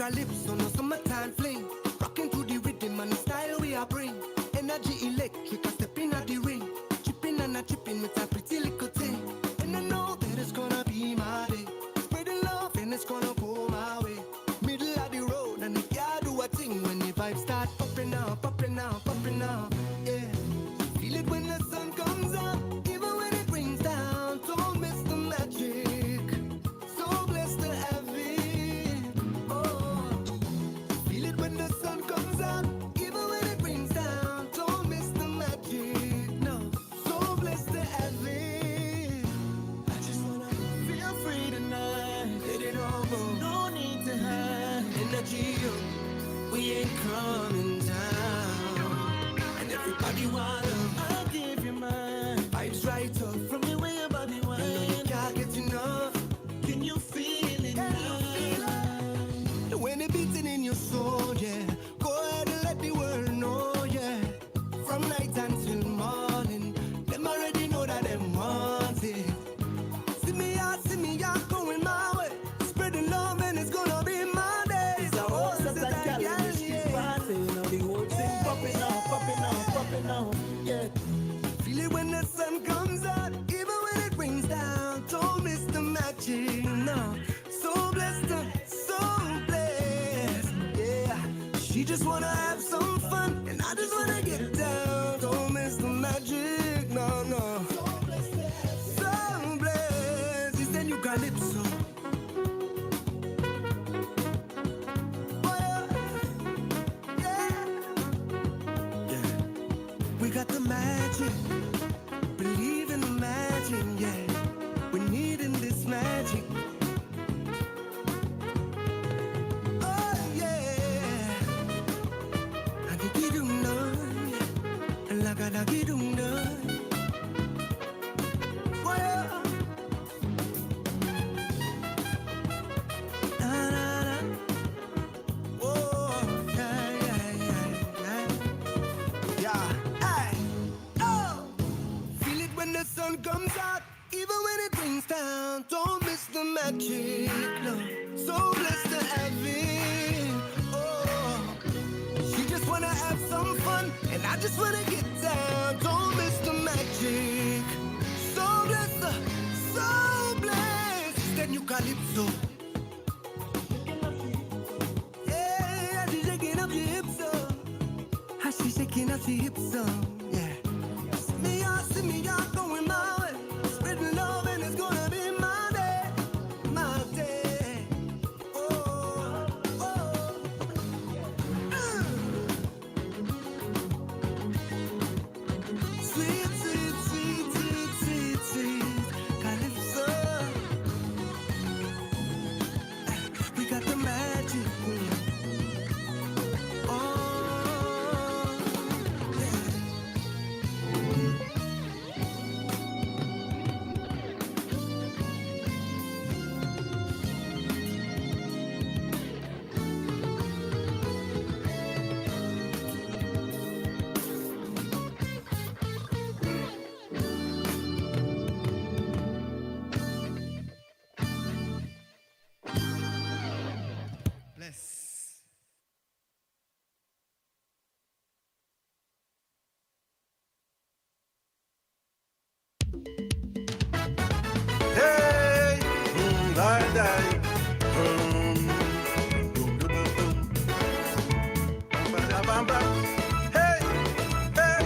calypso, no summertime fling. Rocking to the rhythm and the style we are bring. Energy electric, I step in at the ring. Chipping and a chipping with a pretty little thing. And I know that it's gonna be my day. Spreading love and it's gonna go my way. Middle of the road and if you do a thing when the vibes start popping out, popping out, popping out. Yeah. Feel it when the sun comes up, even when it brings down. Don't miss the magic. So blessed to have it. Oh. Feel it when the sun comes up, even when it brings down. Don't miss the magic. No. So blessed to have it. I just wanna feel free tonight. Let it all go. No need to hide. Energy, we ain't coming down. And everybody wanna. I'll give you mine. Vibes right up from the way your body wine. You know you can't get enough. Can you feel it now? When it beating in your soul, yeah. Go ahead and let the world know, yeah. From night until morning, them already know that them want it. See me out, going my way. Spreading love and it's gonna be my day. It's a whole set of gal in the street party. You know the whole thing popping out, popping out, popping out, yeah. Feel it when the sun comes out, even when it brings down. Don't miss the magic, no. So blessed, so blessed, yeah. She just wanna have some fun, and I just wanna get down. Don't miss the magic, no, no. So blessed, it's the new calypso. Oh, yeah, yeah. We got the magic, believe in the magic, yeah. We're needing this magic. Oh, yeah. I can get them done, yeah. And I gotta get them done. Oh, yeah. Na, na, na. Oh, yeah, yeah, yeah, yeah. Yeah, hey, oh. Feel it when the sun comes out, even when it brings down. Don't miss the magic, no. So blessed to have it. Oh, she just wanna have some fun, and I just wanna get down. Don't miss the magic. So blessed, so blessed. It's the new calypso. Yeah, she's shaking up your hips, so. How she shaking up your hips, so. Yeah. See me out, going my way. Spreading love and it's gonna be my day. My day. Oh, oh. Sweet, sweet, sweet, sweet, sweet, sweet calypso. We got the magic. Oh, yeah. Bless. Hey, die, die. Ba-da-bam-bam. Hey, hey.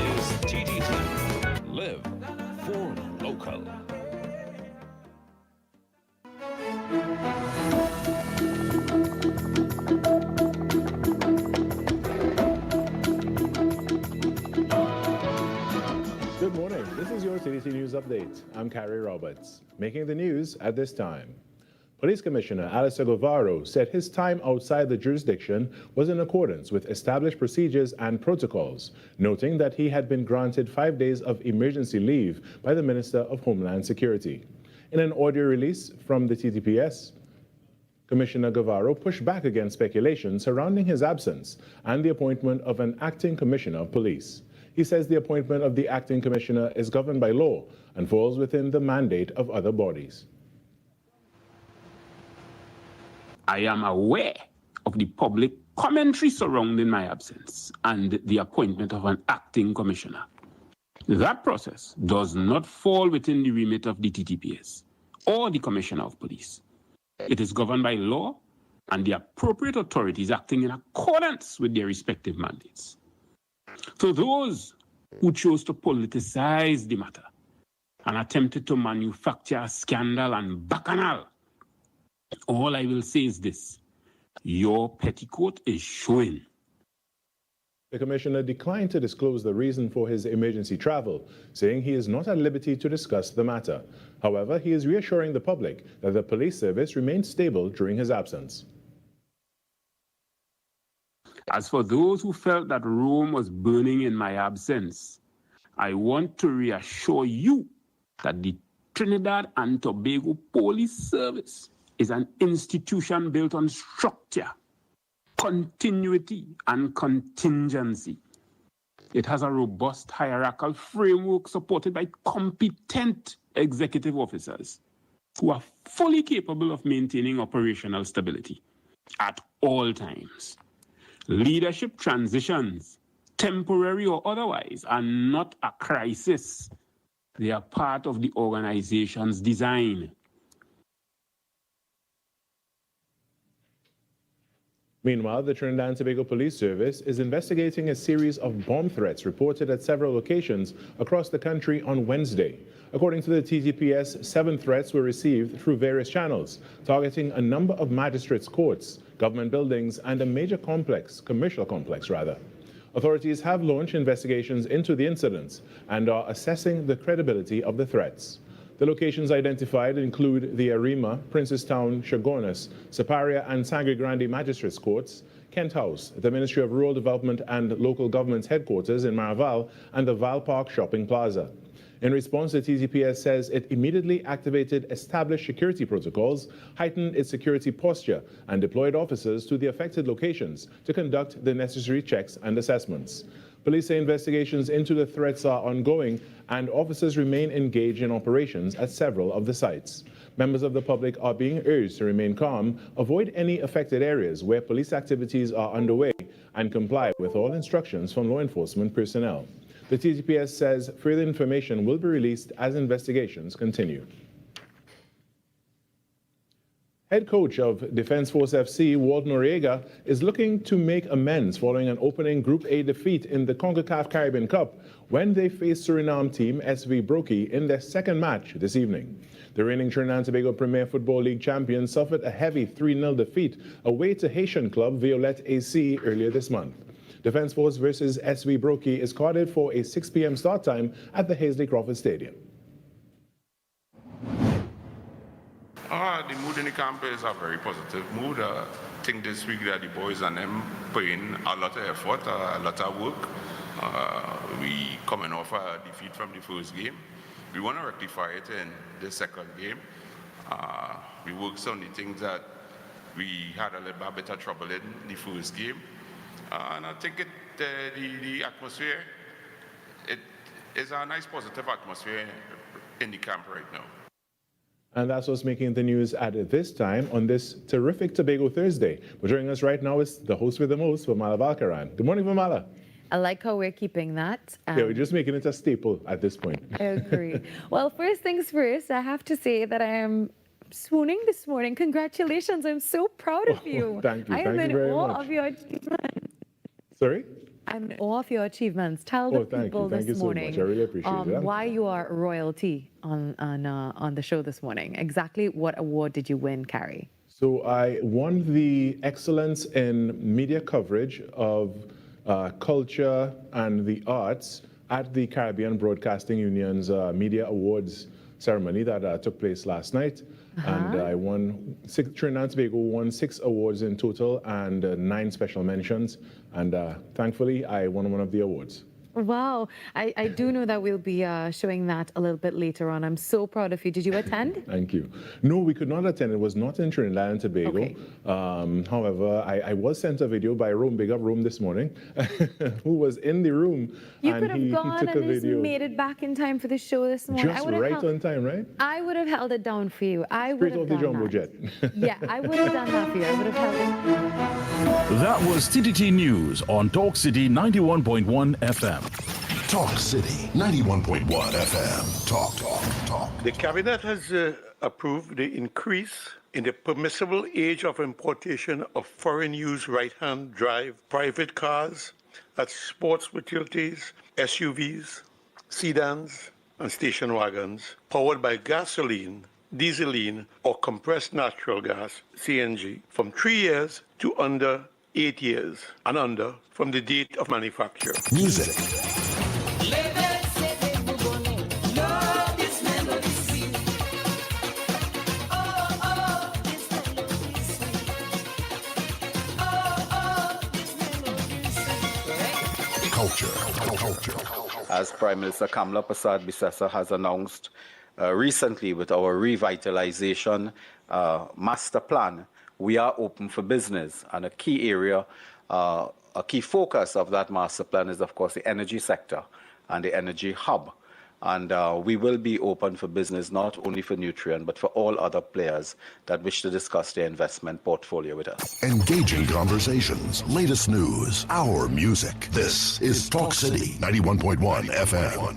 Is TGT. Live for local. Good morning. This is your CDC News Update. I'm Carrie Roberts. Making the news at this time. Police Commissioner Alistair Guevara said his time outside the jurisdiction was in accordance with established procedures and protocols, noting that he had been granted 5 days of emergency leave by the Minister of Homeland Security. In an audio release from the TTPS, Commissioner Guevara pushed back against speculation surrounding his absence and the appointment of an acting commissioner of police. He says the appointment of the acting commissioner is governed by law and falls within the mandate of other bodies. I am aware of the public commentary surrounding my absence and the appointment of an acting commissioner. That process does not fall within the remit of the TTPS or the Commissioner of Police. It is governed by law and the appropriate authorities acting in accordance with their respective mandates. So those who chose to politicize the matter and attempted to manufacture a scandal and bacchanal, all I will say is this: your petticoat is showing. The commissioner declined to disclose the reason for his emergency travel, saying he is not at liberty to discuss the matter. However, he is reassuring the public that the police service remained stable during his absence. As for those who felt that Rome was burning in my absence, I want to reassure you that the Trinidad and Tobago Police Service is an institution built on structure, continuity, and contingency. It has a robust hierarchical framework supported by competent executive officers who are fully capable of maintaining operational stability at all times. Leadership transitions, temporary or otherwise, are not a crisis. They are part of the organization's design. Meanwhile, the Trinidad and Tobago Police Service is investigating a series of bomb threats reported at several locations across the country on Wednesday. According to the TTPS, 7 threats were received through various channels, targeting a number of magistrates' courts, government buildings, and a major complex, commercial complex rather. Authorities have launched investigations into the incidents and are assessing the credibility of the threats. The locations identified include the Arima, Princestown, Chaguanas, Siparia, and Sangre Grande Magistrates Courts, Kent House, the Ministry of Rural Development and Local Government's headquarters in Maraval, and the Val Park Shopping Plaza. In response, the TTPS says it immediately activated established security protocols, heightened its security posture, and deployed officers to the affected locations to conduct the necessary checks and assessments. Police say investigations into the threats are ongoing, and officers remain engaged in operations at several of the sites. Members of the public are being urged to remain calm, avoid any affected areas where police activities are underway, and comply with all instructions from law enforcement personnel. The TTPS says further information will be released as investigations continue. Head coach of Defense Force FC, Walt Noriega, is looking to make amends following an opening Group A defeat in the CONCACAF Caribbean Cup when they faced Suriname team SV Brokey in their second match this evening. The reigning Trinidad and Tobago Premier Football League champions suffered a heavy 3-0 defeat away to Haitian club Violette AC earlier this month. Defense Force versus SV Brokey is carded for a 6 p.m. start time at the Hazley Crawford Stadium. The mood in the camp is a very positive mood. I think this week that the boys and them put in a lot of effort, a lot of work. We coming off a defeat from the first game. We want to rectify it in the second game. We worked on the things that we had a little bit of trouble in the first game. And I think the atmosphere, it is a nice positive atmosphere in the camp right now. And that's what's making the news at this time on this terrific Tobago Thursday. But joining us right now is the host with the most, Vamala Valkaran. Good morning, Vamala. I like how we're keeping that. Yeah, we're just making it a staple at this point. I agree. Well, first things first, I have to say that I am swooning this morning. Congratulations. I'm so proud of you. Thank you. I am in awe of your achievements. Sorry? I'm in awe of your achievements. Tell the people this morning so much. I really appreciate it. why you are royalty on the show this morning. Exactly what award did you win, Carrie? So I won the Excellence in Media Coverage of Culture and the Arts at the Caribbean Broadcasting Union's Media Awards ceremony that took place last night. And I won Trinidad and Tobago won 6 awards in total and 9 special mentions. And thankfully, I won one of the awards. Wow. I do know that we'll be showing that a little bit later on. I'm so proud of you. Did you attend? Thank you. No, we could not attend. It was not in Trinidad and Tobago. Okay. However, I was sent a video by Rome, big up Rome this morning, who was in the room. You and could have he gone took a and just video. made it back in time for the show this morning. Just right on time, right? I would have held it down for you. I would Straight have off the done jumbo that. jet. Yeah, I would have done that for you. I would have held it. That was TTT News on Talk City 91.1 FM. Talk City 91.1 FM. Talk. The cabinet has approved the increase in the permissible age of importation of foreign-use right-hand drive private cars, that's sports utilities, SUVs, sedans, and station wagons, powered by gasoline, dieseline, or compressed natural gas, CNG, from 3 years to under 8 years, and under from the date of manufacture. Music. Culture. As Prime Minister Kamla Persad-Bissessar has announced recently with our revitalization master plan, we are open for business. And a key area, a key focus of that master plan is, of course, the energy sector and the energy hub. And we will be open for business, not only for Nutrien, but for all other players that wish to discuss their investment portfolio with us. Engaging conversations, latest news, our music. This is Talk City 91.1 FM.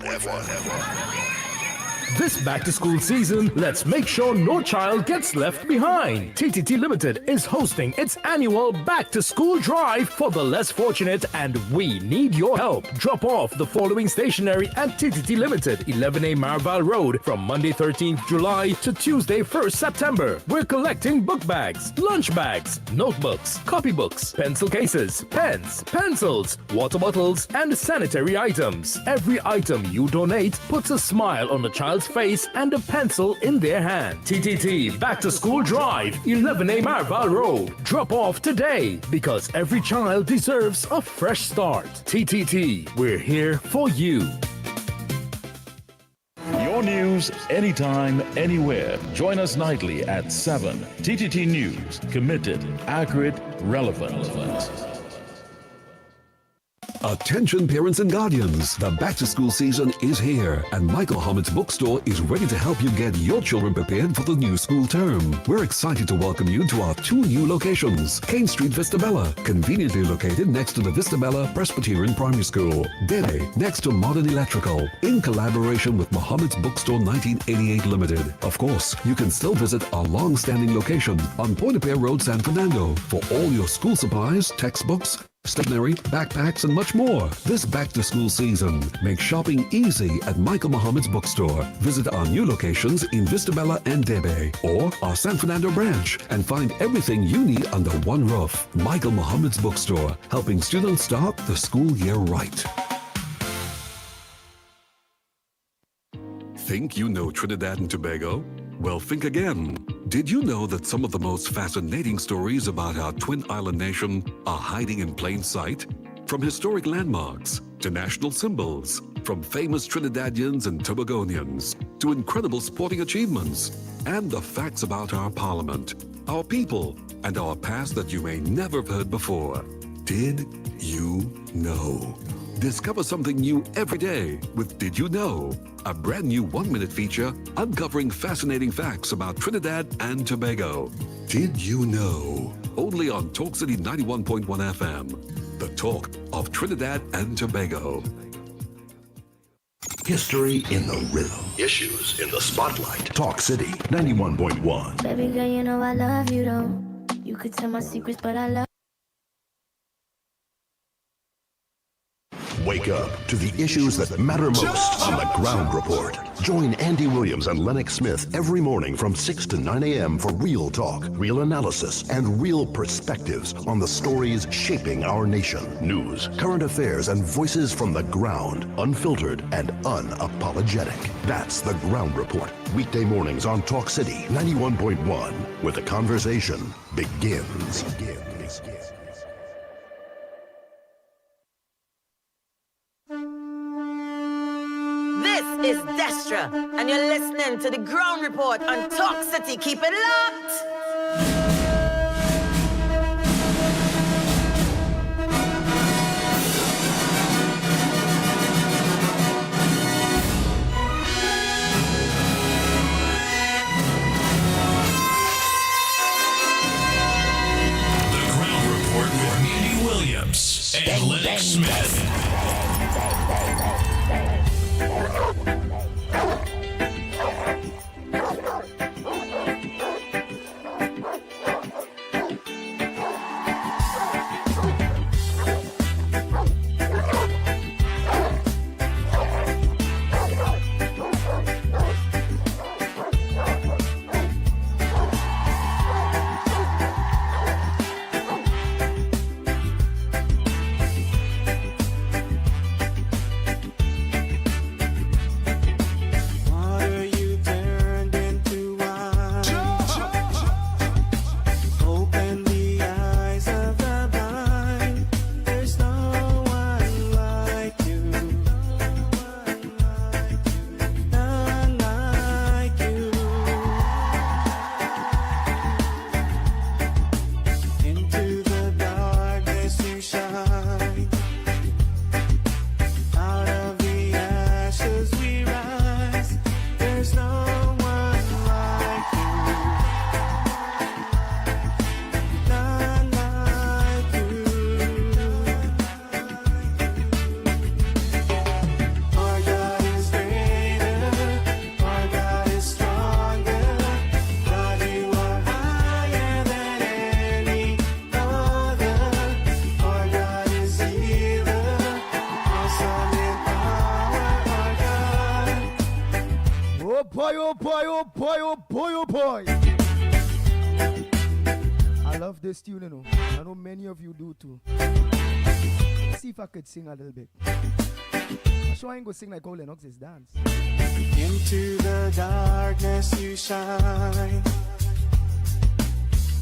This back-to-school season, let's make sure no child gets left behind. TTT Limited is hosting its annual back-to-school drive for the less fortunate, and we need your help. Drop off the following stationery at TTT Limited, 11A Marval Road, from Monday 13th July to Tuesday 1st September. We're collecting book bags, lunch bags, notebooks, copybooks, pencil cases, pens, pencils, water bottles, and sanitary items. Every item you donate puts a smile on the child's face and a pencil in their hand. TTT Back to School Drive, 11A Marval Road. Drop off today, because every child deserves a fresh start. TTT, we're here for you. Your news anytime, anywhere. Join us nightly at 7. TTT News. Committed, accurate, relevant. Attention parents and guardians, the back-to-school season is here, and Michael Hamid's bookstore is ready to help you get your children prepared for the new school term. We're excited to welcome you to our 2 new locations. Kane Street, Vistabella, conveniently located next to the Vistabella Presbyterian Primary School. Dede, next to Modern Electrical, in collaboration with Mohammed's Bookstore 1988 Limited. Of course, you can still visit our long-standing location on Point-de-Paix Road, San Fernando, for all your school supplies, textbooks, stationery, backpacks, and much more. This back-to-school season, make shopping easy at Michael Mohammed's Bookstore. Visit our new locations in Vistabella and Debe, or our San Fernando branch, and find everything you need under one roof. Michael Mohammed's Bookstore, helping students start the school year right. Think you know Trinidad and Tobago? Well, think again. Did you know that some of the most fascinating stories about our twin island nation are hiding in plain sight? From historic landmarks to national symbols, from famous Trinidadians and Tobagonians to incredible sporting achievements, and the facts about our parliament, our people, and our past that you may never have heard before. Did you know? Discover something new every day with Did You Know? A brand new 1-minute feature uncovering fascinating facts about Trinidad and Tobago. Did you know? Only on Talk City 91.1 FM. The talk of Trinidad and Tobago. History in the rhythm. Issues in the spotlight. Talk City 91.1. Baby girl, you know I love you though. You could tell my secrets, but I love. Wake up to the issues that matter most on The Ground Report. Join Andy Williams and Lennox Smith every morning from 6 to 9 a.m. for real talk, real analysis, and real perspectives on the stories shaping our nation. News, current affairs, and voices from the ground, unfiltered and unapologetic. That's The Ground Report. Weekday mornings on Talk City 91.1, where the conversation begins. This is Destra, and you're listening to the Ground Report on Talk City. Keep it locked. The Ground Report with Andy Williams and Lennox Smith. I love this tune, you know. I know many of you do too. Let's see if I could sing a little bit. I'm sure I ain't gonna sing like how Lennox is dance. Into the darkness you shine.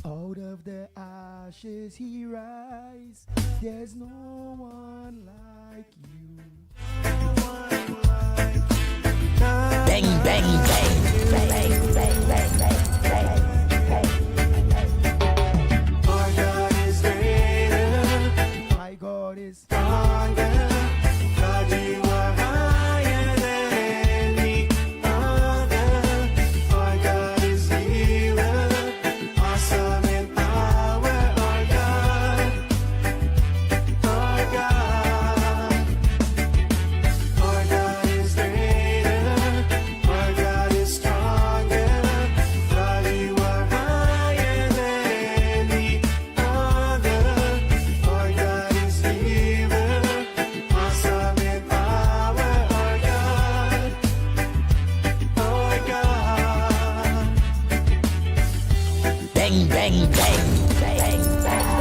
Out of the ashes he rise. There's no one like you. Bang, bang, bang, bang, bang, bang, bang, bang. Our God is greater. My God is stronger. God, you are higher than any other. Our God is healer. Awesome in power. Our God. Our God. Our God is greater. Our God is stronger. God, you are higher than any other. Our God is healer. Awesome in power. Our God. Our God. Bang, bang, bang, bang, bang.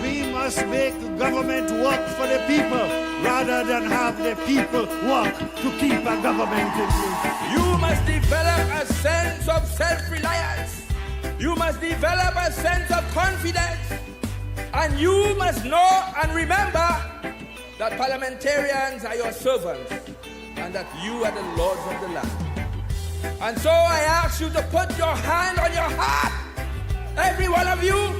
We must make the government work for the people rather than have the people work to keep a government in place. You must develop a sense of self-reliance. You must develop a sense of confidence. And you must know and remember that parliamentarians are your servants and that you are the lords of the land. And so I ask you to put your hand on your heart, every one of you,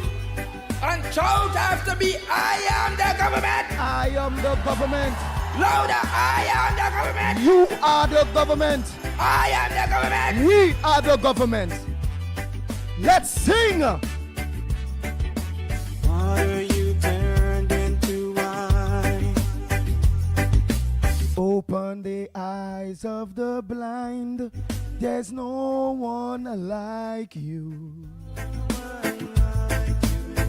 and shout after me, I am the government. I am the government. Louder, I am the government. You are the government. I am the government. We are the government. Let's sing. Water you turned into wine. Open the eyes of the blind. There's no one like you.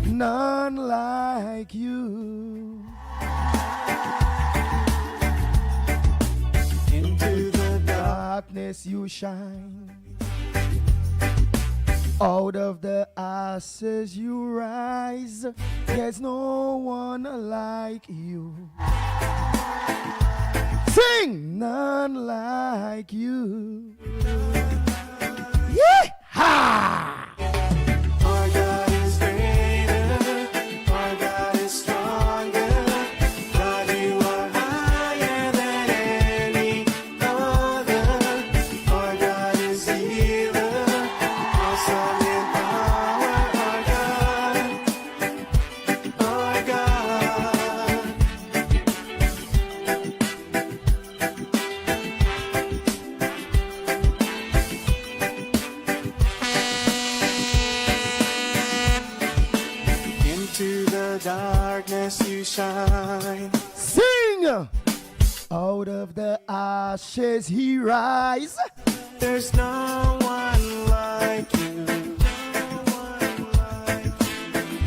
None like you. Into the darkness you shine. Out of the ashes you rise. There's no one like you. Sing! None like you. Yeah! Our God is greater. Our God is stronger. God, shine. Sing! Out of the ashes he rise. There's no one like you.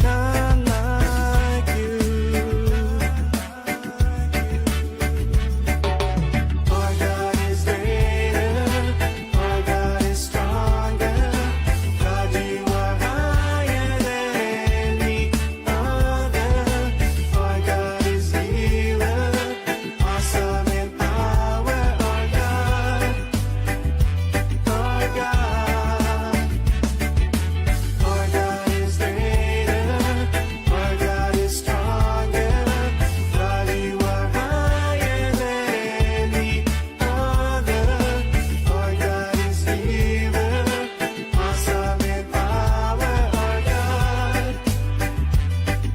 None like you. Our God is greater. Our God is stronger. God, you are higher than any other. Our God is healer. Awesome in power. Our God. Our God. Our God is greater. Our God is stronger. God, you are higher than any other. Our God is healer. Awesome in power. Our God.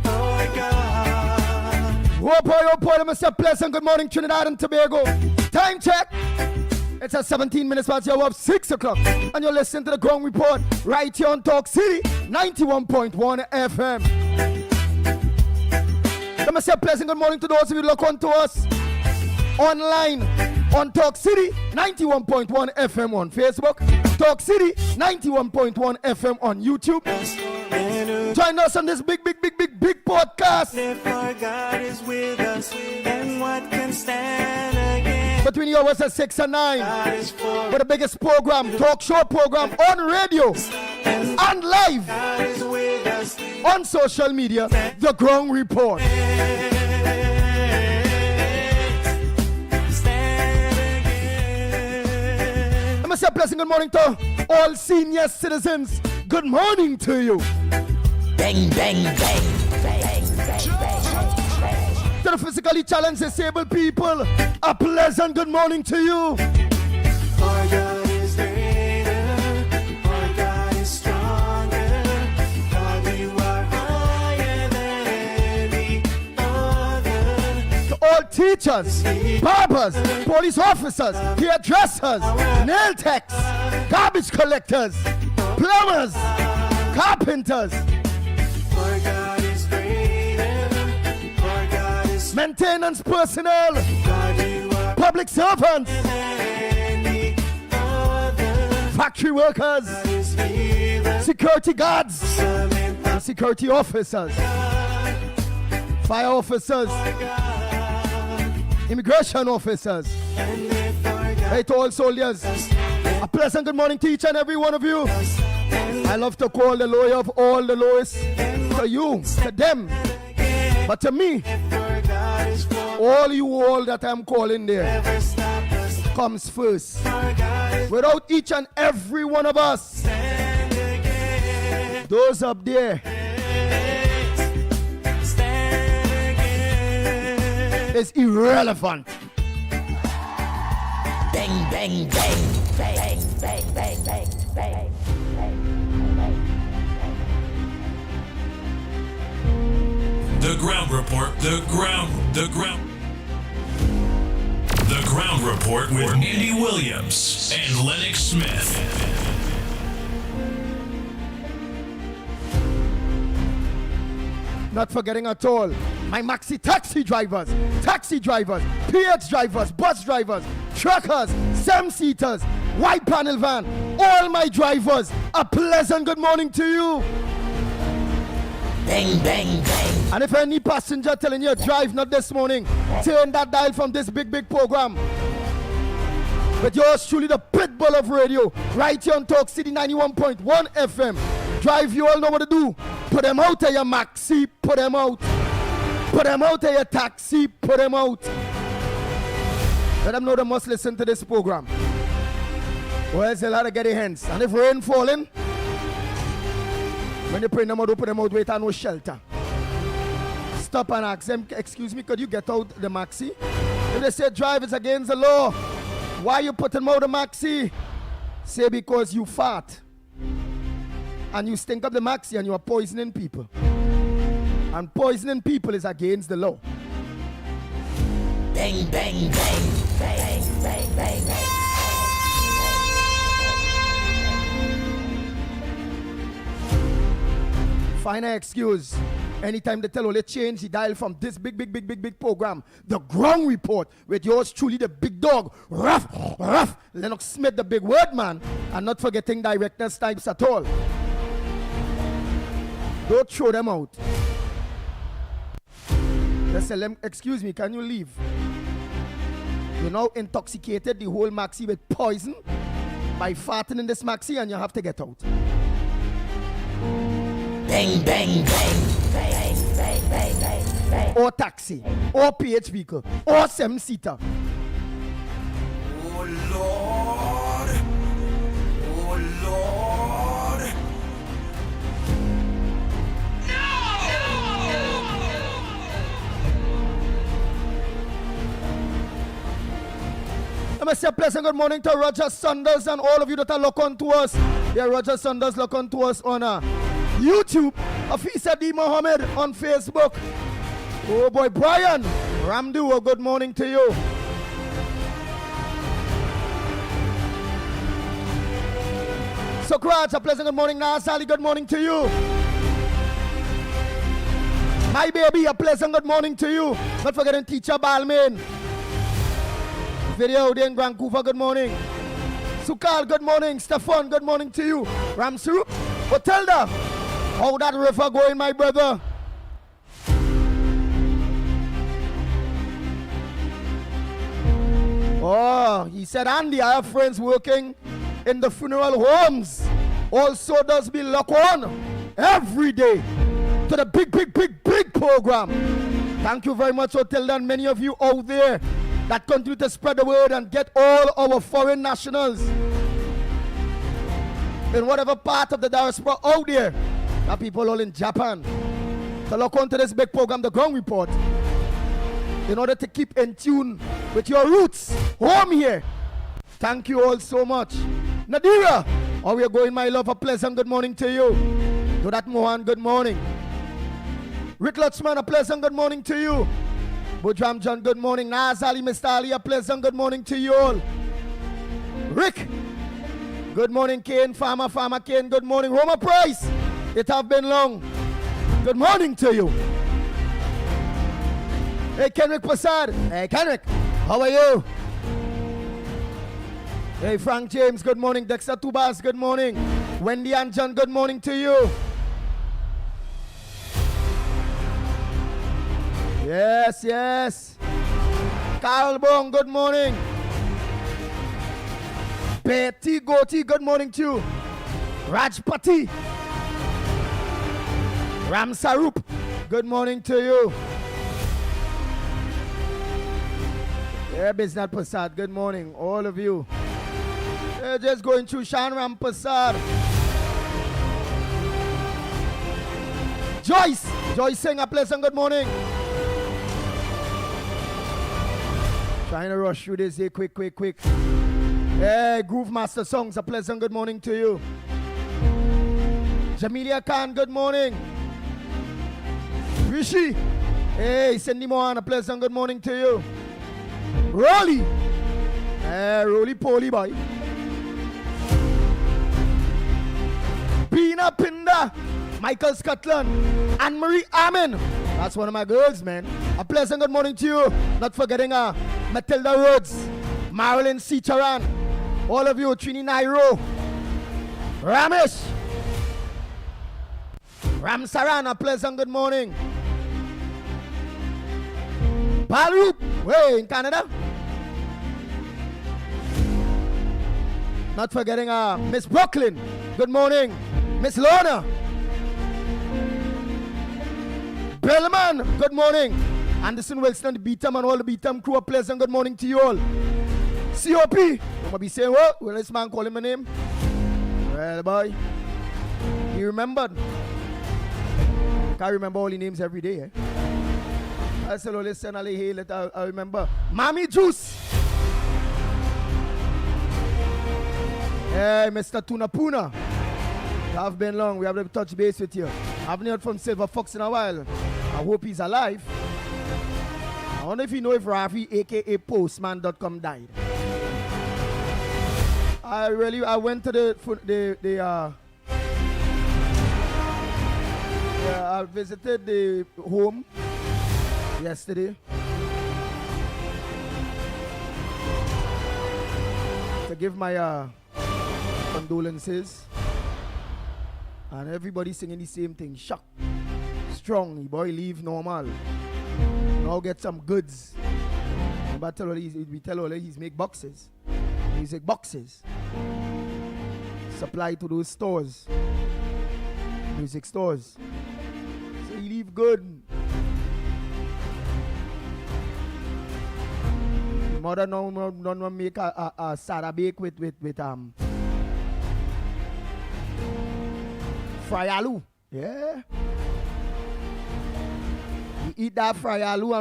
Our God. Oh boy, let me say pleasant good morning, Trinidad and Tobago. Time check. It's at 17 minutes past the hour of 6 o'clock. And you're listening to the Ground Report right here on Talk City, 91.1 FM. Let me say a pleasant good morning to those of you who look on to us online on Talk City, 91.1 FM on Facebook, Talk City, 91.1 FM on YouTube. Join us on this big podcast. If our God is with us, then what can stand against? Between the hours of 6 and 9, for the biggest program, talk show program on radio and live on social media, The Ground Report. Let me say a pleasant good morning to all senior citizens. Good morning to you. Bang, bang, bang. To the physically challenged disabled people, a pleasant good morning to you. Our God is greater, our God is stronger, God, you are higher than any other. To all teachers, barbers, police officers, hairdressers, nail techs, garbage collectors, plumbers, carpenters. Our God is greater, our God is maintenance personnel, God, public servants, factory workers, security guards, security officers, fire officers, immigration officers, hey, to all soldiers, a pleasant good morning to each and every one of you. I love to call the lowest of all the lowest to you, to them, but to me, all you all that I'm calling there comes first. Without each and every one of us, those up there is irrelevant. Bang, bang, bang, bang, bang, bang, bang, bang. The Ground Report, The Ground Report with Andy Williams and Lennox Smith. Not forgetting at all my maxi taxi drivers, PX drivers, bus drivers, truckers, 7-seaters, white panel van, all my drivers, a pleasant good morning to you. Bang, bang, bang. And if any passenger telling you drive not this morning, turn that dial from this big program. But yours truly, the pitbull of radio, right here on Talk City 91.1 FM. Drive, you all know what to do. Put them out of your maxi, put them out. Put them out of your taxi, put them out. Let them know they must listen to this program. Or else they'll have to get their hands. And if rain falling, when they bring them out, open them out, wait and no shelter. Stop and ask them, excuse me, could you get out the maxi? If they say drive is against the law, why you putting them out the maxi? Say because you fart. And you stink up the maxi and you are poisoning people. And poisoning people is against the law. Bang, bang, bang, bang, bang, bang, bang. Find an excuse Anytime they tell all they change the dial from this big program, the Ground Report, with yours truly, the big dog, Ruff, Lennox Smith, the big word man, and not forgetting director Snipes at all. Don't throw them out. Just tell them, excuse me, can you leave? You're now intoxicated the whole maxi with poison by farting in this maxi, and you have to get out. Bang, bang, bang. Or taxi, or PH vehicle, or 7-seater. Oh Lord, oh Lord. Let me say a pleasant good morning to Roger Saunders and all of you that are locked on to us. Yeah, Roger Saunders locked on to us on YouTube. Afisa D. Mohammed on Facebook. Oh boy, Brian Ramdu, good morning to you. Sokraj, a pleasant good morning. Nasali, good morning to you. My baby, a pleasant good morning to you. Not forgetting teacher Balmain. Video in Vancouver, good morning. Sukal, good morning. Stefan, good morning to you. Ramsuru, Hotelda, how that river going, my brother? Oh, he said, Andy, I have friends working in the funeral homes. Also does be locked on every day to the big program. Thank you very much, Hotelda, and many of you out there that continue to spread the word and get all our foreign nationals in whatever part of the diaspora out there. That people all in Japan to look onto this big program, the Ground Report, in order to keep in tune with your roots home here. Thank you all so much. Nadira, how are you going, my love? A pleasant good morning to you. To that Mohan, good morning. Rick Lutzman, a pleasant good morning to you. Bujram John, good morning. Nazali, Mr. Ali, a pleasant good morning to you all. Rick, good morning. Kane, Farmer Kane, good morning. Roma Price, it have been long. Good morning to you. Hey, Kenrick Prasad. Hey, Kenrick, how are you? Hey, Frank James, good morning. Dexter Tubas, good morning. Wendy and John, good morning to you. Yes. Carl Bong, good morning. Betty Goti, good morning to you. Rajpati. Ram Sarup, good morning to you. Yeah, Biznat Prasad, good morning, all of you. They're just going through Shan Ram Prasad. Joyce saying a pleasant good morning. Trying to rush through this here quick. Hey, Groove Master Songs, a pleasant good morning to you. Jamelia Khan, good morning. Rishi, hey, Cindy Mohan, a pleasant good morning to you. Rolly, hey, Rolly Poly boy. Pina Pinda, Michael Scotland, Anne-Marie Amen. That's one of my girls, man. A pleasant good morning to you. Not forgetting Matilda Rhodes, Marilyn Sitaran, all of you, Trini Nairo, Ramesh, Ram Saran, a pleasant good morning. Balu, way in Canada. Not forgetting Miss Brooklyn, good morning. Miss Lorna, Bellman, good morning. Anderson Wilson, the Beatam and all the Beatam crew, a pleasant good morning to you all. COP, you might be saying, what? Will this man call him a name? Well, boy, you remembered. Can't remember all the names every day, eh? I said, oh, listen, I remember. Mommy Juice. Hey, Mr. Tuna Puna. Have been long. We have to touch base with you. I haven't heard from Silver Fox in a while. I hope he's alive. I wonder if you know if Rafi, aka Postman.com, died. I went to the Yeah, I visited the home yesterday. To give my condolences. And everybody singing the same thing. Shock. Strong. The boy leave normal. Now get some goods. But we tell all he's make boxes. Music boxes. Supply to those stores. Music stores. So he leave good. Mother now make a Sarah bake with fry aloo. Yeah. He eat that fry aloo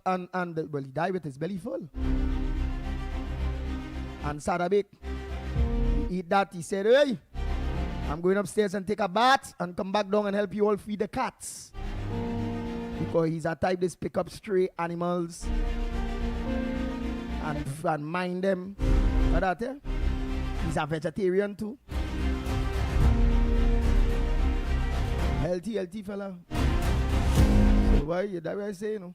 and well, he died with his belly full. And Sarah bake. He eat that. He said, hey, I'm going upstairs and take a bath and come back down and help you all feed the cats. Because he's a type that pick up stray animals and mind them. Like that, yeah? He's a vegetarian too. Healthy fella. So why that way I say, you know.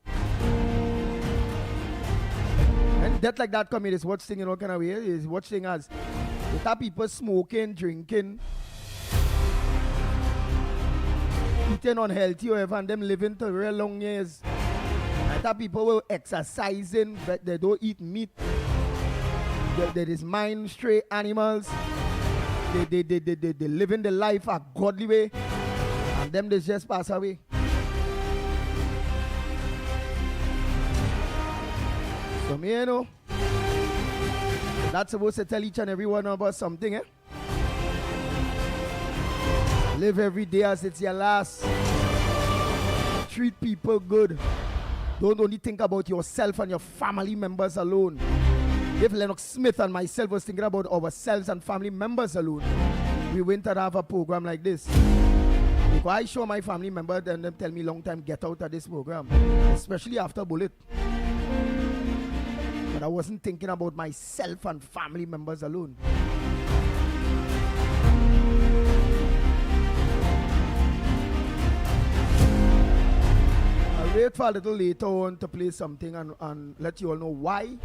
And death like that come in is watching in all kind of way. Is watching as the type people smoking, drinking, eating unhealthy or ever, and them living to real long years. That people will exercising, but they don't eat meat. There is mind stray animals. They living the life a godly way, and them they just pass away. So me, you know, that's supposed to tell each and every one of us something, eh? Live every day as it's your last. Treat people good. Don't only think about yourself and your family members alone. If Lennox Smith and myself was thinking about ourselves and family members alone, we wouldn't have a program like this. Because I show my family members and them tell me long time, get out of this program. Especially after Bullet. But I wasn't thinking about myself and family members alone. Wait for a little later on to play something and let you all know why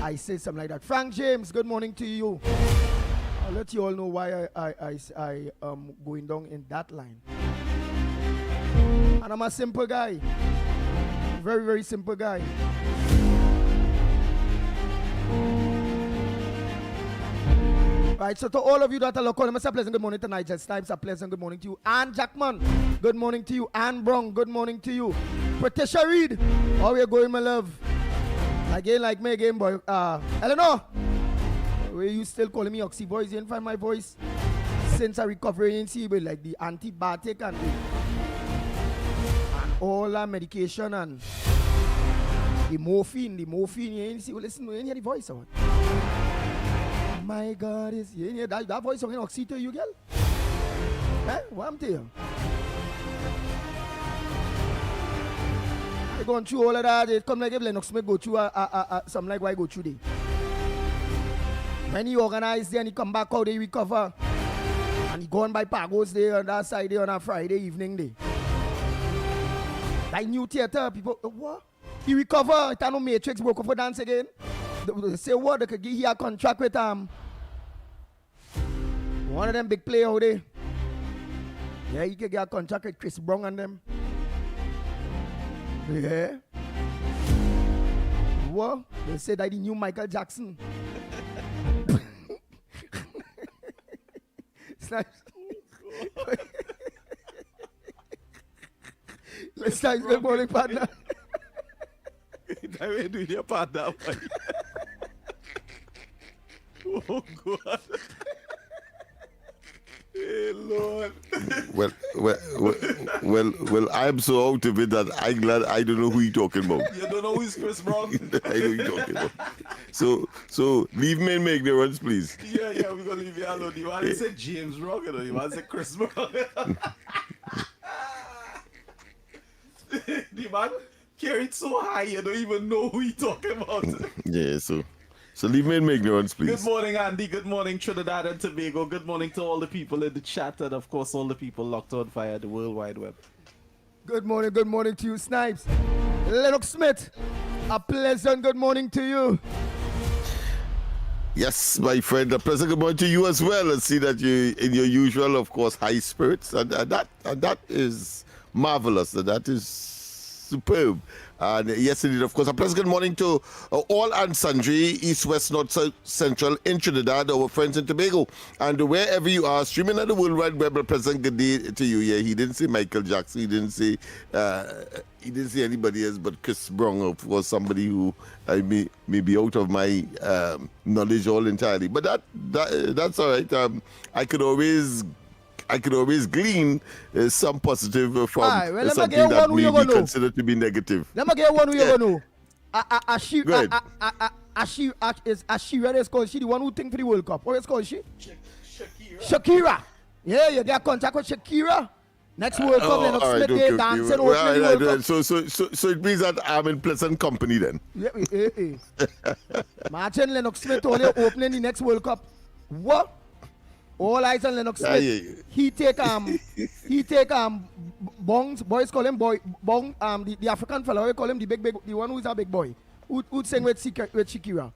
I say something like that. Frank James, good morning to you. I'll let you all know why I am going down in that line. And I'm a simple guy. Very, very simple guy. Right, so to all of you that are local, it's a pleasant good morning to Nigel Snipes, a pleasant good morning to you. Ann Jackman, good morning to you. Ann Brown, good morning to you. Patricia Reed, how are you going, my love? Again, like me again, boy. Eleanor, were you still calling me Oxy Boys? You didn't find my voice since I recovered in CB, like the antibiotic and all that medication and the morphine, you ain't see, listen, you ain't hear the voice or what? My God, is you ain't hear that voice talking Oxy to you, girl? Eh? What I'm telling you? I gone through all of that. It come like if Lennox Smith go through something like what I go through there. When he organize there and he come back out, they recover. And he go on by Pagos there on that side there on a Friday evening day. That new theater, people, what? He recover, it no Matrix, broke up for dance again. They say what, they could give you a contract with one of them big players out there. Yeah, he could get a contract with Chris Brown and them. Yeah. What? They say that the new Michael Jackson. Let's start good morning, partner. That way doing your partner. Oh God. Hey Lord. Well, I'm so out of it that I'm glad I don't know who you're talking about. You don't know who is Chris Brown? I know who you're talking about. So leave me in ignorance, please. Yeah, we're gonna leave you alone. You want to say James Brown, or you want to say Chris Brown? The man carried so high, you don't even know who he's talking about. Yeah, so leave me in ignorance, please. Good morning, Andy. Good morning, Trinidad and Tobago. Good morning to all the people in the chat and, of course, all the people locked on via the World Wide Web. Good morning to you, Snipes. Lennox Smith, a pleasant good morning to you. Yes, my friend. A pleasant good morning to you as well. I see that you in your usual, of course, high spirits, and that is marvelous. That is superb. And yes, indeed, of course, a pleasant good morning to all and sundry, East, West, North, South, Central, in Trinidad, our friends in Tobago. And wherever you are, streaming at the World Wide Web, a pleasant good day to you. Yeah, he didn't say Michael Jackson. He didn't say anybody else but Chris Brown, of course, somebody who may be out of my knowledge all entirely. But that's all right. I could always glean some positive from something that may be considered to be negative. Let me get one who you gonna know. Ashira is called she the one who think for the World Cup. What is called she? Shakira. Yeah, you get contact with Shakira. Next World Cup, Lennox Smith they dancing over the World Cup. So it means that I'm in pleasant company then. Yeah, Martin Lennox Smith only opening the next World Cup. What? All eyes on Lennox Smith. He take bongs, boys call him boy bong, the African fellow, we call him the one who's a big boy. Who'd sing with Shakira.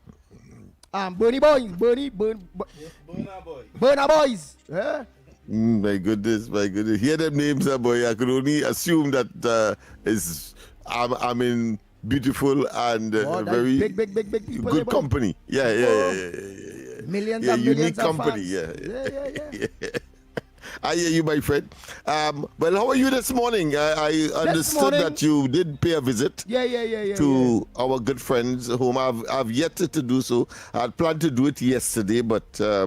Burna Boys. Yeah. My goodness. Hear them names, boy. I could only assume that I'm in beautiful and very big people, good company. Yeah. Millions and millions unique of company. fans. Yeah. I hear you, my friend. Well, how are you this morning? I understood that you did pay a visit to our good friends whom I've yet to do so. I had planned to do it yesterday, but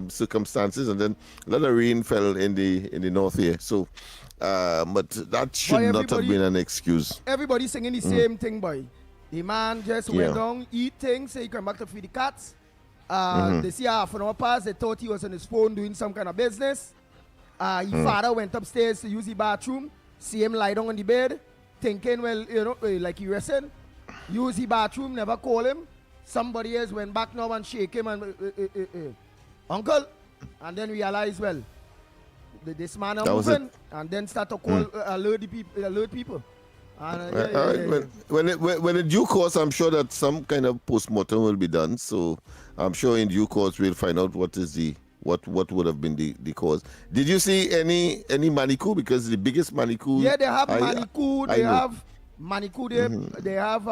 circumstances, and then a lot of rain fell in the north here. So, but that should not have been an excuse. Everybody singing the same thing, boy. The man just went down, eat things, so he come back to feed the cats. They see half an hour pass, they thought he was on his phone doing some kind of business. His father went upstairs to use the bathroom, see him lie down on the bed, thinking, well, like he resting. Use the bathroom, never call him. Somebody else went back now and shake him and, uncle, and then realize, well, this man is moving, and then start to call, alert people. And, when in due course, I'm sure that some kind of postmortem will be done. So I'm sure in due course we'll find out what would have been the cause. Did you see any Manikou? Because the biggest Manikou. Yeah, they have Manikou. They have Manikou. They have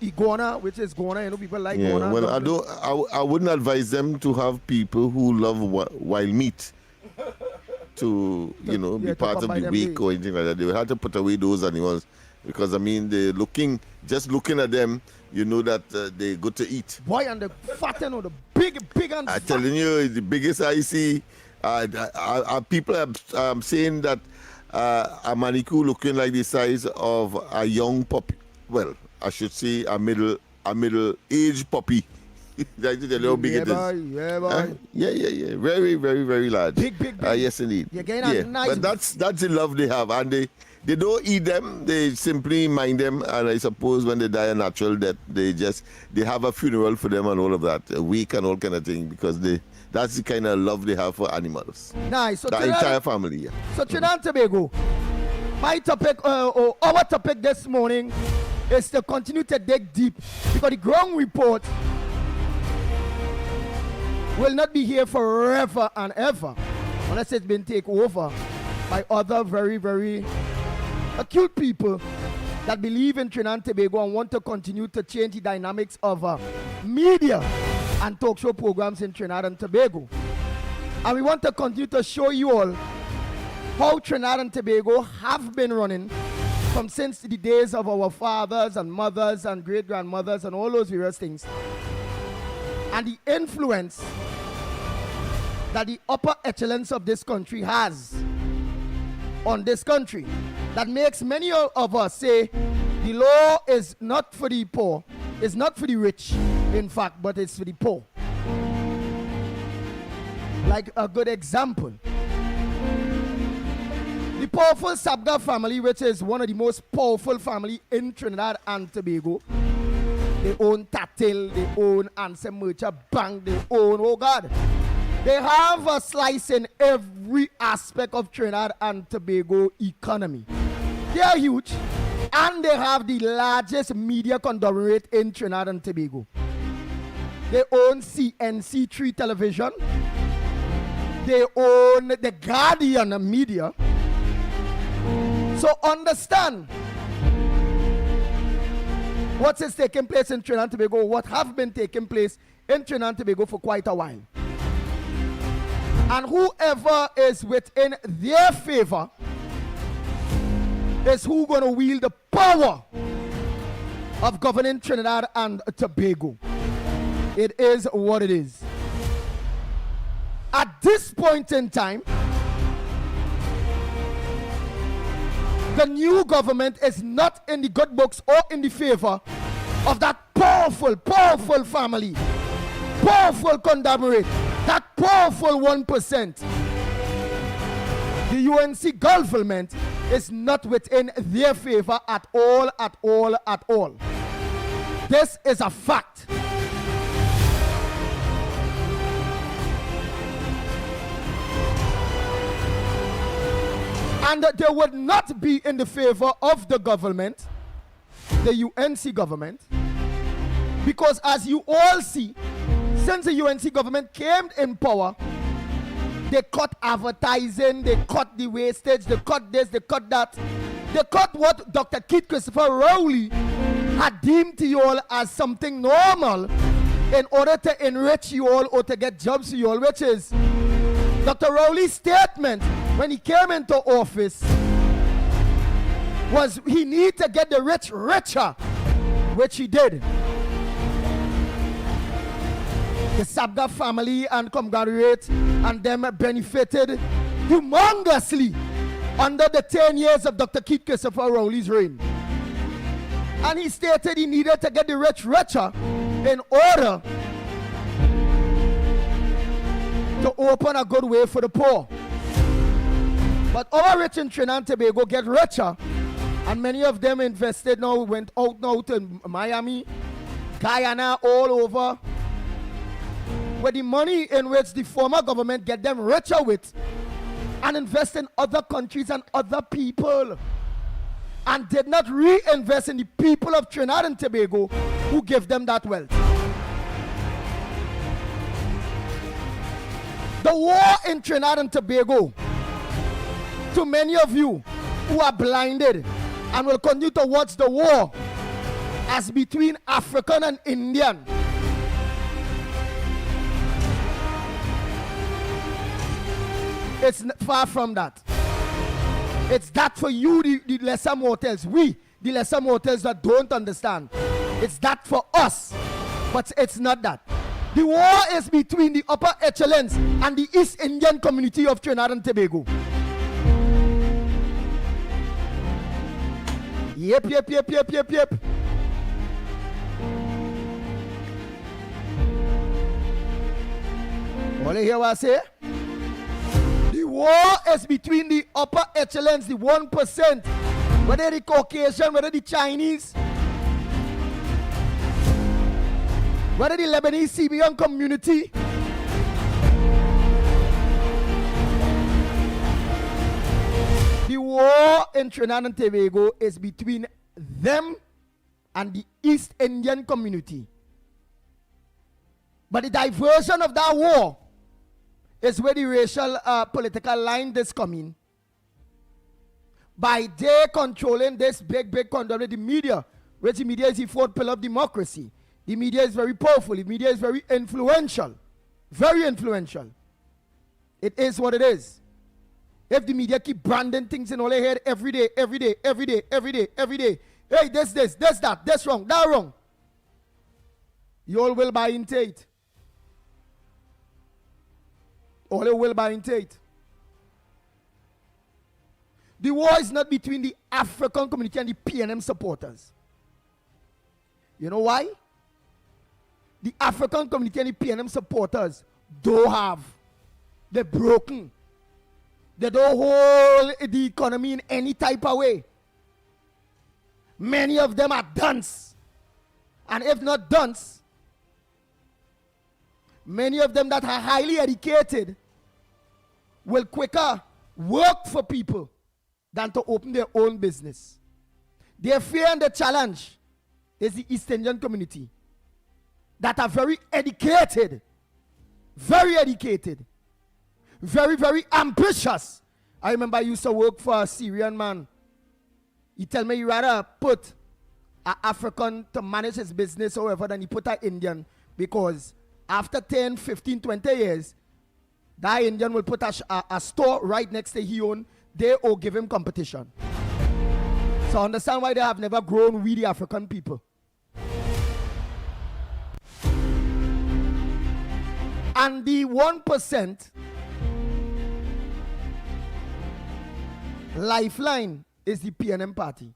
Iguana, which is Iguana. People like Iguana. Well, I wouldn't advise them to have people who love wild meat to be part of the week or anything like that. They will have to put away those animals because they're looking at them, you know that they're good to eat. Boy, and the fat and the big and I'm telling you, the biggest I see. People are saying that a Manikou looking like the size of a young puppy. Well, I should say a middle-aged puppy. That's how big it is. Yeah, boy. Yeah. Very, very, very large. Big. Yes, indeed. You're getting a nice. But that's the love they have, and they don't eat them. They simply mind them, and I suppose when they die a natural death, they have a funeral for them and all of that, a week and all kind of thing, because that's the kind of love they have for animals. Nice. So the entire family. Yeah. So Trinidad and Tobago, my topic, or our topic this morning, is to continue to dig deep, because the ground report will not be here forever and ever unless it's been taken over by other very, very acute people that believe in Trinidad and Tobago and want to continue to change the dynamics of media and talk show programs in Trinidad and Tobago. And we want to continue to show you all how Trinidad and Tobago have been running from since the days of our fathers and mothers and great-grandmothers and all those various things. And the influence that the upper echelons of this country has on this country that makes many of us say the law is not for the poor, it's not for the rich, in fact, but it's for the poor. Like a good example, the powerful Sabga family, which is one of the most powerful family in Trinidad and Tobago. They own Tatil, they own Ansem Merchant Bank, they own, oh God. They have a slice in every aspect of Trinidad and Tobago economy. They are huge, and they have the largest media conglomerate in Trinidad and Tobago. They own CNC3 television. They own the Guardian media. So understand what is taking place in Trinidad and Tobago, what have been taking place in Trinidad and Tobago for quite a while. And whoever is within their favor is who going to wield the power of governing Trinidad and Tobago. It is what it is. At this point in time, the new government is not in the good books or in the favor of that powerful family, powerful conglomerate, that powerful 1%. The UNC government is not within their favor at all. This is a fact. And they would not be in the favor of the government, the UNC government, because as you all see, since the UNC government came in power, they cut advertising, they cut the wastage, they cut this, they cut that. They cut what Dr. Keith Christopher Rowley had deemed to you all as something normal in order to enrich you all or to get jobs to you all, which is Dr. Rowley's statement when he came into office was he need to get the rich richer, which he did. The Sabga family and conglomerate and them benefited humongously under the 10 years of Dr. Keith Christopher Rowley's reign. And he stated he needed to get the rich richer in order to open a good way for the poor. But our rich in Trinidad and Tobago get richer, and many of them invested now, went out now to Miami, Guyana, all over, where the money in which the former government get them richer with and invest in other countries and other people, and did not reinvest in the people of Trinidad and Tobago who give them that wealth. The war in Trinidad and Tobago, to many of you who are blinded and will continue to watch the war as between African and Indian, it's far from that. It's that for you, the lesser mortals. We, the lesser mortals that don't understand. It's that for us, but it's not that. The war is between the upper echelons and the East Indian community of Trinidad and Tobago. Yep. All you hear what I say? The war is between the upper echelons, the 1%, whether the Caucasian, whether the Chinese, whether the Lebanese CBN community, the war in Trinidad and Tobago is between them and the East Indian community. But the diversion of that war is where the racial political line is coming. By they controlling this big conglomerate, the media, which the media is the fourth pillar of democracy. The media is very powerful. The media is very influential. Very influential. It is what it is. If the media keep branding things in all their head every day. Hey, this, that, this wrong, that wrong. You all will buy into it. All you will buy into it. The war is not between the African community and the PNM supporters. You know why? The African community and the PNM supporters don't have. They're broken. They don't hold the economy in any type of way. Many of them are dunce. And if not dunce, many of them that are highly educated will quicker work for people than to open their own business. Their fear and the challenge is the East Indian community that are very educated, very ambitious. I remember I used to work for a Syrian man. He tell me he rather put an African to manage his business however than he put an Indian, because after 10, 15, 20 years, that Indian will put a store right next to his own. They all give him competition. So understand why they have never grown with the African people. And the 1% lifeline is the PNM party.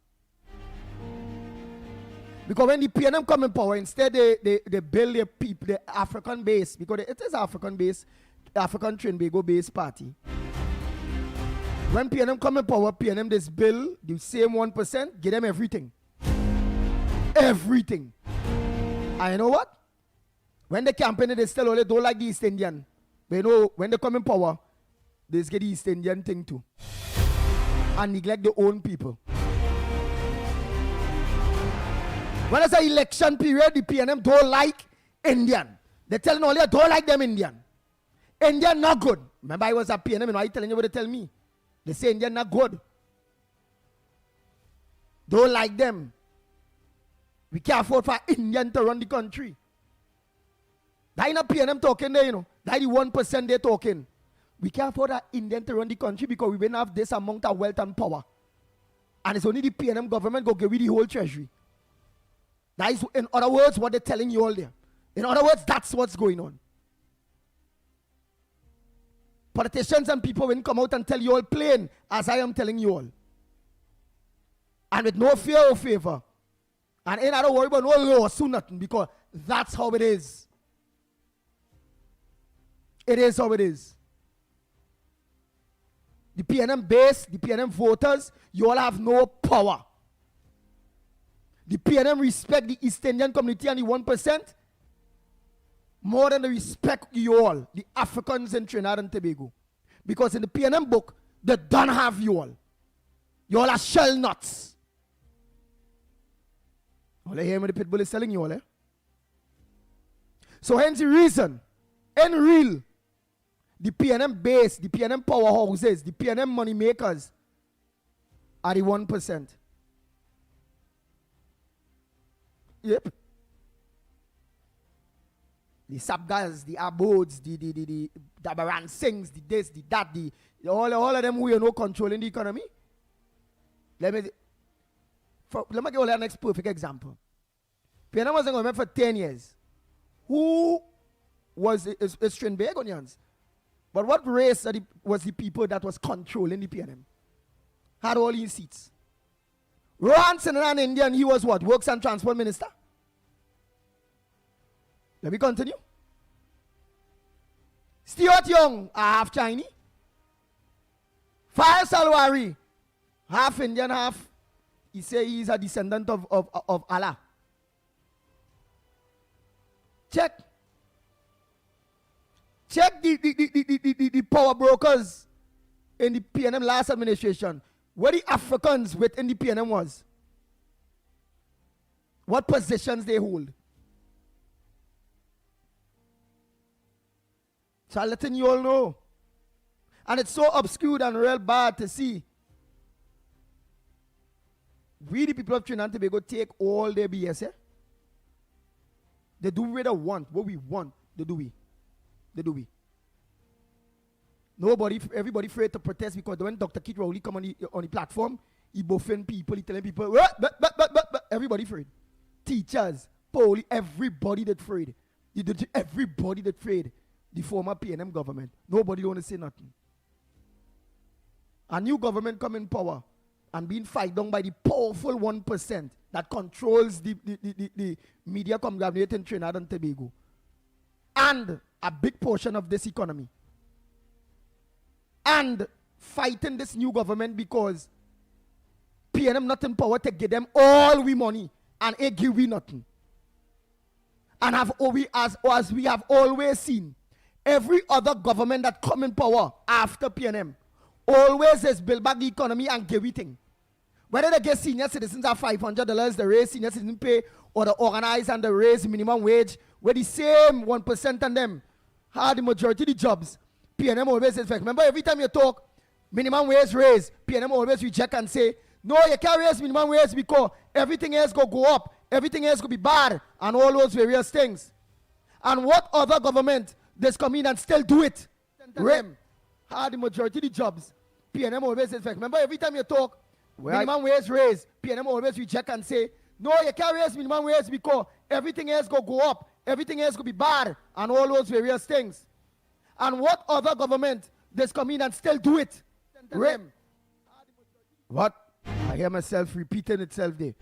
Because when the PNM come in power, instead they build their people, the African base, because it is African base, African Trinbago based party. When PNM come in power, PNM this bill, the same 1%, give them everything. Everything. And you know what? When they campaign, they still only don't like the East Indian. But you know, when they come in power, they just get the East Indian thing too. And neglect their own people. When it's an election period, the PNM don't like Indian. They telling all they don't like them Indian. Indian not good. Remember I was at PNM and I telling you what they tell me. They say Indian not good. Don't like them. We can't afford for Indian to run the country. That ain't a PNM talking there, you know. That the 1% they talking. We can't afford an Indian to run the country because we don't have this amount of wealth and power. And it's only the PNM government go give you the whole treasury. That is, in other words, what they're telling you all there. In other words, that's what's going on. Politicians and people will come out and tell you all plain, as I am telling you all. And with no fear or favor. And ain't I don't worry about no lawsuit, nothing, because that's how it is. It is how it is. The PNM base, the PNM voters, you all have no power. The PNM respect the East Indian community and the 1% more than they respect you all, the Africans in Trinidad and Tobago. Because in the PNM book, they don't have you all. You all are shell nuts. All I hear me the pitbull is telling you all, eh? So hence the reason, in real, the PNM base, the PNM powerhouses, the PNM money makers are the 1%. Yep. The Sabgas, the Abodes, the Baran Singhs, the this, the that, all of them who are no controlling the economy. Let me give you the next perfect example. PNM was in government for 10 years. Who was it's Trinbagonians? But what race was the people that was controlling the PNM? Had all these seats. Rohan Sinaran, Indian, he was what? Works and Transport Minister? Let me continue. Stuart Young, half Chinese. Fayez Salwari, half Indian, half. He say he's a descendant of Allah. Check the power brokers in the PNM last administration. Where the Africans within the PNM was. What positions they hold. So I'm letting you all know. And it's so obscure and real bad to see. We the people of Trinidad and Tobago take all their BS, eh? They do what they want. What we want, they do we. They do we. Everybody afraid to protest because when Dr. Keith Rowley come on the platform, he buffing people, he telling people, but everybody afraid. Teachers, police, everybody that afraid. Everybody that afraid. The former PNM government. Nobody want to say nothing. A new government come in power and being fight down by the powerful 1% that controls the media conglomerate in Trinidad and Tobago. And a big portion of this economy. And fighting this new government because PNM not in power to give them all we money and it give we nothing. And as we have always seen, every other government that come in power after PNM always is build back the economy and give everything. Whether they get senior citizens at $500, the raise senior citizen pay, or the organize and the raise minimum wage, where the same 1% on them had the majority of the jobs. PNM always is fact. Remember, every time you talk, minimum wage raise, PNM always reject and say, no, you can't raise minimum wage because everything else go up, everything else could be bad, and all those various things. And what other government that's come in and still do it? Them had the majority of the jobs. PNM always is fact. Remember, every time you talk, minimum wage raise, PNM always reject and say, no, you can't raise minimum wage because everything else go up, everything else could be bad, and all those various things. And what other government that's come in and still do it? What? I hear myself repeating itself there.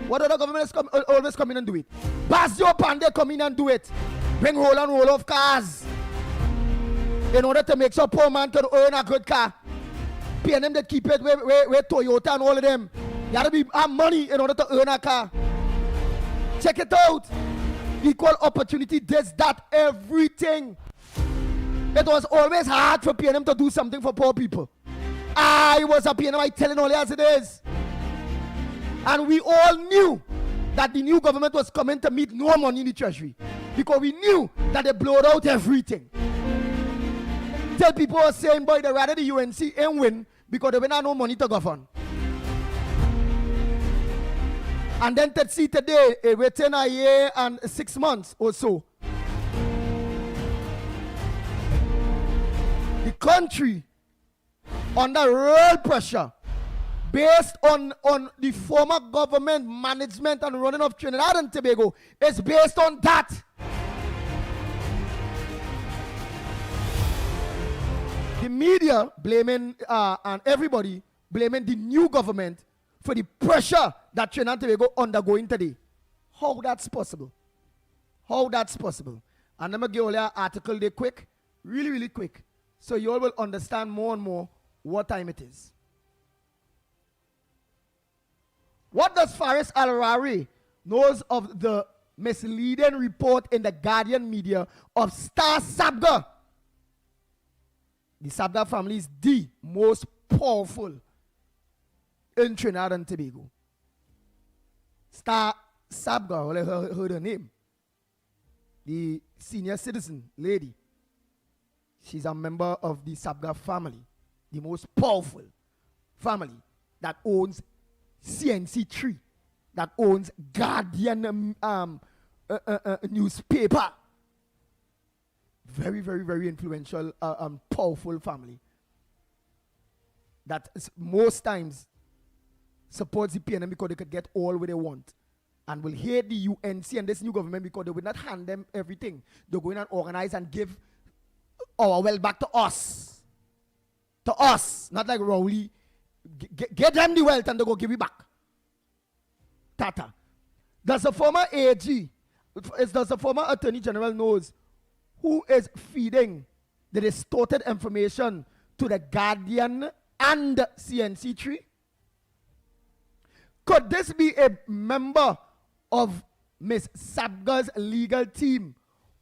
What other governments always come in and do it? Basio Pande come in and do it. Bring roll and roll off cars in order to make sure poor man can earn a good car. PNM that keep it with Toyota and all of them. You have to have money in order to earn a car. Check it out. Equal opportunity, this, that, everything. It was always hard for PNM to do something for poor people. I was a PNM, I telling all as it is. And we all knew that the new government was coming to meet no money in the treasury. Because we knew that they blowed out everything. Tell people were saying, boy, they rather the UNC and win because they have no money to govern. And then to see today, within a year and 6 months or so, the country under real pressure based on the former government management and running of Trinidad and Tobago is based on that. The media blaming and everybody blaming the new government for the pressure that Trinidad and Tobago undergoing today. How that's possible? How that's possible? And I'm going to give you an article there quick, really, really quick, so you all will understand more and more what time it is. What does Faris Al-Rari knows of the misleading report in the Guardian media of Star Sabga? The Sabga family is the most powerful in Trinidad and Tobago. Star Sabga, well, I heard her name. The senior citizen lady. She's a member of the Sabga family, the most powerful family that owns CNC3, that owns Guardian newspaper. Very, very, very influential, powerful family that most times supports the PNM because they could get all what they want, and will hate the UNC and this new government because they will not hand them everything. They're going and organize and give our well back to us. To us, not like Rowley. Get them the wealth and they go give it back. Tata. Does the former AG, does the former Attorney General knows who is feeding the distorted information to the Guardian and CNC3? Could this be a member of Ms. Sabga's legal team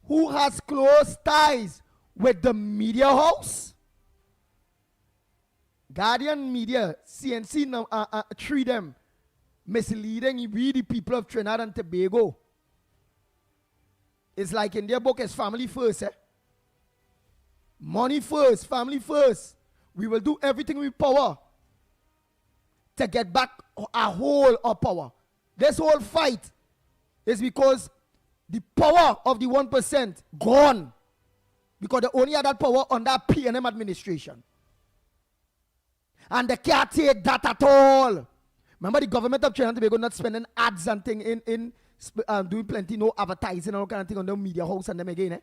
who has close ties with the media house? Guardian Media, CNC, treat them misleading we the people of Trinidad and Tobago. It's like in their book, it's family first. Money first, family first. We will do everything with power to get back a whole of power. This whole fight is because the power of the 1% gone. Because they only had that power under PNM administration. And they can't take that at all. Remember the government of Trinidad and Tobago not spending ads and thing in doing plenty, no advertising and all kind of thing on the media house and them again,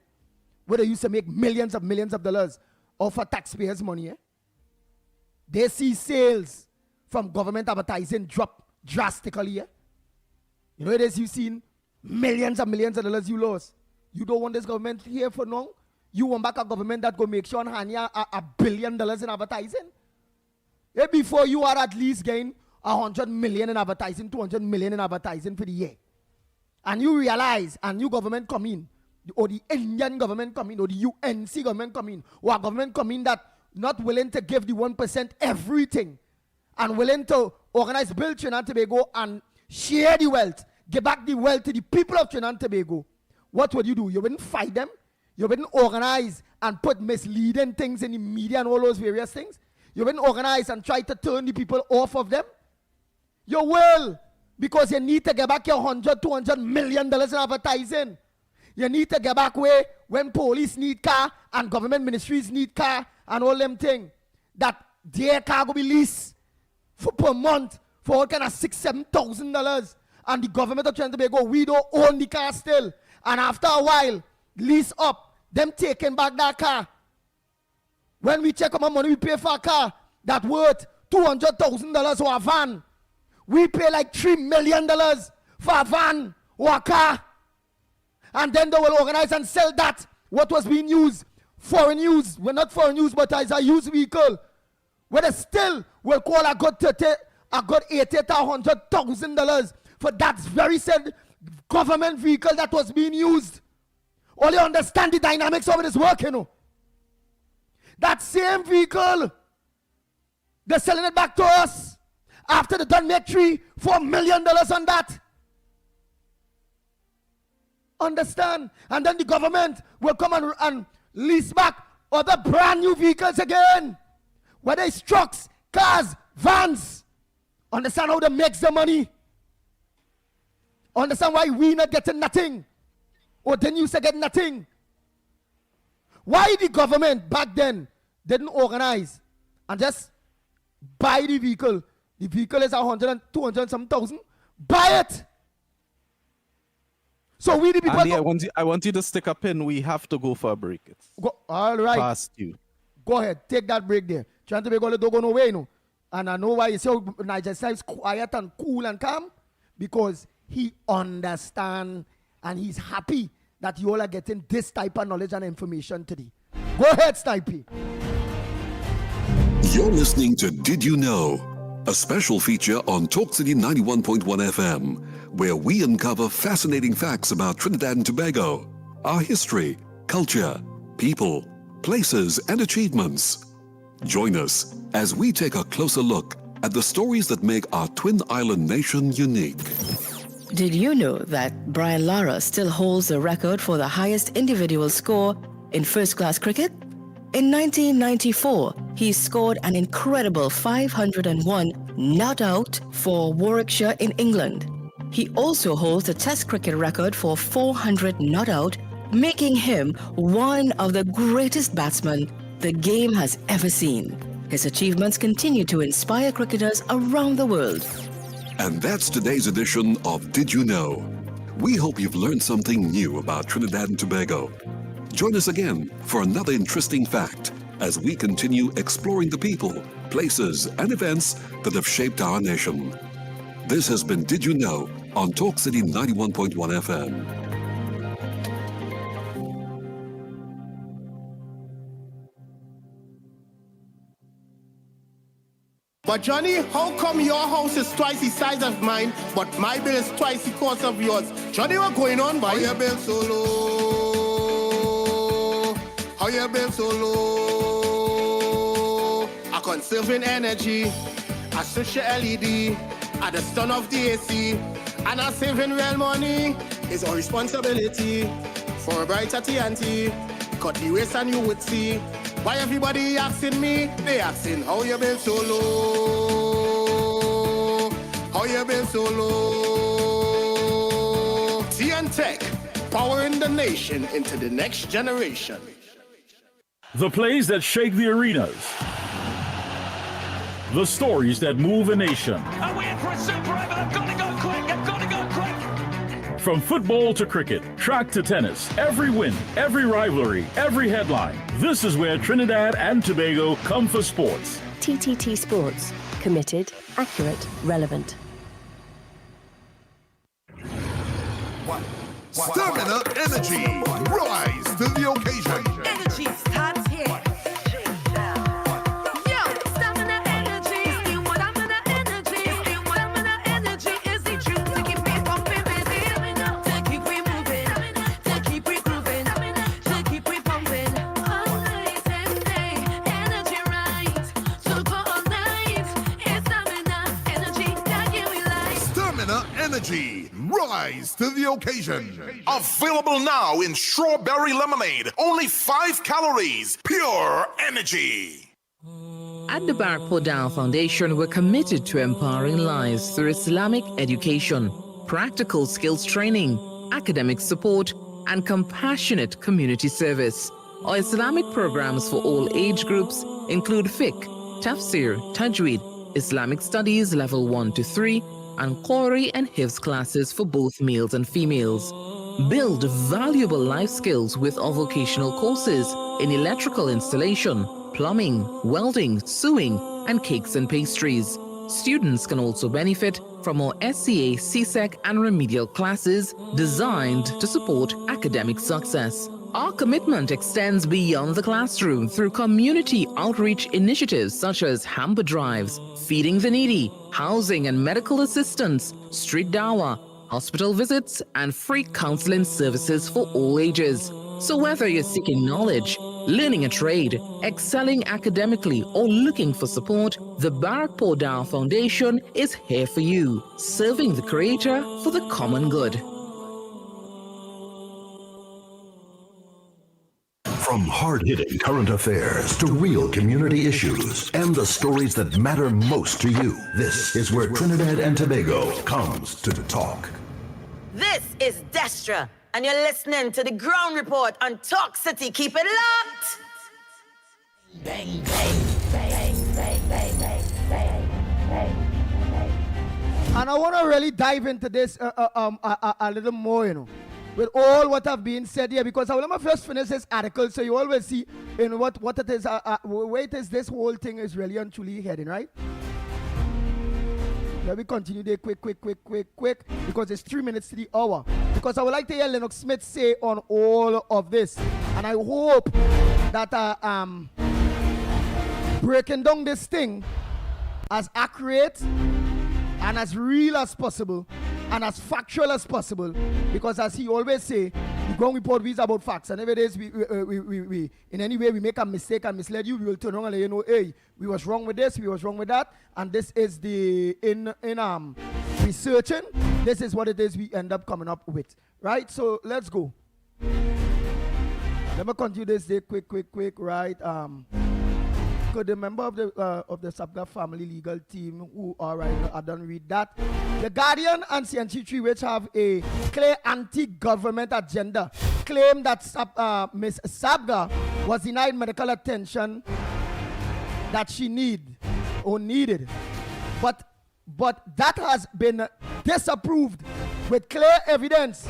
where they used to make millions of dollars off of taxpayers' money. They see sales from government advertising drop drastically. You know it is, you've seen millions of dollars you lost. You don't want this government here for long. You want back a government that go make sure and hand you $1 billion in advertising. Before you are at least getting 100 million in advertising, 200 million in advertising for the year. And you realize a new government come in, or the Indian government come in, or the UNC government come in, or a government come in that not willing to give the 1% everything and willing to organize, build Trinidad and Tobago and share the wealth, give back the wealth to the people of Trinidad and Tobago, what would you do? You wouldn't fight them. You wouldn't organize and put misleading things in the media and all those various things. You wouldn't organize and try to turn the people off of them. You will, because you need to get back your $100-200 million in advertising. You need to get back where when police need car and government ministries need car and all them things, that their car will be leased for per month for all kind of $6,000-7,000, and the government of Trinidad and Tobago, we don't own the car still, and after a while lease up, them taking back that car. When we check how much money we pay for a car that worth $200,000 or a van, we pay like $3 million for a van or a car. And then they will organize and sell that, what was being used, foreign use, well not foreign use, but as a used vehicle, where they still will call a good $80,000-100,000 for that very said government vehicle that was being used. All you understand the dynamics of it is working. You know? That same vehicle, they're selling it back to us after they done make $3-4 million on that. Understand? And then the government will come and lease back other brand new vehicles again. Whether it's trucks, cars, vans. Understand how they make the money? Understand why we not getting nothing? Or then you say get nothing? Why the government back then didn't organize and just buy the vehicle? The vehicle is 100-200 some thousand. Buy it. So we the people. Andy, I want you to stick a pin. We have to go for a break. It's all right. past you. Go ahead, take that break there. Trying to make all the dog on away, no. And I know why you say Niger is quiet and cool and calm, because he understands and he's happy that you all are getting this type of knowledge and information today. Go ahead, Snipey. You're listening to Did You Know? A special feature on Talk City 91.1 FM, where we uncover fascinating facts about Trinidad and Tobago, our history, culture, people, places, and achievements. Join us as we take a closer look at the stories that make our twin island nation unique. Did you know that Brian Lara still holds the record for the highest individual score in first-class cricket? In 1994, he scored an incredible 501 not out for Warwickshire in England. He also holds the Test cricket record for 400 not out, making him one of the greatest batsmen the game has ever seen. His achievements continue to inspire cricketers around the world. And that's today's edition of Did You Know? We hope you've learned something new about Trinidad and Tobago. Join us again for another interesting fact as we continue exploring the people, places, and events that have shaped our nation. This has been Did You Know on Talk City 91.1 FM. But Johnny, how come your house is twice the size of mine, but my bill is twice the cost of yours? Johnny, what's going on, boy? How your bill so low? How your bill so low? I'm conserving energy. I switch your LED at the stun of the AC, and I'm saving real money. It's our responsibility for a brighter TNT. Cut the waste and you would see. Why everybody asking me? They asking how you been so low? How you been so low? TN Tech, powering the nation into the next generation. The plays that shake the arenas. The stories that move a nation. And we're in for a super over. They've got to go quick. They've got to go quick. From football to cricket, track to tennis, every win, every rivalry, every headline. This is where Trinidad and Tobago come for sports. TTT Sports. Committed, accurate, relevant. Stamina Energy. Rise to the occasion. Energy starts here. rise to the occasion. Available now in strawberry lemonade. Only 5 calories. Pure energy. At the Barakpur Dow Foundation, we're committed to empowering lives through Islamic education, practical skills training, academic support, and compassionate community service. Our Islamic programs for all age groups include fiqh, tafsir, tajweed, Islamic studies level 1 to 3, and Qori and Hifz classes for both males and females. Build valuable life skills with our vocational courses in electrical installation, plumbing, welding, sewing, and cakes and pastries. Students can also benefit from our SCA, CSEC, and remedial classes designed to support academic success. Our commitment extends beyond the classroom through community outreach initiatives such as hamper drives, feeding the needy, housing and medical assistance, street dawah, hospital visits, and free counseling services for all ages. So whether you're seeking knowledge, learning a trade, excelling academically, or looking for support, the Barakpur Dow Foundation is here for you, serving the Creator for the common good. From hard-hitting current affairs to real community issues and the stories that matter most to you, this is where Trinidad and Tobago comes to talk. This is Destra, and you're listening to the Ground Report on Talk City. Keep it locked! Bang, bang, bang, bang, bang, bang, bang, bang. And I want to really dive into this a little more, you know, with all what have been said here, because I will first finish this article, so you always see in what it is, where it is this whole thing is really and truly heading, right? Let me continue there quick, because it's 3 minutes to the hour. Because I would like to hear Lennox Smith say on all of this. And I hope that breaking down this thing as accurate and as real as possible and as factual as possible, because as he always say, the Ground Report is about facts, and every day we in any way we make a mistake and misled you, we will turn around and let you know, hey, we was wrong with this, we was wrong with that, and this is the in researching, this is what it is we end up coming up with, right? So let's go. Let me continue this day quick, right? Could the member of the Sabga family legal team who are right now, I don't read that. The Guardian and CNC3, which have a clear anti-government agenda, claim that Ms. Sabga was denied medical attention that she needed. But that has been disapproved with clear evidence.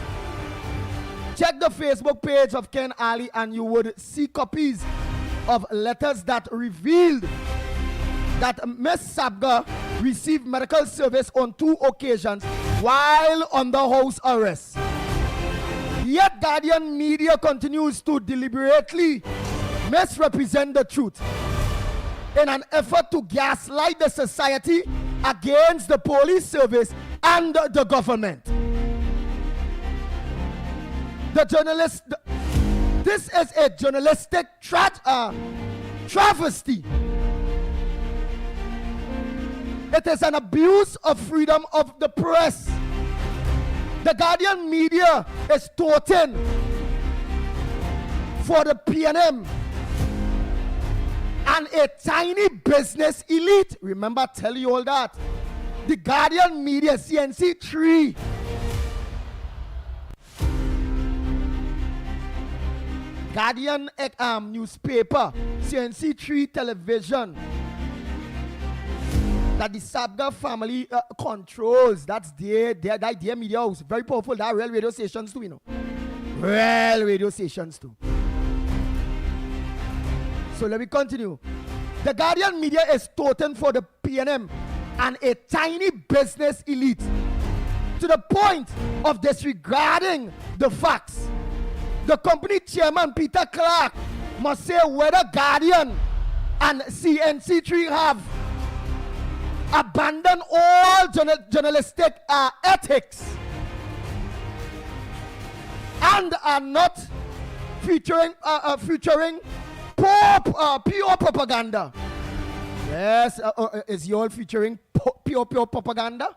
Check the Facebook page of Ken Ali and you would see copies of letters that revealed that Ms. Sabga received medical service on 2 occasions while under house arrest. Yet Guardian media continues to deliberately misrepresent the truth in an effort to gaslight the society against the police service and the government. This is a journalistic travesty. It is an abuse of freedom of the press. The Guardian media is touting for the PNM and a tiny business elite. Remember, I tell you all that. The Guardian media, CNC3, Guardian newspaper, CNC3 television, that the Sabga family controls. That's their media house. Very powerful. That real radio stations too, you know. Real radio stations too. So let me continue. The Guardian media is touting for the PNM and a tiny business elite to the point of disregarding the facts. The company chairman, Peter Clark, must say whether Guardian and CNC3 have abandoned all journalistic ethics and are not featuring pure propaganda. Yes, is you all featuring pure propaganda?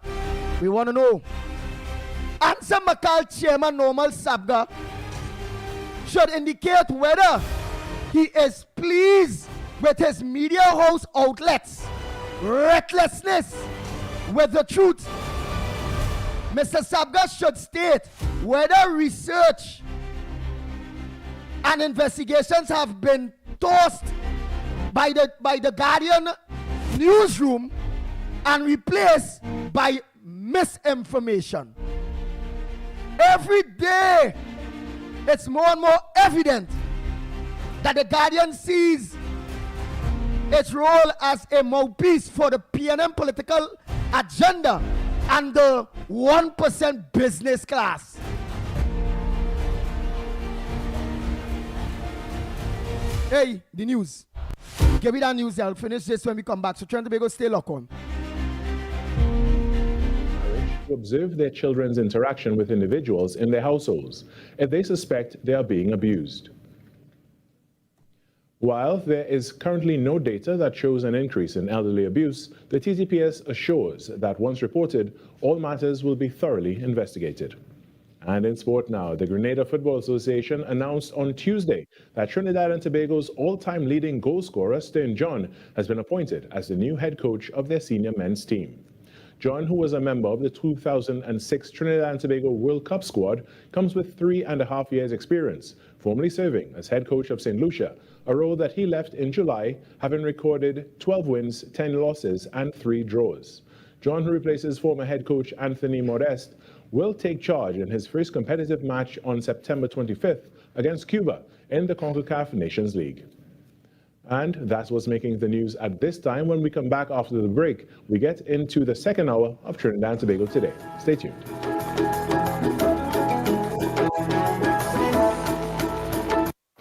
We want to know. And Answer Makal Chairman Normal Sabga should indicate whether he is pleased with his media house outlets' recklessness with the truth. Mr. Sabga should state whether research and investigations have been tossed by the Guardian newsroom and replaced by misinformation. Every day, it's more and more evident that the Guardian sees its role as a mouthpiece for the PNM political agenda and the 1% business class. Hey, the news. Give me that news. I'll finish this when we come back. So Trinidad and Tobago, stay locked on. To observe their children's interaction with individuals in their households if they suspect they are being abused. While there is currently no data that shows an increase in elderly abuse, the TTPS assures that once reported, all matters will be thoroughly investigated. And in sport now, the Grenada Football Association announced on Tuesday that Trinidad and Tobago's all-time leading goal scorer, Stern John, has been appointed as the new head coach of their senior men's team. John, who was a member of the 2006 Trinidad and Tobago World Cup squad, comes with 3.5 years' experience, formerly serving as head coach of St. Lucia, a role that he left in July, having recorded 12 wins, 10 losses, and 3 draws. John, who replaces former head coach Anthony Modeste, will take charge in his first competitive match on September 25th against Cuba in the CONCACAF Nations League. And that's what's making the news at this time. When we come back after the break, we get into the second hour of Trinidad and Tobago Today. Stay tuned.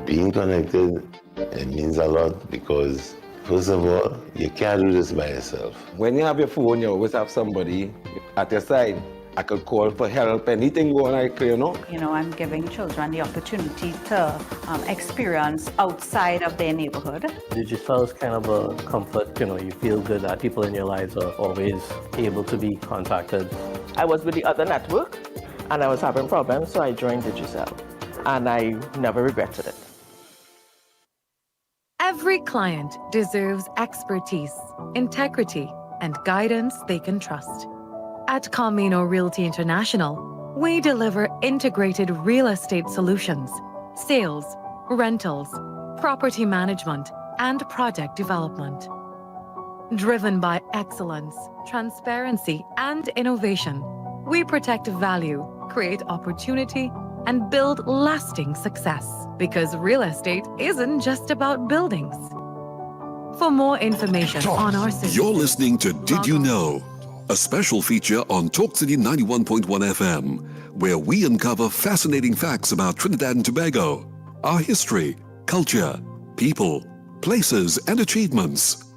Being connected, it means a lot because, first of all, you can't do this by yourself. When you have your phone, you always have somebody at your side. I could call for help, anything going like, you know. You know, I'm giving children the opportunity to experience outside of their neighborhood. Digital is kind of a comfort, you know, you feel good that people in your lives are always able to be contacted. I was with the other network and I was having problems, so I joined Digicel and I never regretted it. Every client deserves expertise, integrity, and guidance they can trust. At Camino Realty International, we deliver integrated real estate solutions, sales, rentals, property management, and project development. Driven by excellence, transparency, and innovation, we protect value, create opportunity, and build lasting success. Because real estate isn't just about buildings. For more information on our services, You're listening to Did You Know? A special feature on Talk City 91.1 FM, where we uncover fascinating facts about Trinidad and Tobago, our history, culture, people, places, and achievements.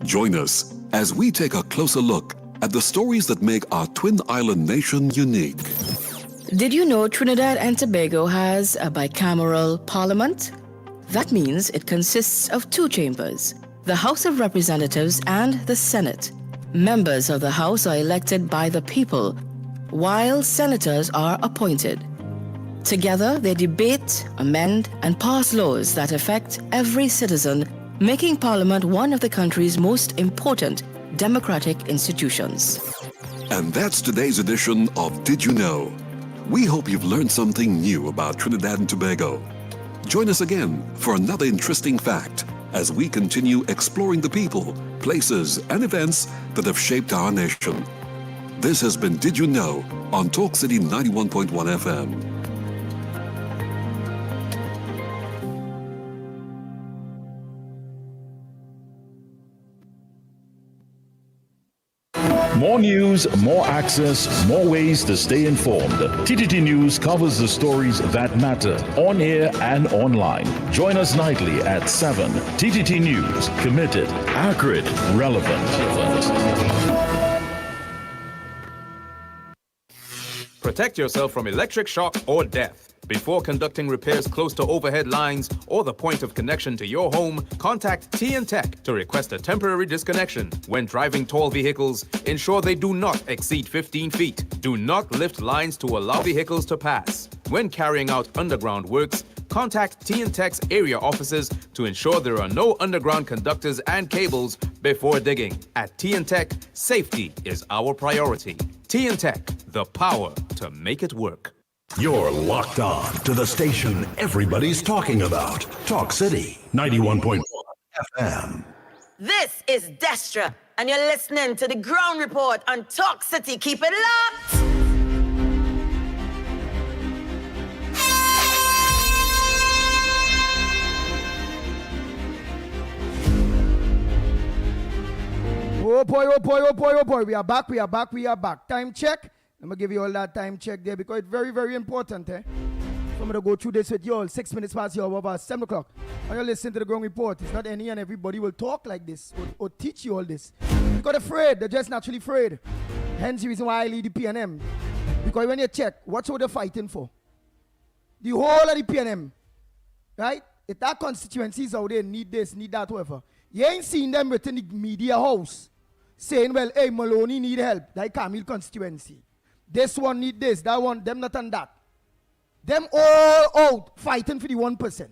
Join us as we take a closer look at the stories that make our twin island nation unique. Did you know Trinidad and Tobago has a bicameral parliament? That means it consists of 2 chambers, the House of Representatives and the Senate. Members of the House are elected by the people, while senators are appointed. Together, they debate, amend, and pass laws that affect every citizen, making Parliament one of the country's most important democratic institutions. And that's today's edition of Did You Know? We hope you've learned something new about Trinidad and Tobago. Join us again for another interesting fact as we continue exploring the people, places, and events that have shaped our nation. This has been Did You Know on Talk City 91.1 FM. More news, more access, more ways to stay informed. TTT News covers the stories that matter on air and online. Join us nightly at 7. TTT News, committed, accurate, relevant. Protect yourself from electric shock or death. Before conducting repairs close to overhead lines or the point of connection to your home, contact TN-Tech to request a temporary disconnection. When driving tall vehicles, ensure they do not exceed 15 feet. Do not lift lines to allow vehicles to pass. When carrying out underground works, contact TN-Tech's area offices to ensure there are no underground conductors and cables before digging. At TN-Tech, safety is our priority. TN-Tech, the power to make it work. You're locked on to the station everybody's talking about. Talk City 91.1 FM. This is Destra, and you're listening to the Ground Report on Talk City. Keep it locked! Oh boy, oh boy, oh boy, oh boy. We are back, we are back, we are back. Time check. I'm going to give you all that time check there because it's very, very important. So I'm going to go through this with you all. 6 minutes past your about 7 o'clock. When you listen to the Ground Report, it's not any and everybody will talk like this or teach you all this. Because afraid, they're just naturally afraid. Hence the reason why I lead the PNM. Because when you check, what's all they're fighting for? The whole of the PNM, right? If that constituencies out there need this, need that, whatever. You ain't seen them within the media house saying, well, hey, Maloney need help. Like Camille constituency. This one need this, that one, them not and that. Them all out fighting for the 1%.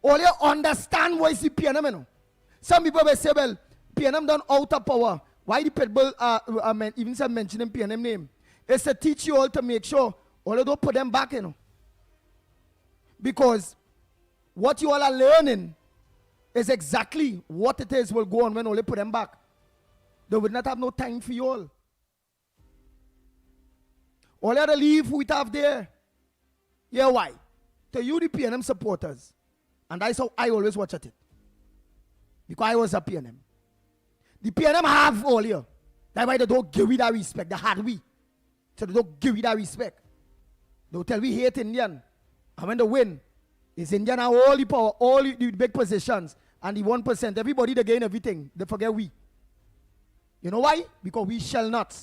All you understand why is the PNM, you know? Some people will say, well, PNM done out of power. Why the people even some mentioning PNM name? It's to teach you all to make sure all you don't put them back, you know. Because what you all are learning is exactly what it is will go on when all you put them back. They will not have no time for you all. All you have to leave who it have there. Yeah, why? To you, the PNM supporters. And that's how I always watch at it. Because I was a PNM. The PNM have all you. That's why they don't give you that respect. They had we. So they don't give you that respect. They'll tell we hate Indian. And when they win, it's Indian have all the power, all the big positions. And the 1%, everybody they gain everything. They forget we. You know why? Because we shall not.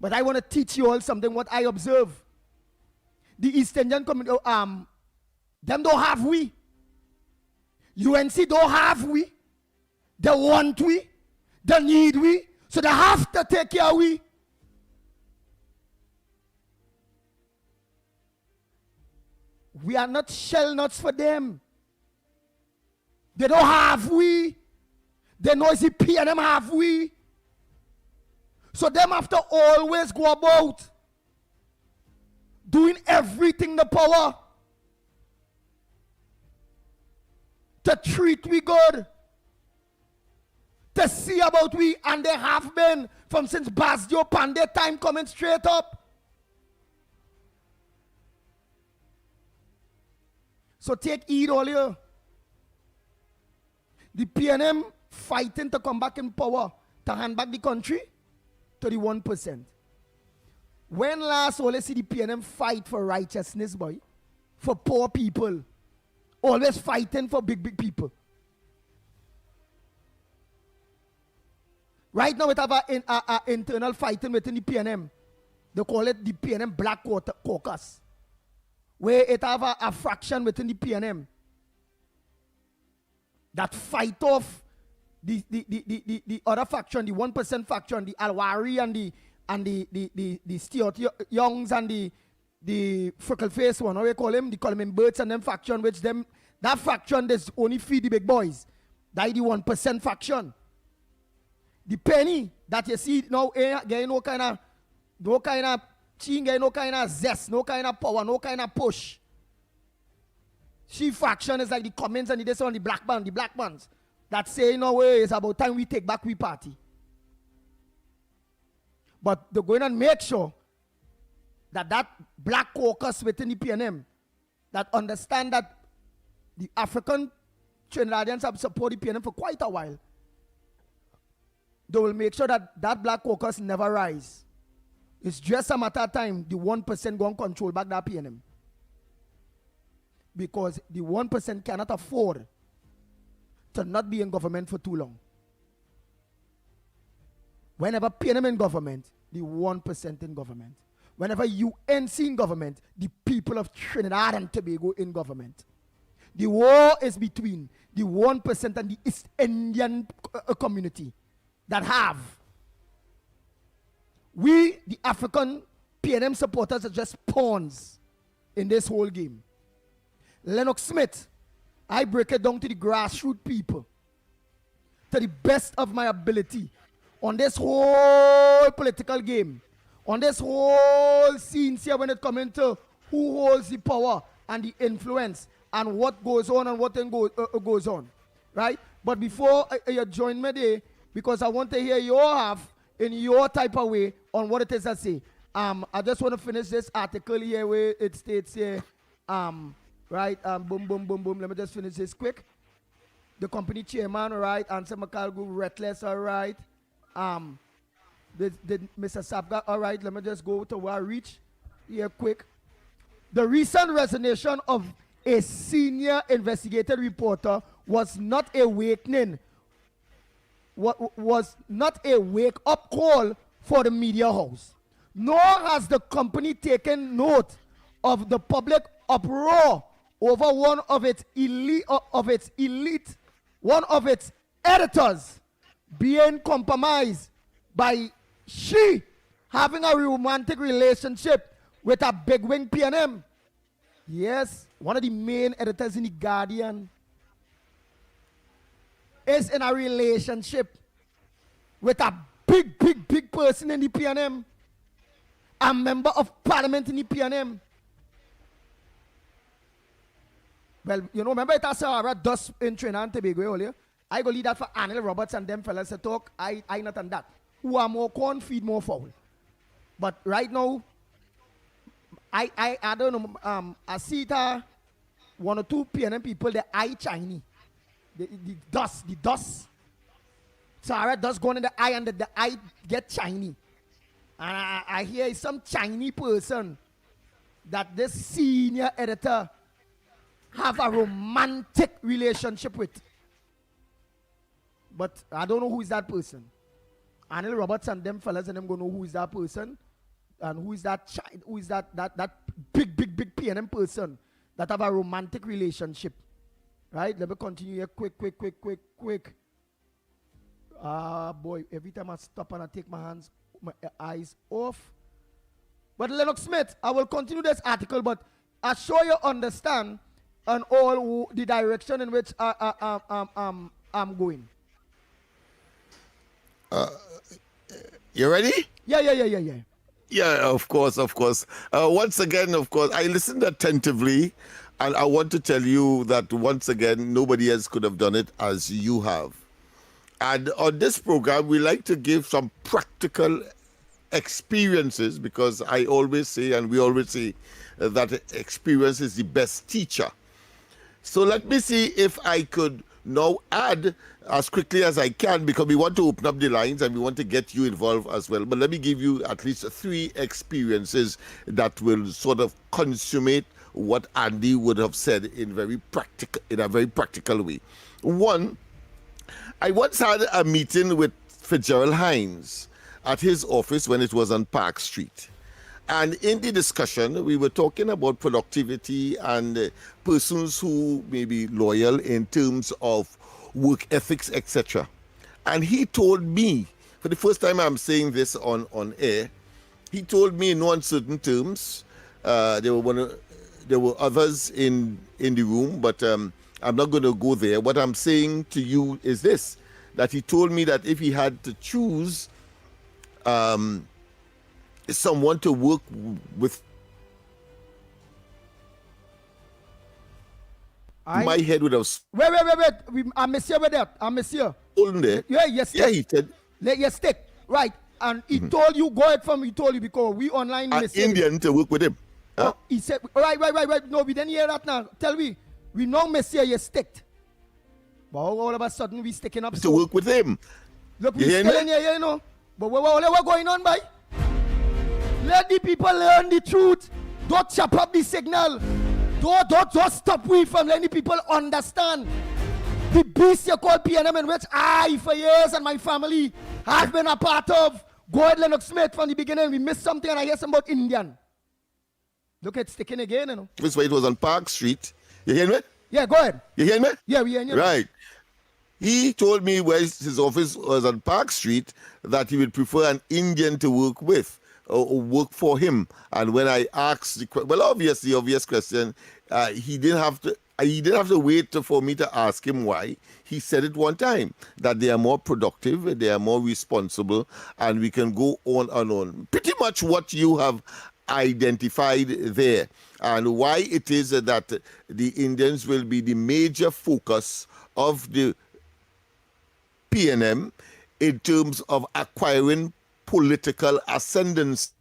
But I want to teach you all something what I observe. The East Indian community, them don't have we. UNC don't have we. They want we. They need we. So they have to take care of we. We are not shell nuts for them. They don't have we. They know it's the PNM have we. So them have to always go about doing everything the power to treat we good, to see about we, and they have been from since Basdio Pandey time coming straight up. So take heed all here. The PNM fighting to come back in power, to hand back the country to the 1%. When last always see the PNM fight for righteousness, boy? For poor people. Always fighting for big people. Right now, we have an internal fighting within the PNM. They call it the PNM Black Caucus. Where it have a fraction within the PNM that fight off the other faction, the 1% faction, the Alwari and the Stuart Youngs and the freckle face one, how we call him? They call him Birds and them faction, which them that faction does only feed the big boys. That the 1% faction. The penny that you see now get no kind of she get no kind of zest, no kind of power, no kind of push. She faction is like the comments and this on the black bands that say, no way, it's about time we take back we party. But they're going to make sure that black caucus within the PNM that understand that the African Trinidadians have supported the PNM for quite a while. They will make sure that black caucus never rise. It's just a matter of time the 1% going to control back that PNM. Because the 1% cannot afford to not be in government for too long. Whenever PNM in government, the 1% in government. whenever UNC in government, the people of Trinidad and Tobago in government. The war is between the 1% and the East Indian community that have. We, the African PNM supporters, are just pawns in this whole game. Lennox Smith, I break it down to the grassroots people, to the best of my ability, on this whole political game, on this whole scene here when it comes to who holds the power and the influence and what goes on and what then goes on, right? But before you join me there, because I want to hear your half in your type of way on what it is I say. I just want to finish this article here where it states here, right? Boom, boom, boom, boom. Let me just finish this quick. The company chairman, all right? Answer McCalgrew, Reckless, all right? Mr. Sapga, all right? Let me just go to where I reach here quick. The recent resignation of a senior investigative reporter was not a awakening, was not a wake-up call for the media house. Nor has the company taken note of the public uproar over one of its editors being compromised by she having a romantic relationship with a bigwig PNM. Yes, one of the main editors in The Guardian is in a relationship with a big person in the PNM, a member of parliament in the PNM. Well, you know, remember it has a dust in Trinidad and Tobago earlier? I go lead that for Anil Roberts and them fellas to talk. I not on that. Who are more corn, feed more fowl. But right now, I don't know, I see that one or two PNM people, the eye Chinese. The dust. Sarah dust going in the eye and the eye get shiny. And I hear some Chinese person that this senior editor have a romantic relationship with. But I don't know who is that person. Anil Roberts and them fellas and them gonna know who is that person and who is that big PNM person that have a romantic relationship. Right? Let me continue here quick. Boy, every time I stop and I take my eyes off. But Lennox Smith, I will continue this article, but I sure you understand and all the direction in which I'm going. You ready? Yeah. Yeah, of course. Once again, of course, I listened attentively, and I want to tell you that once again, nobody else could have done it as you have. And on this program, we like to give some practical experiences, because I always say, and we always say, that experience is the best teacher. So let me see if I could now add as quickly as I can, because we want to open up the lines and we want to get you involved as well. But let me give you at least 3 experiences that will sort of consummate what Andy would have said in a very practical way. One, I once had a meeting with Fitzgerald Hines at his office when it was on Park Street. And in the discussion, we were talking about productivity and persons who may be loyal in terms of work ethics, etc. And he told me, for the first time I'm saying this on air, he told me in no uncertain terms, there were others in the room, but I'm not going to go there. What I'm saying to you is this, that he told me that if he had to choose someone to work with, my head would have... Wait. I miss you with that. I miss you. There. Yeah, yes. Yeah, he said... Let you stick. Right. And he told you, go ahead from, he told you, because we online... An Indian to work with him. Huh? He said, right. No, we didn't hear that now. Tell me. We know Messiah, you sticked. But all of a sudden, we sticking up... To work with him. Look, we still in here, you know. But what going on, boy? Let the people learn the truth. Don't chop up the signal. Don't just stop we from letting the people understand the beast you call PNM, in which I, for years, and my family have been a part of. Go ahead, Lennox Smith, from the beginning. We missed something and I hear something about Indian. Look at sticking again, you know. This way it was on Park Street. You hear me? Yeah, go ahead. You hear me? Yeah, we hear you. Right. He told me where his office was on Park Street that he would prefer an Indian to work with or work for him. And when I asked the obvious question, he didn't have to wait for me to ask him why. He said it one time, that they are more productive, they are more responsible, and we can go on and on. Pretty much what you have identified there, and why it is that the Indians will be the major focus of the PNM in terms of acquiring political ascendance.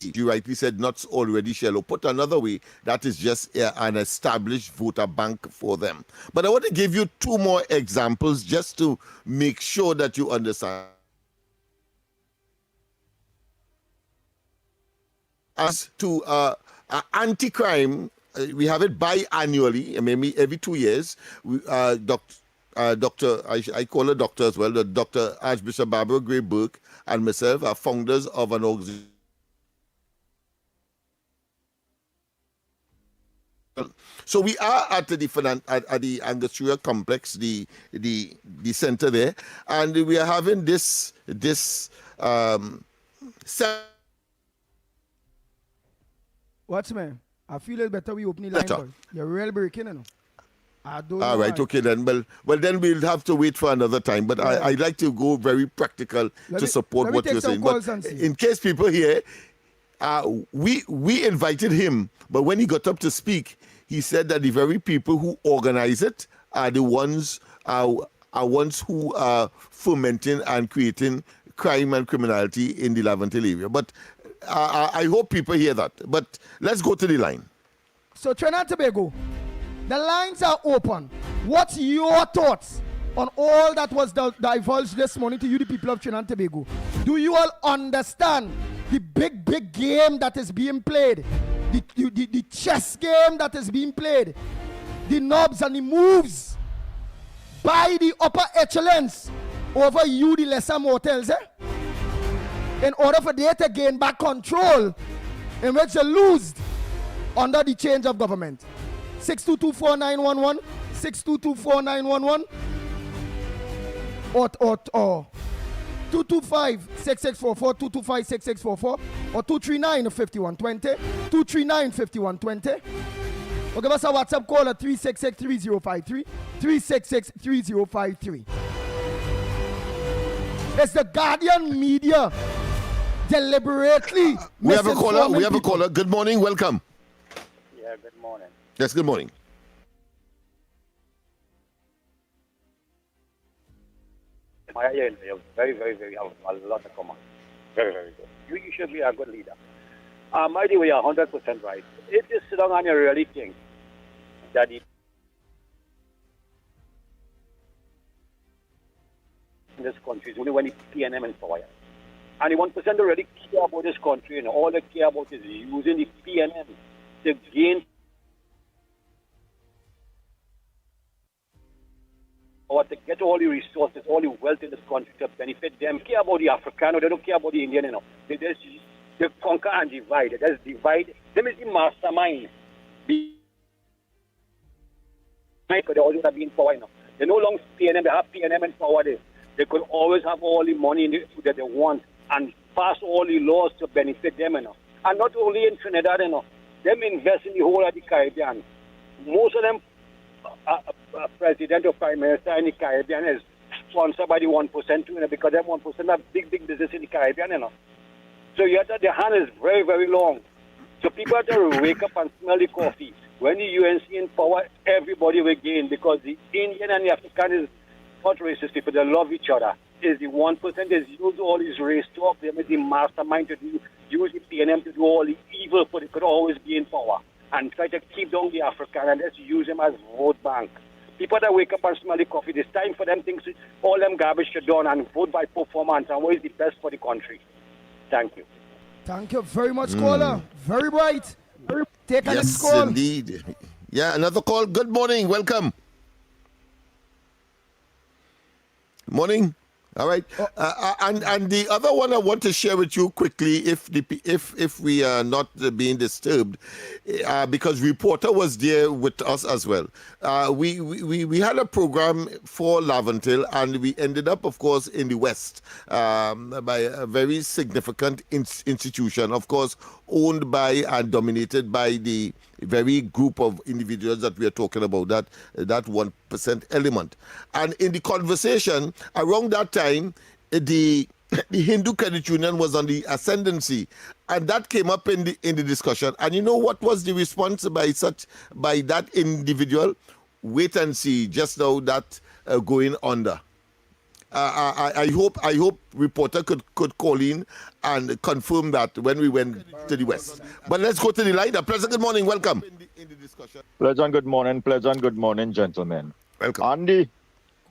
You rightly said not already shallow. Put another way, that is just an established voter bank for them. But I want to give you two more examples just to make sure that you understand. As to anti-crime, we have it biannually, maybe every 2 years. Doctor, I call her doctor as well, Dr. Archbishop Barbara Gray Burke and myself are founders of an organization. So we are at the Angostura complex, the center there, and we are having this What's man? I feel it better we open the line, boy. You're really breaking, you know. All right, okay then. Well, then we'll have to wait for another time. But yeah. I'd like to go very practical to support what you're saying. But in case people hear, we invited him, but when he got up to speak, he said that the very people who organize it are the ones who are fomenting and creating crime and criminality in the Laventille area. But I hope people hear that. But let's go to the line. So Trinidad and Tobago, the lines are open. What's your thoughts on all that was divulged this morning to you, the people of Trinidad and Tobago? Do you all understand the big game that is being played? The chess game that is being played? The knobs and the moves by the upper echelons over you, the lesser mortals, in order for they to gain back control in which they lose under the change of government. 6224911, 6224911, or 225-6644, 225-6644, or 239-5120, 239-5120. Or give us a WhatsApp call at 366-3053, 366-3053. It's the Guardian media deliberately. We have a caller. Good morning. Welcome. Yeah, good morning. Yes, good morning. You're very, very, very, a lot of comment. Very, very good. You should be a good leader. My dear, you are 100% right. If you sit down and you really think that in this country is only when it's PNM and power. And the 1% already care about this country, and all they care about is using the PNM to gain or to get all the resources, all the wealth in this country to benefit them. They care about the African, they don't care about the Indian, They conquer and divide. They just divide. Them is the mastermind. They always have been power, They no longer PNM, they have PNM and power there. They could always have all the money that they want and pass all the laws to benefit them, And not only in Trinidad, Them invest in the whole of the Caribbean. Most of them, president or prime minister in the Caribbean is sponsored by the 1% too, because them 1% have big business in the Caribbean, So you have to, the hand is very, very long. So people have to wake up and smell the coffee. When the UNC in power, everybody will gain because the Indian and the African is not racist people. They love each other. Is the 1% is use all these race talk. They make the mastermind to use the PNM to do all the evil, but they could always be in power and try to keep down the African and let's use them as vote bank. People that wake up and smell the coffee, it's time for them things, all them garbage to done and vote by performance and what is the best for the country. Thank you. Thank you very much, caller. Very bright. Take a next call. Indeed. Yeah, another call. Good morning. Welcome. Morning. All right. And the other one I want to share with you quickly, if we are not being disturbed, because reporter was there with us as well. We had a program for Laventille, and we ended up, of course, in the West by a very significant institution, of course, owned by and dominated by the very group of individuals that we are talking about, that 1% element. And in the conversation around that time, the Hindu Credit Union was on the ascendancy, and that came up in the discussion. And you know what was the response by that individual? Wait and see. Just now that going under. I hope reporter could call in and confirm that when we went to the West. But let's go to the line. Pleasant good morning. Welcome. Pleasant good morning, gentlemen. Welcome. Andy,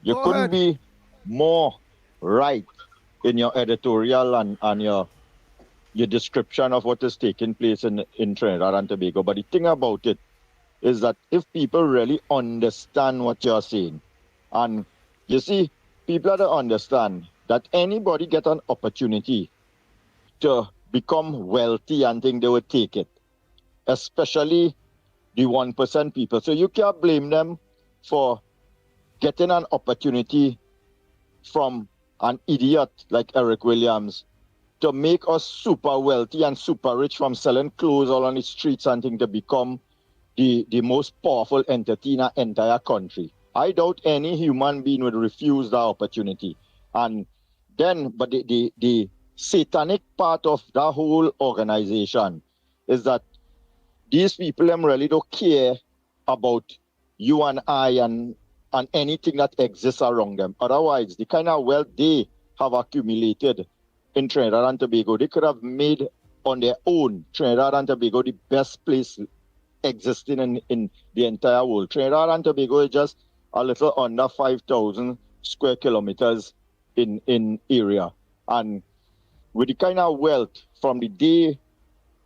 you couldn't be more right in your editorial and your description of what is taking place in Trinidad and Tobago. But the thing about it is that if people really understand what you're saying, and you see, people don't understand that anybody get an opportunity to become wealthy and think they would take it, especially the 1% people. So you can't blame them for getting an opportunity from an idiot like Eric Williams to make us super wealthy and super rich from selling clothes all on the streets and think to become the most powerful entity in our entire country. I doubt any human being would refuse that opportunity. And then, but the satanic part of that whole organization is that these people really don't care about you and I and anything that exists around them. Otherwise, the kind of wealth they have accumulated in Trinidad and Tobago, they could have made on their own Trinidad and Tobago the best place existing in the entire world. Trinidad and Tobago is just a little under 5,000 square kilometers in area. And with the kind of wealth from the day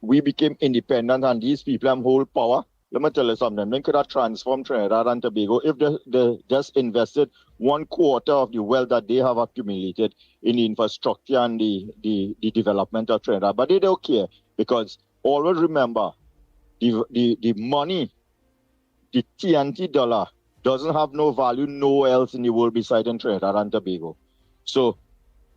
we became independent and these people hold power, let me tell you something, they could have transformed Trinidad and Tobago if they just invested 1/4 of the wealth that they have accumulated in the infrastructure and the development of Trinidad. But they don't care, because always remember, the money, the TNT dollar, doesn't have no value nowhere else in the world beside in Trinidad and Tobago. So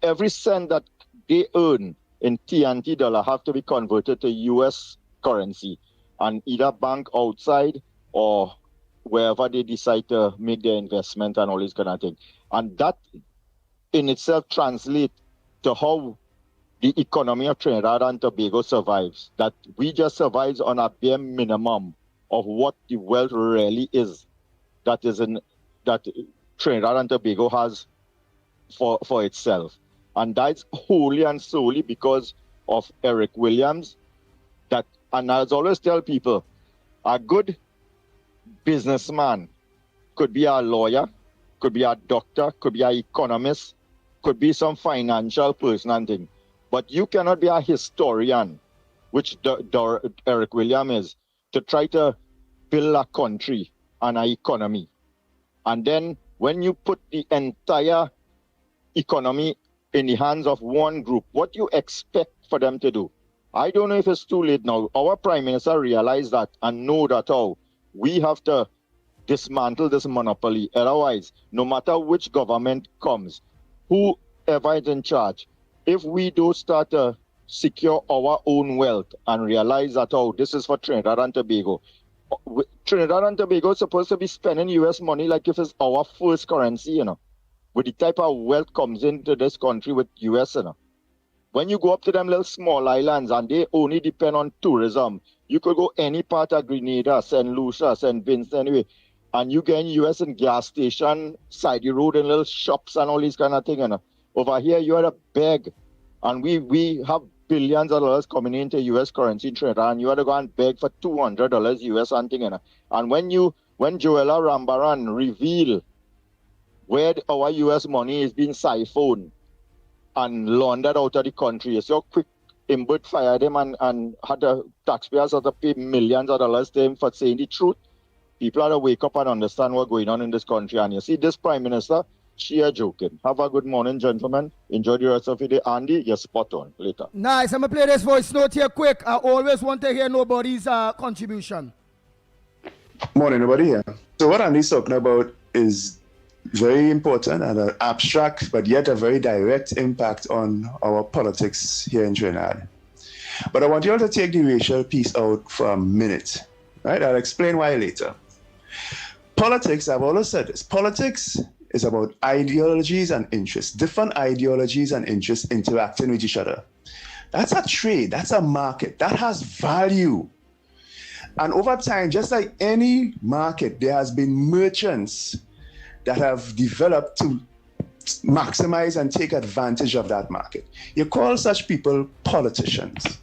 every cent that they earn in TNT dollar have to be converted to US currency and either bank outside or wherever they decide to make their investment and all this kind of thing. And that in itself translates to how the economy of Trinidad and Tobago survives. That we just survive on a bare minimum of what the wealth really is that Trinidad and Tobago has for itself. And that's wholly and solely because of Eric Williams. And I always tell people, a good businessman could be a lawyer, could be a doctor, could be an economist, could be some financial person and thing. But you cannot be a historian, which Eric Williams is, to try to build a country and an economy. And then when you put the entire economy in the hands of one group, what you expect for them to do? I don't know if it's too late now. Our Prime Minister realized that and know that we have to dismantle this monopoly. Otherwise, no matter which government comes, whoever is in charge, if we don't start to secure our own wealth and realize that, this is for Trinidad and Tobago. Trinidad and Tobago is supposed to be spending US money like if it's our first currency, with the type of wealth comes into this country with US, When you go up to them little small islands and they only depend on tourism, you could go any part of Grenada, St. Lucia, St. Vincent, anyway, and you get in US in gas station, side the road and little shops and all these kind of things. Over here, you had to beg. And we have billions of dollars coming into US currency in Trinidad, and you had to go and beg for $200 US and thing. And when Joella Rambaran reveal where our US money is being siphoned and laundered out of the country, so quick Imbert fired him and had the taxpayers have to pay millions of dollars to him for saying the truth. People have to wake up and understand what's going on in this country. And you see, this Prime Minister She are joking. Have a good morning, gentlemen. Enjoy the rest of your day. Andy, you're spot on. Later. Nice. I'm going to play this voice note here quick. I always want to hear nobody's contribution. Morning, everybody here. So what Andy's talking about is very important and an abstract, but yet a very direct impact on our politics here in Trinidad. But I want you all to take the racial piece out for a minute, right? I'll explain why later. Politics, I've always said this, politics is about ideologies and interests, different ideologies and interests interacting with each other. That's a trade, that's a market, that has value. And over time, just like any market, there has been merchants that have developed to maximize and take advantage of that market. You call such people politicians.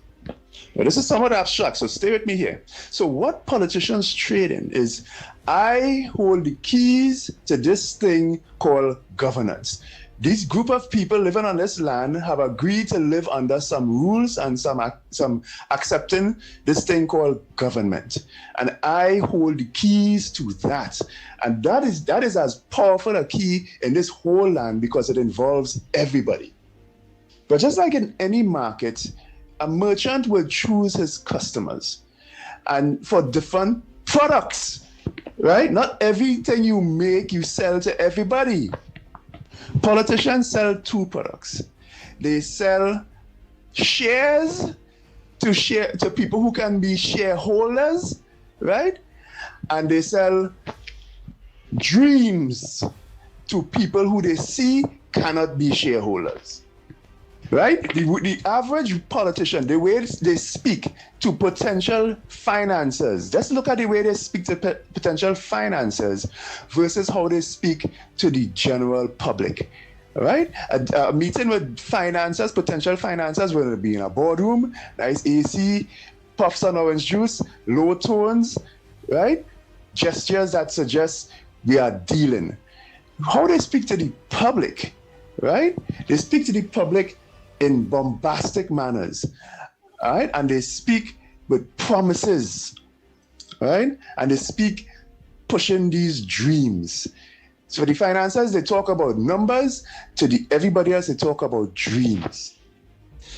Now, this is somewhat abstract, so stay with me here. So what politicians trade in is, I hold the keys to this thing called governance. This group of people living on this land have agreed to live under some rules and some accepting this thing called government. And I hold the keys to that. And that is as powerful a key in this whole land because it involves everybody. But just like in any market, a merchant will choose his customers and for different products, right? Not everything you make, you sell to everybody. Politicians sell two products. They sell shares to people who can be shareholders, right? And they sell dreams to people who they see cannot be shareholders. Right? The average politician, the way they speak to potential financiers, just look at the way they speak to potential financiers versus how they speak to the general public. Right? A meeting with financiers, potential financiers, whether it be in a boardroom, nice AC, puffs on orange juice, low tones, right? Gestures that suggest we are dealing. How they speak to the public, right? They speak to the public in bombastic manners, right? And they speak with promises, right? And they speak pushing these dreams. So the financiers, they talk about numbers. To everybody else, they talk about dreams.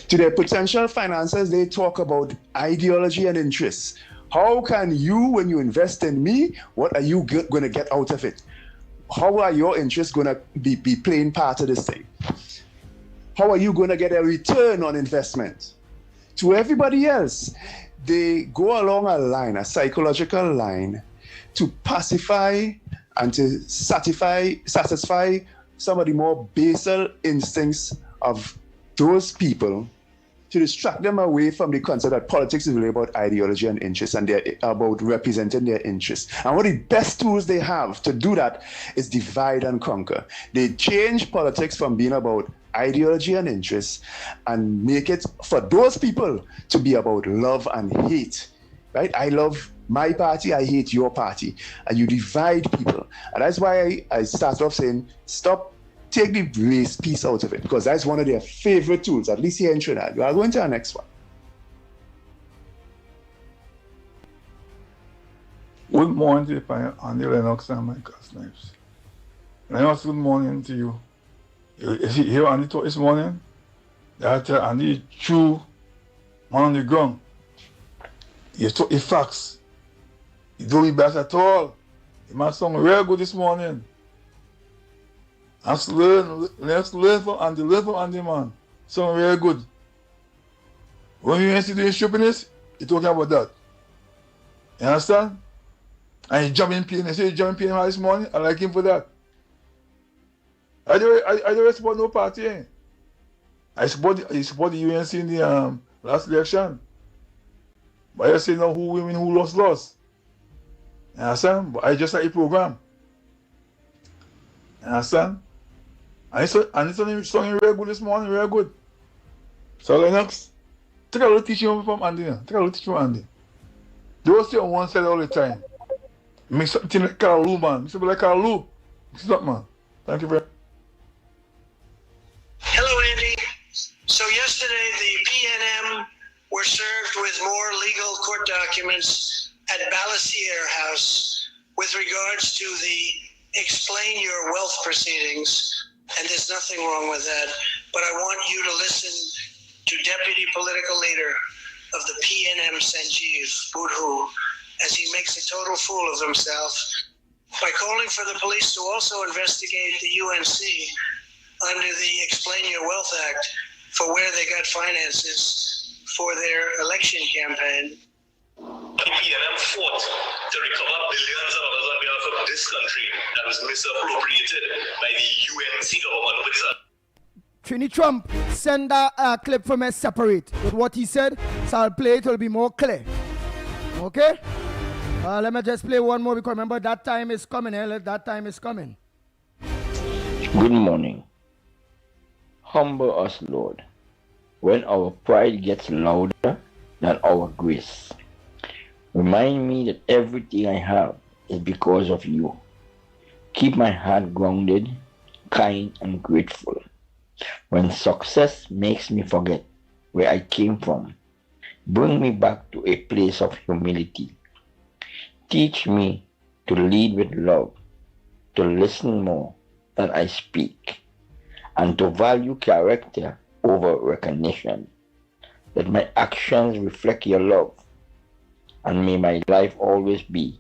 To their potential financiers, they talk about ideology and interests. How can you, when you invest in me, what are you going to get out of it? How are your interests going to be playing part of this thing? How are you going to get a return on investment? To everybody else, they go along a line, a psychological line, to pacify and to satisfy some of the more basal instincts of those people, to distract them away from the concept that politics is really about ideology and interests, and they're about representing their interests. And one of the best tools they have to do that is divide and conquer. They change politics from being about ideology and interests and make it for those people to be about love and hate, right? I love my party, I hate your party, and you divide people. And that's why I started off saying, take the race piece out of it, because that's one of their favorite tools, at least here in Trinidad. We are going to our next one. Good morning to you, Andy Lennox and Michael Snipes. Lennox, good morning to you. You see, here Andy talk this morning, that Andy true man on the ground. You talk the facts. You don't be bad at all. You must sound real good this morning. Let's learn from Andy, man. Sound real good. When you see doing stupidness, you're talking about that. You understand? And he's jumping pain. I say he's jumping pain this morning. I like him for that. I don't support no party. Eh? I support the UNC in the last election. But I say now who women who lost. You understand? But I just like the program. You understand? And it's sounding real good this morning, real good. So Lennox, take a little teaching from Andy. Take a little teaching from Andy. They will stay on one side all the time. Mix something like Carlo, man. Mix something like Carlo. Mix it up, man. Thank you very much. Hello, Andy. So yesterday, the PNM were served with more legal court documents at Balasier House with regards to the explain your wealth proceedings, and there's nothing wrong with that. But I want you to listen to Deputy Political Leader of the PNM, Sanjeev Budhu, as he makes a total fool of himself by calling for the police to also investigate the UNC under the Explain Your Wealth Act for where they got finances for their election campaign. The PNM fought to recover billions of dollars on behalf of this country that was misappropriated by the UNC government. Trini Trump send a clip from us separate with what he said, so I'll play it, it'll be more clear. Okay? Let me just play one more because remember that time is coming, that time is coming. Good morning. Humble us, Lord, when our pride gets louder than our grace. Remind me that everything I have is because of you. Keep my heart grounded, kind, and grateful. When success makes me forget where I came from, bring me back to a place of humility. Teach me to lead with love, to listen more than I speak, and to value character over recognition. Let my actions reflect your love, and may my life always be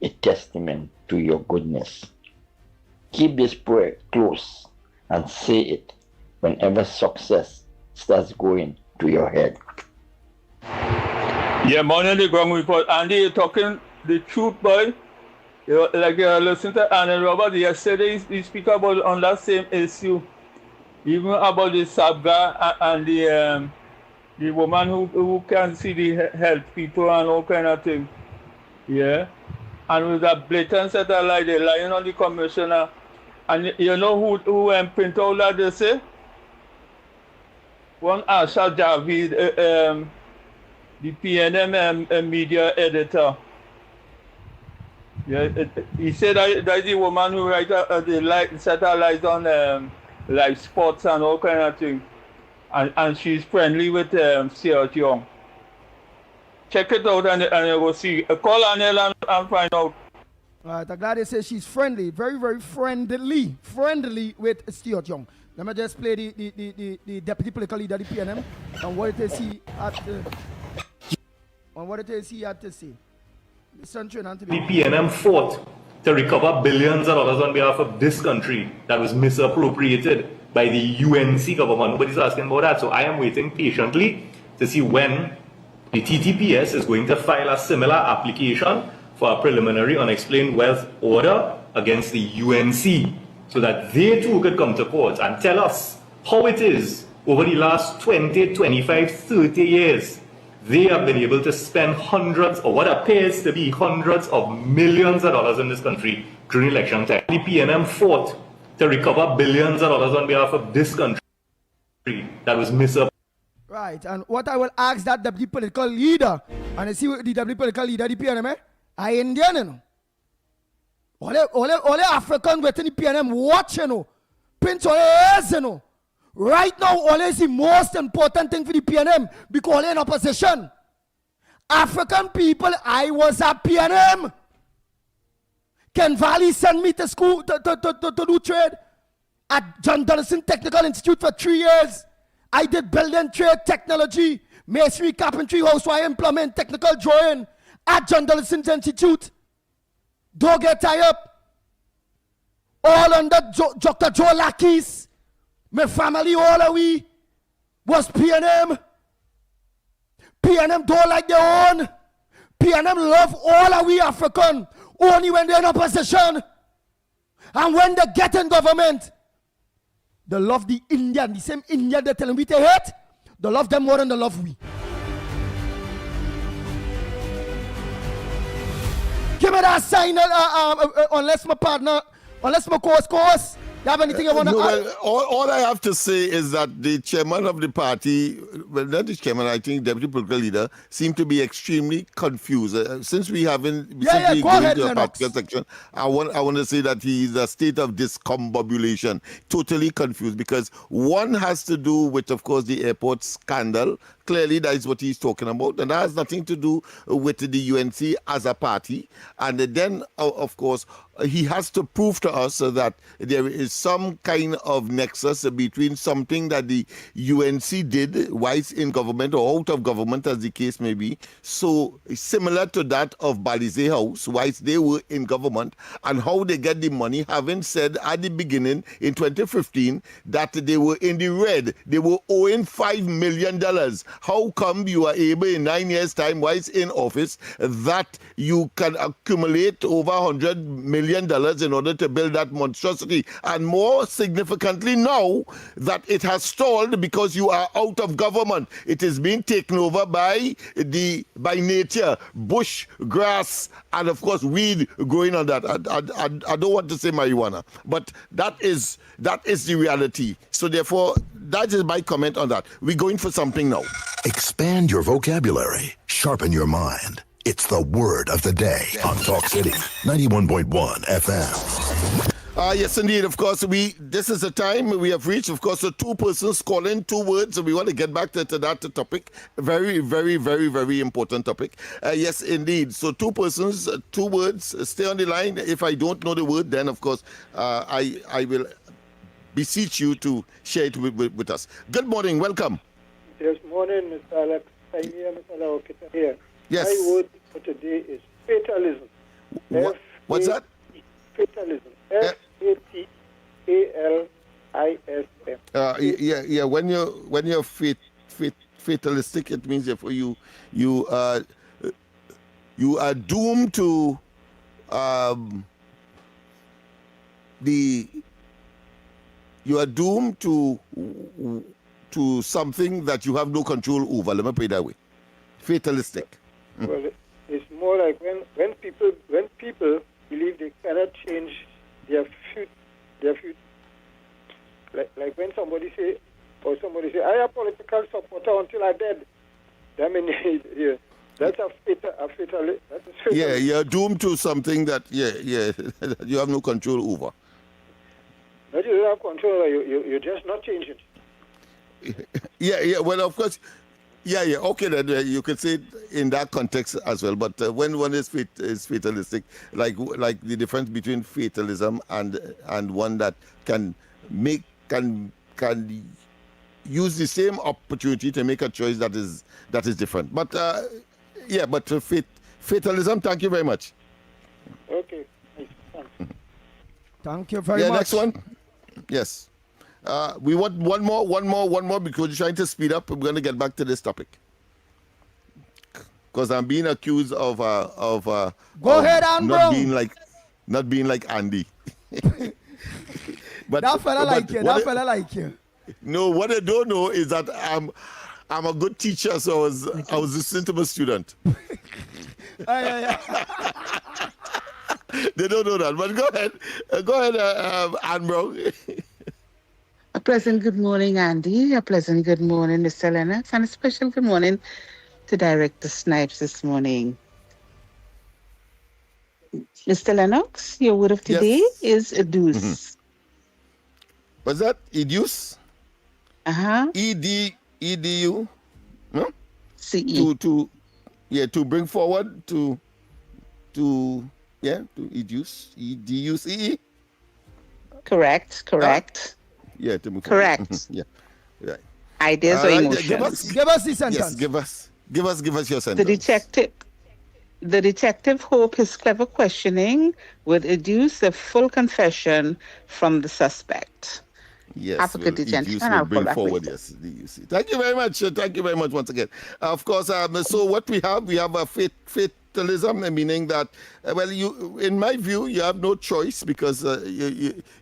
a testament to your goodness. Keep this prayer close and say it whenever success starts going to your head. Yeah, morning the ground report. Andy, you're talking the truth, boy. You listen to Anna Robert yesterday. He speak about on that same issue, even about the Sabga and the woman who can see the health people and all kind of thing. Yeah, and with that blatant set of lie, they lying on the commissioner. And you know who print out that they say? One Asha Javid, the PNM media editor. Yeah, he said that's the woman who write the satellites on live sports and all kind of thing, and she's friendly with Stuart Young. Check it out and you will see. Call Anel and find out. I'm glad they say she's friendly, very, very friendly with Stuart Young. Let me just play the deputy political leader of the PNM and what it is he had to say. Listen to the PNM fought to recover billions of dollars on behalf of this country that was misappropriated by the UNC government. Nobody's asking about that, so I am waiting patiently to see when the TTPS is going to file a similar application for a preliminary unexplained wealth order against the UNC so that they too could come to court and tell us how it is over the last 20, 25, 30 years they have been able to spend hundreds or what appears to be hundreds of millions of dollars in this country during election time. The PNM fought to recover billions of dollars on behalf of this country that was misappropriated. Right, and what I will ask that deputy political leader, and I see the deputy political leader, the PNM, I Indian, you know. All African within the PNM watch, you know. Pinch all ears, you know. Right now, all is the most important thing for the PNM because all in opposition. African people, I was at PNM. Ken Valley sent me to school to do trade at John Donaldson Technical Institute for 3 years. I did building trade technology, masonry, carpentry, housewire, implement, technical drawing at John Donaldson Institute. Don't get tied up. All under Dr. Joe Lackey's. My family, all of we, was PNM. PNM don't like their own. PNM love all of we African, only when they're in opposition. And when they get in government, they love the Indian, the same Indian they tell them we they hate. They love them more than they love we. Give me that sign, unless my partner, unless my course. You have anything you want to add? Well, all I have to say is that the chairman of the party, well, not the chairman, I think deputy political leader, seemed to be extremely confused. Since we haven't, go ahead, to a particular section, I want to say that he is a state of discombobulation, totally confused, because one has to do with, of course, the airport scandal, clearly that is what he's talking about, and that has nothing to do with the UNC as a party. And then, of course, he has to prove to us that there is some kind of nexus between something that the UNC did whilst in government or out of government, as the case may be, so similar to that of Balize House whilst they were in government, and how they get the money, having said at the beginning in 2015 that they were in the red. They were owing $5 million. How come you are able in 9 years' time whilst in office that you can accumulate over $100 million in order to build that monstrosity? And more significantly now that it has stalled because you are out of government. It is being taken over by nature, bush, grass, and of course weed growing on that. I don't want to say marijuana, but that is the reality. So therefore, that is my comment on that. We're going for something now. Expand your vocabulary. Sharpen your mind. It's the word of the day on Talk City 91.1 FM. Yes, indeed. Of course, this is the time we have reached. Of course, so two persons calling, two words. So we want to get back to that topic. Very, very, very, very important topic. Yes, indeed. So two persons, two words. Stay on the line. If I don't know the word, then of course I will beseech you to share it with us. Good morning. Welcome. Yes, morning, Mr. Alex. I'm here, Mr. Laokita here. Yes. My word for today is fatalism. What's that? Fatalism. Fatalism. Yeah. When you're fatalistic, it means therefore you are doomed to you are doomed to something that you have no control over. Let me put it that way. Fatalistic. Well, it's more like when people believe they cannot change their future. Like when somebody say, I am a political supporter until I dead. I mean, yeah, that's a fatal. Yeah, you're doomed to something that you have no control over. Not you don't have control. You're just not changing. Yeah. Well, of course. Yeah. Okay, then you could say it in that context as well. But when one is fatalistic, like the difference between fatalism and one that can use the same opportunity to make a choice that is different. But fatalism. Thank you very much. Okay. Thank you very much. Next one. Yes. We want one more because we're trying to speed up. We're going to get back to this topic because I'm being accused of go ahead, Andrew. Not being like Andy. But that fella like you. No, what I don't know is that I'm a good teacher, so I was listening to my student. They don't know that, but go ahead, Anne-Bro. A pleasant good morning, Andy. A pleasant good morning, Mr. Lennox. And a special good morning to Director Snipes this morning. Mr. Lennox, your word of today is educe. Mm-hmm. What's that? Educe? E-D-U? No? C-E. To bring forward, to educe. E-D-U-C-E? Correct. Yeah, to move correct. Forward. Yeah, right. Ideas or emotions. Give us the sentence. Yes, give us your sentence. The detective hoped his clever questioning would educe a full confession from the suspect. Yes, have a good day, gentlemen. I'll bring call back forward. later. Yes, thank you very much. Thank you very much once again. Of course, so what we have a fatalism, meaning that, in my view, you have no choice because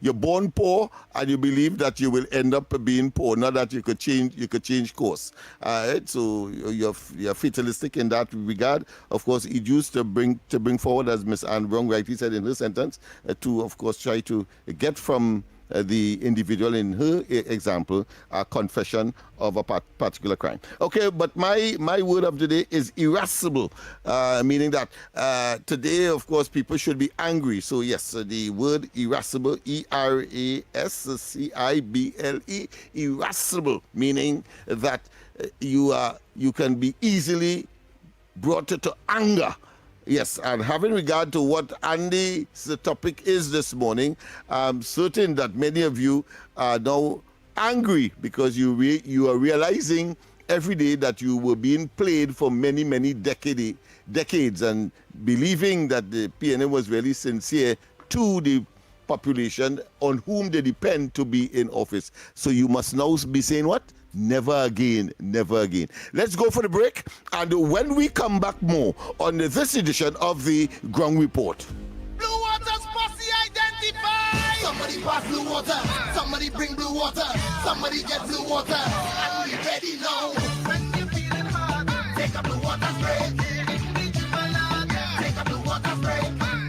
you're born poor and you believe that you will end up being poor, not that you could change course. Right? So you're fatalistic in that regard. Of course, it used to bring forward, as Ms. Anne Brown rightly said in her sentence, to of course try to get from the individual in her example a confession of a particular crime. Okay, but my word of the day is irascible, meaning that today, of course, people should be angry. So yes, the word irascible, E-R-A-S-C-I-B-L-E, irascible, meaning that you can be easily brought to anger. Yes, and having regard to what Andy's topic is this morning, I'm certain that many of you are now angry because you are realizing every day that you were being played for many, many decades and believing that the PNM was really sincere to the population on whom they depend to be in office. So you must now be saying what? Never again, never again. Let's go for the break, and when we come back more on this edition of the Ground Report. Blue Water's posse identified! Somebody pass blue water, somebody bring blue water, somebody get blue water, and we ready now. When you feeling hard, take a blue water spray. Take a blue water spray.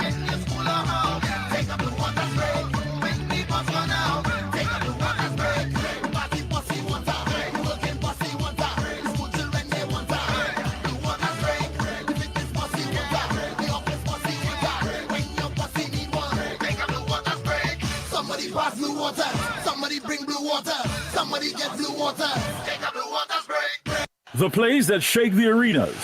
In your school or home, take a blue water spray. When the bus run out, take a blue water spray. Party posse water, working posse water, school children they water. Blue water spray, fitness posse water, the office posse water. When your posse need one, take a blue water spray. Somebody pass blue water, somebody bring blue water, somebody get blue water. Take a blue water spray. The plays that shake the arenas.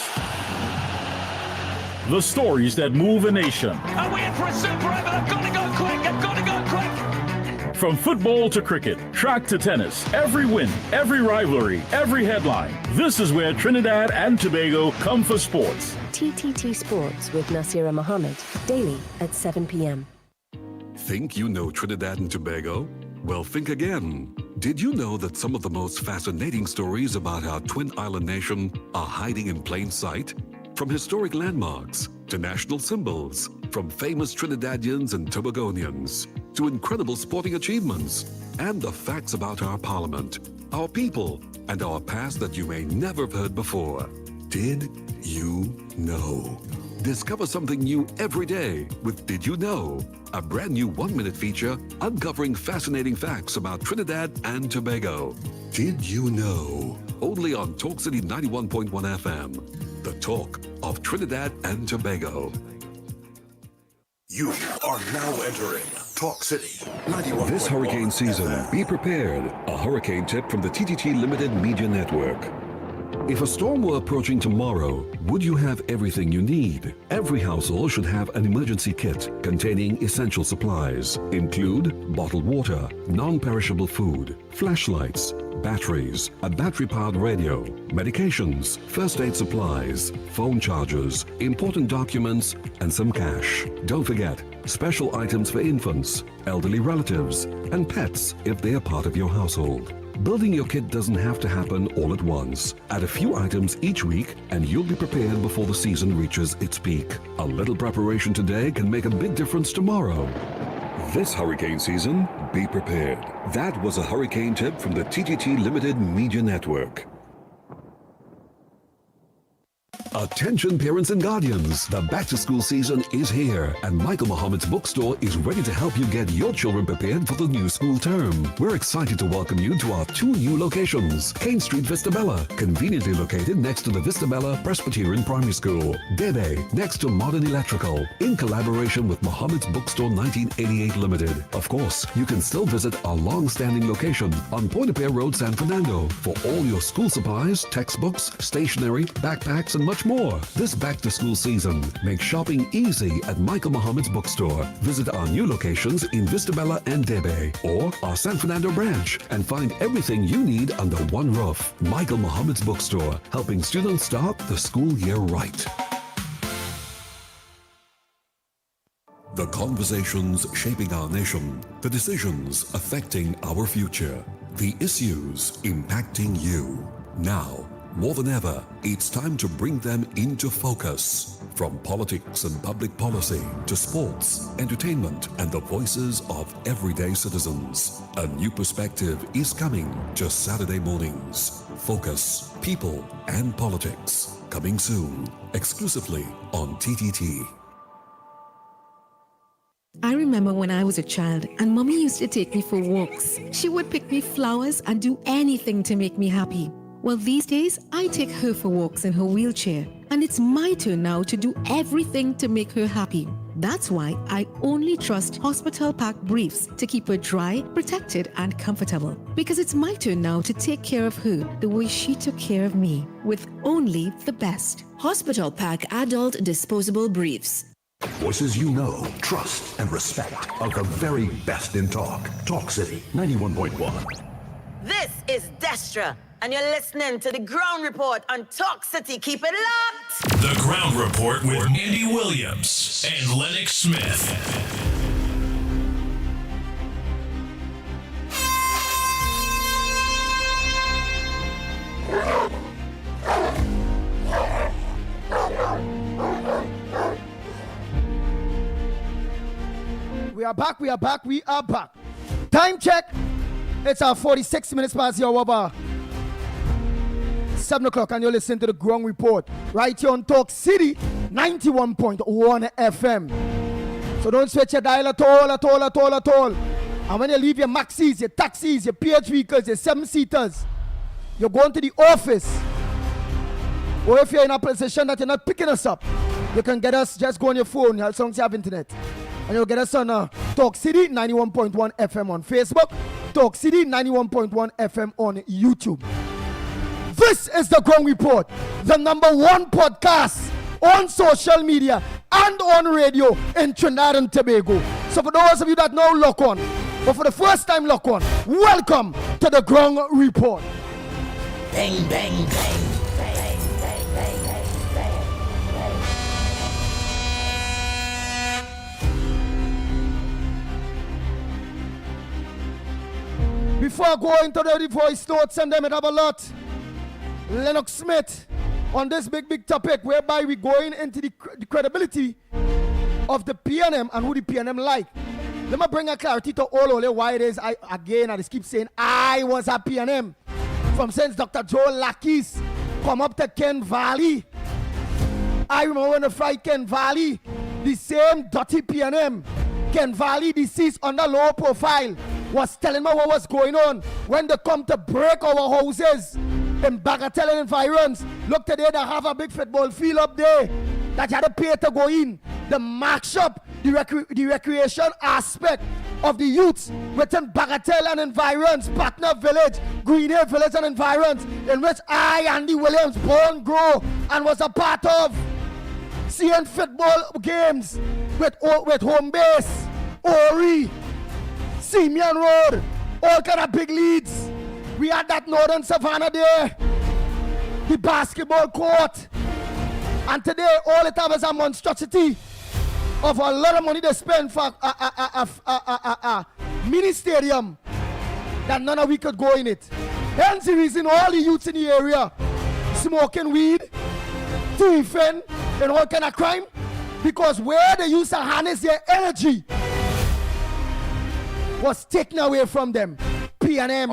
The stories that move a nation. And we're in for a super over. I've got to go quick. I've got to go quick. From football to cricket, track to tennis, every win, every rivalry, every headline. This is where Trinidad and Tobago come for sports. TTT Sports with Nasira Mohammed, daily at 7 p.m. Think you know Trinidad and Tobago? Well, think again. Did you know that some of the most fascinating stories about our twin island nation are hiding in plain sight? From historic landmarks to national symbols, from famous Trinidadians and Tobagonians to incredible sporting achievements, and the facts about our parliament, our people, and our past that you may never have heard before. Did you know? Discover something new every day with Did You Know? A brand new 1-minute feature uncovering fascinating facts about Trinidad and Tobago. Did You Know? Only on Talk City 91.1 FM. The talk of Trinidad and Tobago. You are now entering Talk City 91.1. This hurricane season, be prepared. A hurricane tip from the TTT Limited Media Network. If a storm were approaching tomorrow, would you have everything you need? Every household should have an emergency kit containing essential supplies. Include bottled water, non-perishable food, flashlights, batteries, a battery-powered radio, medications, first aid supplies, phone chargers, important documents, and some cash. Don't forget, special items for infants, elderly relatives, and pets if they are part of your household. Building your kit doesn't have to happen all at once. Add a few items each week and you'll be prepared before the season reaches its peak. A little preparation today can make a big difference tomorrow. This hurricane season, be prepared. That was a hurricane tip from the TTT Limited Media Network. Attention parents and guardians, the back-to-school season is here and Michael Muhammad's bookstore is ready to help you get your children prepared for the new school term. We're excited to welcome you to our 2 new locations. Kane Street, Vistabella, conveniently located next to the Vistabella Presbyterian Primary School. Debe, next to Modern Electrical, in collaboration with Muhammad's Bookstore 1988 Limited. Of course, you can still visit our long-standing location on Point-a-Pear Road, San Fernando for all your school supplies, textbooks, stationery, backpacks, and much more. This back-to-school season, make shopping easy at Michael Muhammad's Bookstore. Visit our new locations in Vistabella and Debe, or our San Fernando branch, and find everything you need under one roof. Michael Muhammad's Bookstore, helping students start the school year right. The conversations shaping our nation, the decisions affecting our future, the issues impacting you. Now, more than ever, it's time to bring them into focus. From politics and public policy to sports, entertainment, and the voices of everyday citizens. A new perspective is coming to Saturday mornings. Focus, People, and Politics. Coming soon, exclusively on TTT. I remember when I was a child and Mommy used to take me for walks. She would pick me flowers and do anything to make me happy. Well, these days, I take her for walks in her wheelchair, and it's my turn now to do everything to make her happy. That's why I only trust Hospital Pack Briefs to keep her dry, protected, and comfortable. Because it's my turn now to take care of her the way she took care of me, with only the best. Hospital Pack Adult Disposable Briefs. Voices you know, trust, and respect are the very best in talk. Talk City 91.1. This is Destra, and you're listening to the Ground Report on Talk City. Keep it locked. The Ground Report with Andy Williams and Lennox Smith. We are back. Time check. It's our 46 minutes past your hour. 7 o'clock, and you're listening to the Ground Report right here on Talk City 91.1 FM. So don't switch your dial at all. And when you leave your maxis, your taxis, your PH vehicles, your 7-seaters, you're going to the office. Or if you're in a position that you're not picking us up, you can get us, just go on your phone as long as you have internet. And you'll get us on Talk City 91.1 FM on Facebook, Talk City 91.1 FM on YouTube. This is the Ground Report, the #1 podcast on social media and on radio in Trinidad and Tobago. So for those of you that know lock on, but for the first time lock on, welcome to the Ground Report. Bang, bang, bang. Before I go into the voice notes and them, it have a lot. Lennox Smith on this big topic whereby we're going into the credibility of the PNM and who the PNM like. Let me bring a clarity to all why it is I just keep saying I was a PNM. From since Dr. Joe Lackey's come up to Ken Valley. I remember when I fight Ken Valley, the same dirty PNM, Ken Valley deceased under low profile, was telling me what was going on when they come to break our houses in Bagatelle and environs. Look today, they have a big football field up there that you had to pay to go in. The mash up, the recreation aspect of the youths within Bagatelle and environs, Patna Village, Green Hill Village and environs, in which I, Andy Williams, born, grow, and was a part of. Seeing football games with home base, Ori, Simeon Road, all kind of big leads. We had that Northern Savannah there, the basketball court, and today all it has is a monstrosity of a lot of money they spend for a mini stadium that none of we could go in it. Hence the reason all the youths in the area smoking weed, thieving, and all kind of crime, because where they used to harness their energy was taken away from them. PNM.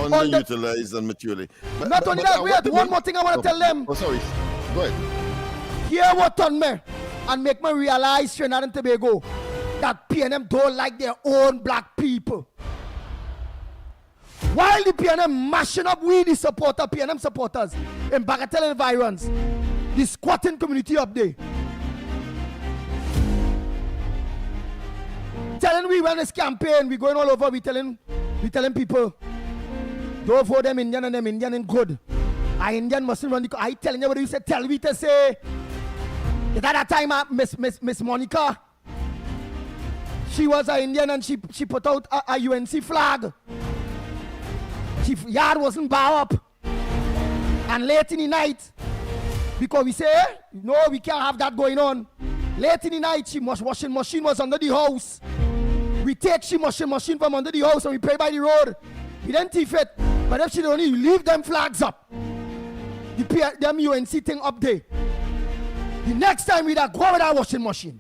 Underutilized and maturely. Not only that, we had one more thing I want to tell them. Oh, sorry. Go ahead. Hear what on me and make me realize Trinidad and Tobago that PNM don't like their own black people. While the PNM mashing up we the PNM supporters in Bagatelle environs, the squatting community up there, telling we when this campaign, we going all over, we telling people, don't vote them Indian and them Indian and good. I Indian mustn't run the. I telling you what you said. Tell me to say. Is that time Miss Monica? She was an Indian and she put out a UNC flag. She yard wasn't bow up. And late in the night, because we say, no, we can't have that going on. Late in the night, she washing machine was under the house. We take she washing machine from under the house and we pray by the road. We didn't thief it. But if she don't need, leave them flags up. Them UNC thing up there. The next time we go with our washing machine.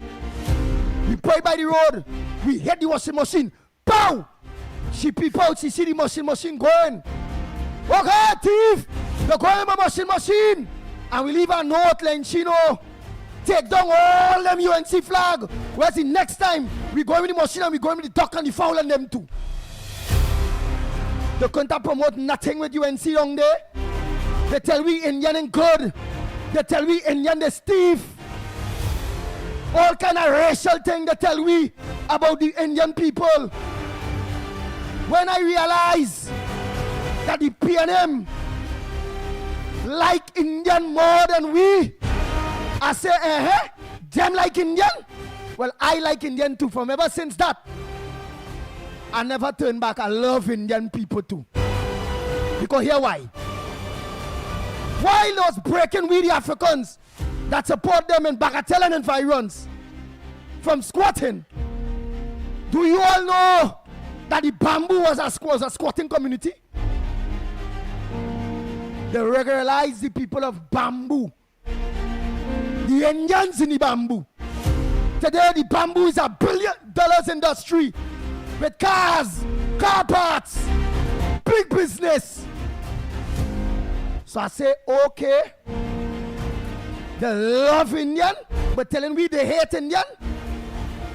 We pray by the road. We hit the washing machine. Pow! She peep out, she see the machine going. Okay, thief! They're going with my machine. And we leave a note letting she know. Take down all them UNC flag. Whereas the next time we go with the machine and we go with the duck and the fowl and them too. They couldn't promote nothing with UNC down there. They tell we Indian and good. They tell we Indian they thief. all kind of racial thing they tell we about the Indian people. When I realize that the PNM like Indian more than we, I say, them like Indian? Well, I like Indian too. From ever since that, I never turn back. I love Indian people too. Because here why? Why those breaking we the Africans that support them in Bagatelle and environs from squatting? Do you all know that the Bamboo was a squatting community? They regularize the people of Bamboo, the Indians in the Bamboo. Today the Bamboo is $1 billion industry with cars, car parts, big business. So I say, okay, they love Indian, but telling we they hate Indian.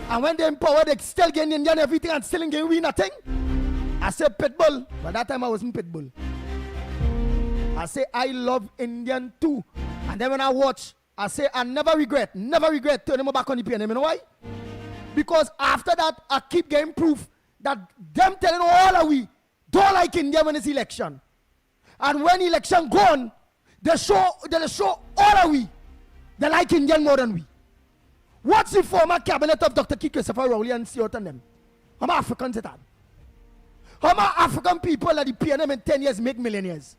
And when they empower, they still gain Indian everything and still gain we nothing. I say Pitbull, but that time I wasn't Pitbull. I say I love Indian too. And then when I watch, I say I never regret turning my back on the PNM. You know why? Because after that, I keep getting proof that them telling all of we don't like India when it's election. And when election gone, they show all of we they like Indian more than we. What's the former cabinet of Dr. Key Christopher Rowley and Siot and them? How many Africans it had? How many African people at the PNM in 10 years make millionaires?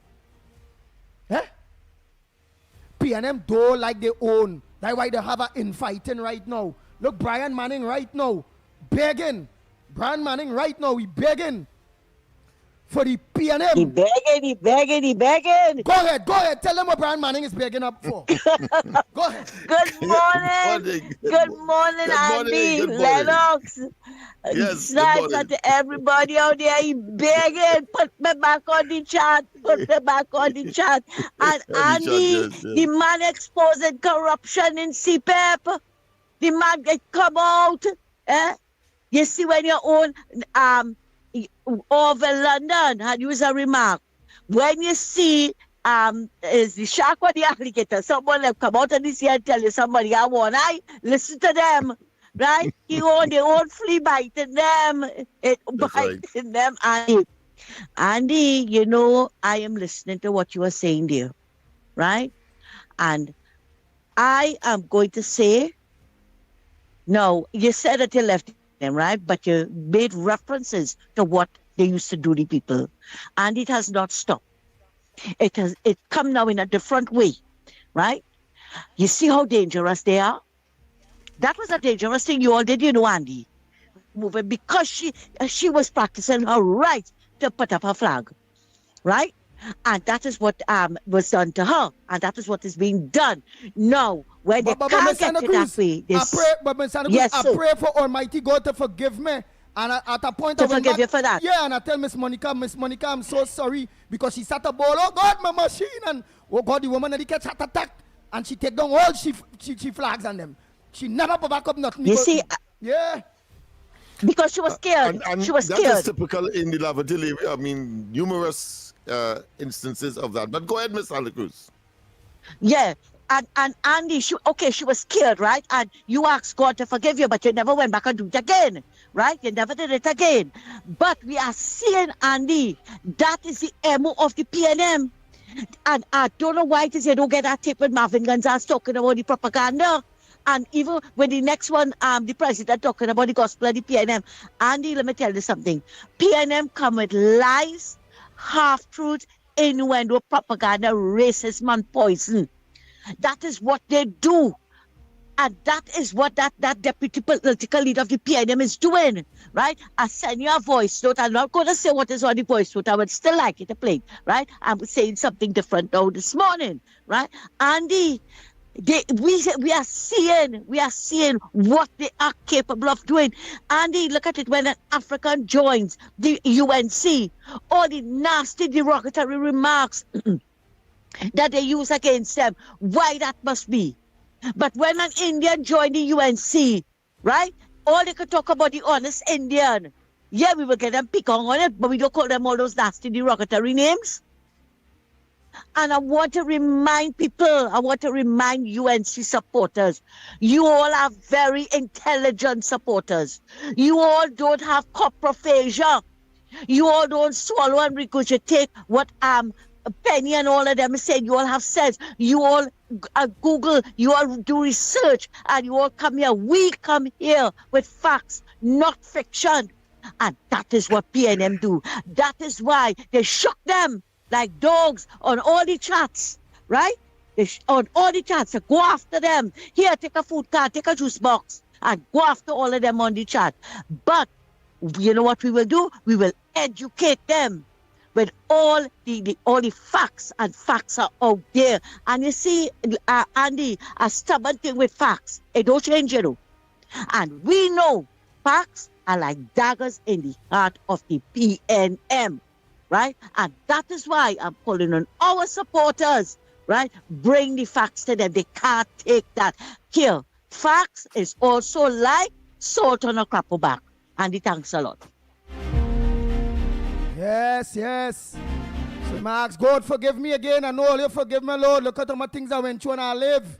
Eh? PNM don't like their own. That's why they have an infighting right now. Look, Brian Manning right now, begging. Brian Manning right now, he begging for the PNM. He begging. Go ahead. Tell them what Brian Manning is begging up for. Go ahead. Good morning. Good morning, Andy. Lennox. Yes, Snipes to everybody out there. He begging. Put me back on the chat. And Andy, the man exposing corruption in CPEP. The man get come out. You see when your own over London had used a remark. When you see is the shark or the alligator, someone have come out of this year and tell you somebody I want. Listen to them, right? They own flea biting them, biting them. Andy, you know, I am listening to what you are saying there, right? And I am going to say, no, you said that you left them, right? But you made references to what they used to do to people. And it has not stopped. It come now in a different way, right? You see how dangerous they are? That was a dangerous thing you all did, you know, Andy. Moving because she was practicing her right to put up her flag, right? And that is what was done to her. And that is what is being done. Now, when they can't get to that way, I pray for Almighty God to forgive me. And at a point to forgive you for that. Yeah, and I tell Miss Monica, I'm so sorry because she sat a ball. Oh God, my machine, and oh God, the woman that gets heart attack, and she take down all she flags on them. She never put back up nothing. You see, yeah. Because she was scared. And she was that scared. is typical in the Laventille area. I mean, numerous instances of that. But go ahead, Miss Santa Cruz. Yeah. And Andy, she was scared, right? And you asked God to forgive you, but you never went back and do it again, right? You never did it again. But we are seeing, Andy, that is the MO of the PNM. And I don't know why it is you don't get that tape with Marvin Gonzalez talking about the propaganda. And even when the next one, the president talking about the gospel of the PNM. Andy, let me tell you something. PNM come with lies, half-truths, innuendo, propaganda, racism, and poison. That is what they do. And that is what that deputy political leader of the PNM is doing, right? I send you a voice note. I'm not going to say what is on the voice note. I would still like it to play, right? I'm saying something different now this morning, right? Andy, we are seeing what they are capable of doing. Andy, look at it when an African joins the UNC, all the nasty derogatory remarks that they use against them. Why that must be? But when an Indian joined the UNC, right? All they could talk about the honest Indian. Yeah, we will get them pick on it, but we don't call them all those nasty derogatory names. And I want to remind people, I want to remind UNC supporters, you all are very intelligent supporters. You all don't have coprophagia. You all don't swallow and regurgitate what Penny and all of them said. You all have sense. You all Google, you all do research, and you all come here. We come here with facts, not fiction. And that is what PNM do. That is why they shook them like dogs on all the chats, right? On all the chats, so go after them. Here, take a food card, take a juice box, and go after all of them on the chat. But you know what we will do? We will educate them with all the facts, and facts are out there. And you see, Andy, a stubborn thing with facts, it don't change, you know. And we know facts are like daggers in the heart of the PNM, right? And that is why I'm calling on our supporters, right? Bring the facts to them. They can't take that. Here, facts is also like salt on a crapple back. Andy, thanks a lot. Yes, yes. So Max, God forgive me again. I know all you forgive me, Lord. Look at all my things I went through and I live.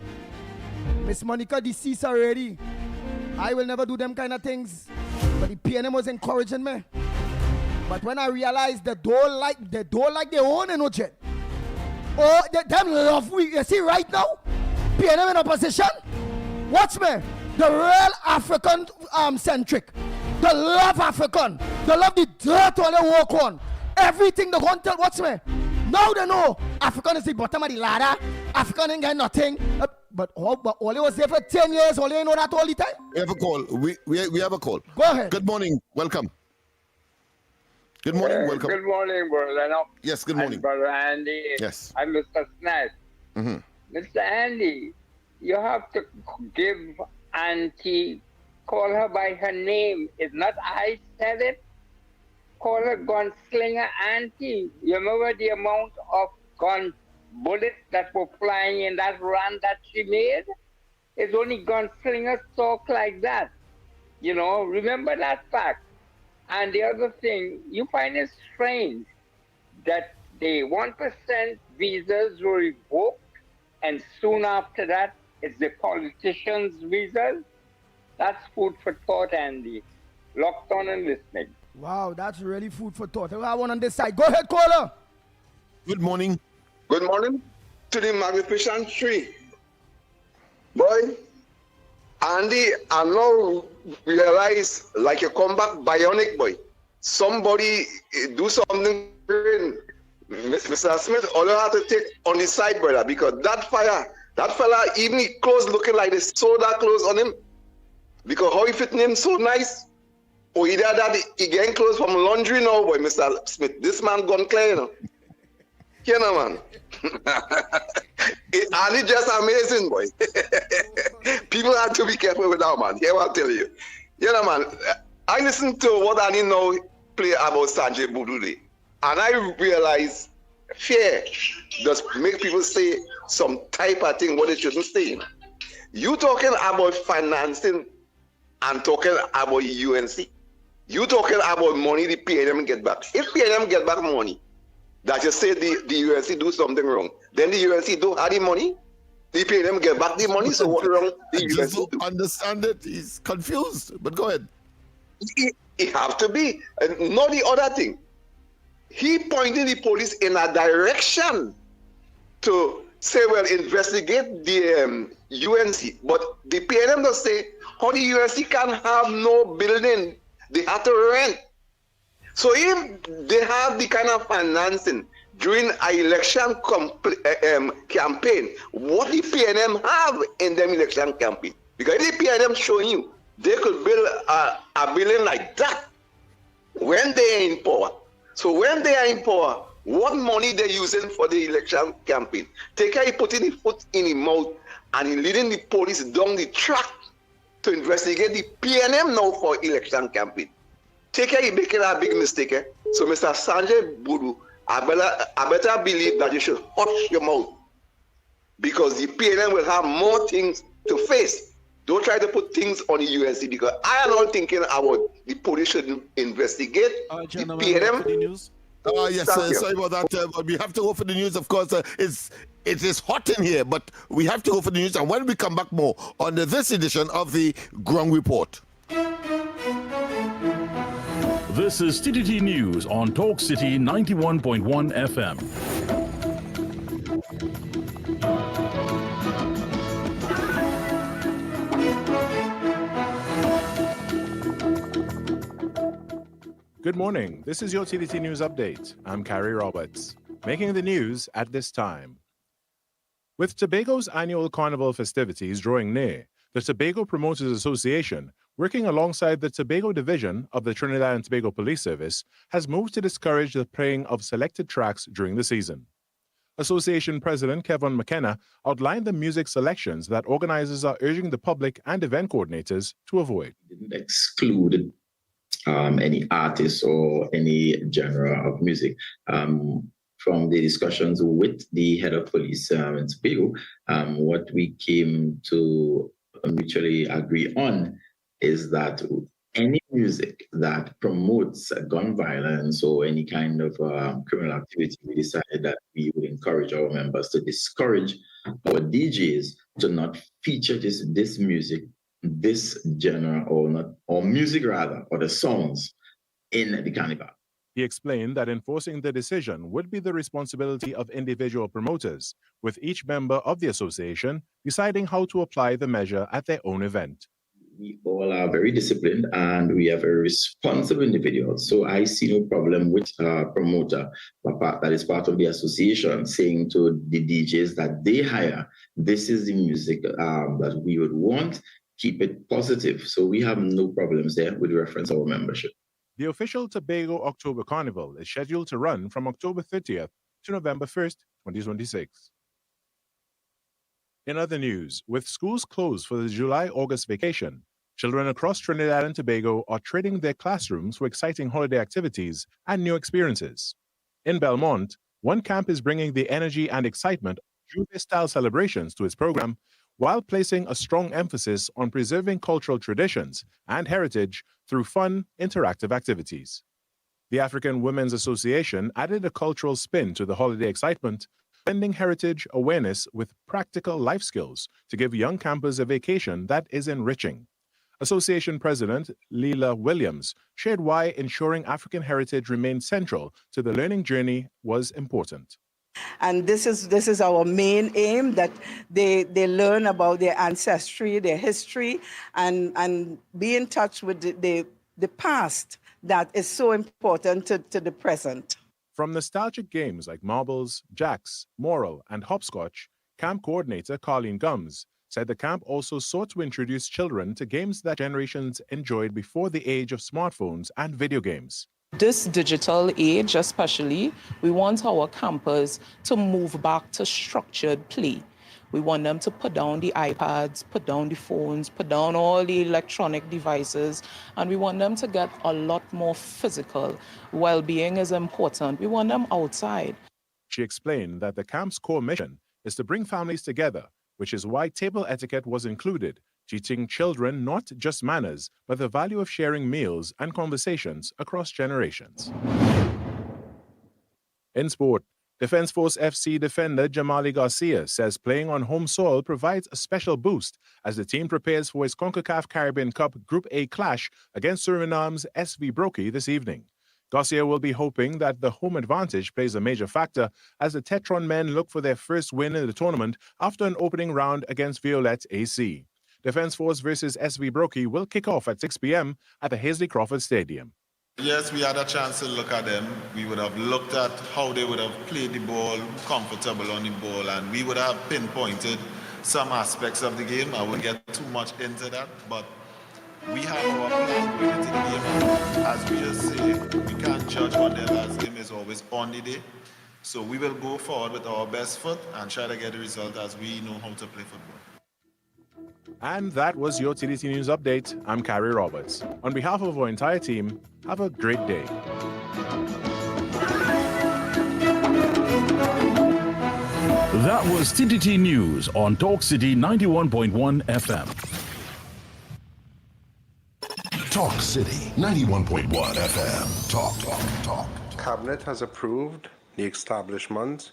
Miss Monica deceased already. I will never do them kind of things. But the PNM was encouraging me. But when I realized they don't like their own energy. Oh, them love we. You see right now, PNM in opposition. Watch me. The real African centric. They love African. They love the dirt all they walk on. Everything they want to watch me. Now they know African is the bottom of the ladder. African ain't got nothing. But Ole was there for 10 years. Ole ain't know that all the time. We have a call. We have a call. Go ahead. Good morning. Welcome. Good morning. Welcome. Good morning, Brother. Yes, good morning. And Brother Andy. Yes. And Mr. Snipes. Mm-hmm. Mr. Andy, you have to give Auntie, call her by her name. It's not I said it. Call her gunslinger Auntie. You remember the amount of gun bullets that were flying in that run that she made? It's only gunslingers talk like that. You know, remember that fact. And the other thing, you find it strange that the 1% visas were revoked, and soon after that, it's the politicians' visas. That's food for thought, Andy. Locked on and listening. Wow, that's really food for thought. I want on this side. Go ahead, caller. Good morning. Good morning to the Magnificent Tree. Boy, Andy, I now realize like you come back bionic, boy. Somebody do something. Mr. Smith, all you have to take on the side, brother, because that fella, even his clothes looking like the soda clothes on him. Because how he fitting him so nice. Or either that he getting clothes from laundry now, boy, Mr. Smith. This man gone clear, you know. You know, man. And it's just amazing, boy. People have to be careful with that, man. Here I'll tell you. You know, man, I listened to what Annie now play about Sanjay Budule. And I realize fear does make people say some type of thing what they shouldn't say. You talking about financing and talking about UNC. You talking about money the PNM get back. If PNM get back money, that you say the UNC do something wrong, then the UNC don't have the money. The PNM get back the money, so what wrong the UNC do? Understand it. He's confused, but go ahead. It have to be. And not the other thing. He pointed the police in a direction to say, well, investigate the UNC. But the PNM does say, how the UNC can have no building. They have to rent. So if they have the kind of financing during an election campaign, what the PNM have in them election campaign? Because if the PNM showing you, they could build a building like that when they are in power. So when they are in power, what money they're using for the election campaign? Take care, he putting his foot in his mouth and he leading the police down the track to investigate the PNM now for election campaign. Take care, you making a big mistake. Eh? So Mr. Sanjay Budu, I better believe that you should hush your mouth because the PNM will have more things to face. Don't try to put things on the UNC because I am not thinking about the police should investigate the PNM. Yes, Thank you. sorry about that. But we have to go for the news, of course. It is hot in here, but we have to go for the news. And when we come back, more on this edition of the Ground Report. This is TTT News on Talk City 91.1 FM. Good morning. This is your TTT News Update. I'm Carrie Roberts. Making the news at this time. With Tobago's annual carnival festivities drawing near, the Tobago Promoters Association, working alongside the Tobago Division of the Trinidad and Tobago Police Service, has moved to discourage the playing of selected tracks during the season. Association President Kevin McKenna outlined the music selections that organizers are urging the public and event coordinators to avoid. Didn't exclude any artist or any genre of music. From the discussions with the head of police in Tobago, what we came to mutually agree on is that any music that promotes gun violence or any kind of criminal activity, we decided that we would encourage our members to discourage our DJs to not feature this music, this genre, or music rather, or the songs in the carnival. He explained that enforcing the decision would be the responsibility of individual promoters, with each member of the association deciding how to apply the measure at their own event. We all are very disciplined and we are very responsible individuals. So I see no problem with a promoter that is part of the association saying to the DJs that they hire, this is the music that we would want, keep it positive. So we have no problems there with reference to our membership. The official Tobago October Carnival is scheduled to run from October 30th to November 1st, 2026. In other news, with schools closed for the July-August vacation, children across Trinidad and Tobago are trading their classrooms for exciting holiday activities and new experiences. In Belmont, one camp is bringing the energy and excitement of Juve-style celebrations to its program, while placing a strong emphasis on preserving cultural traditions and heritage through fun, interactive activities. The African Women's Association added a cultural spin to the holiday excitement, blending heritage awareness with practical life skills to give young campers a vacation that is enriching. Association President Leela Williams shared why ensuring African heritage remained central to the learning journey was important. And this is our main aim, that they learn about their ancestry, their history, and be in touch with the past that is so important to the present. From nostalgic games like marbles, jacks, moral, and hopscotch, camp coordinator Carleen Gums said the camp also sought to introduce children to games that generations enjoyed before the age of smartphones and video games. This digital age especially, we want our campers to move back to structured play. We want them to put down the iPads, put down the phones, put down all the electronic devices, and we want them to get a lot more physical. Well-being is important. We want them outside. She explained that the camp's core mission is to bring families together, which is why table etiquette was included, teaching children not just manners, but the value of sharing meals and conversations across generations. In sport, Defense Force FC defender Jamali Garcia says playing on home soil provides a special boost as the team prepares for its CONCACAF Caribbean Cup Group A clash against Suriname's SV Brokey this evening. Garcia will be hoping that the home advantage plays a major factor as the Tetron men look for their first win in the tournament after an opening round against Violette AC. Defense Force versus SV Brokey will kick off at 6 p.m. at the Hazley Crawford Stadium. Yes, we had a chance to look at them. We would have looked at how they would have played the ball, comfortable on the ball, and we would have pinpointed some aspects of the game. I wouldn't get too much into that, but we have our plan going into the game. As we just say, we can't judge what the last game is always on the day. So we will go forward with our best foot and try to get the result as we know how to play football. And that was your TTT News Update. I'm Carrie Roberts. On behalf of our entire team, have a great day. That was TTT News on Talk City 91.1 FM. Talk City 91.1 FM. Talk. Cabinet has approved the establishment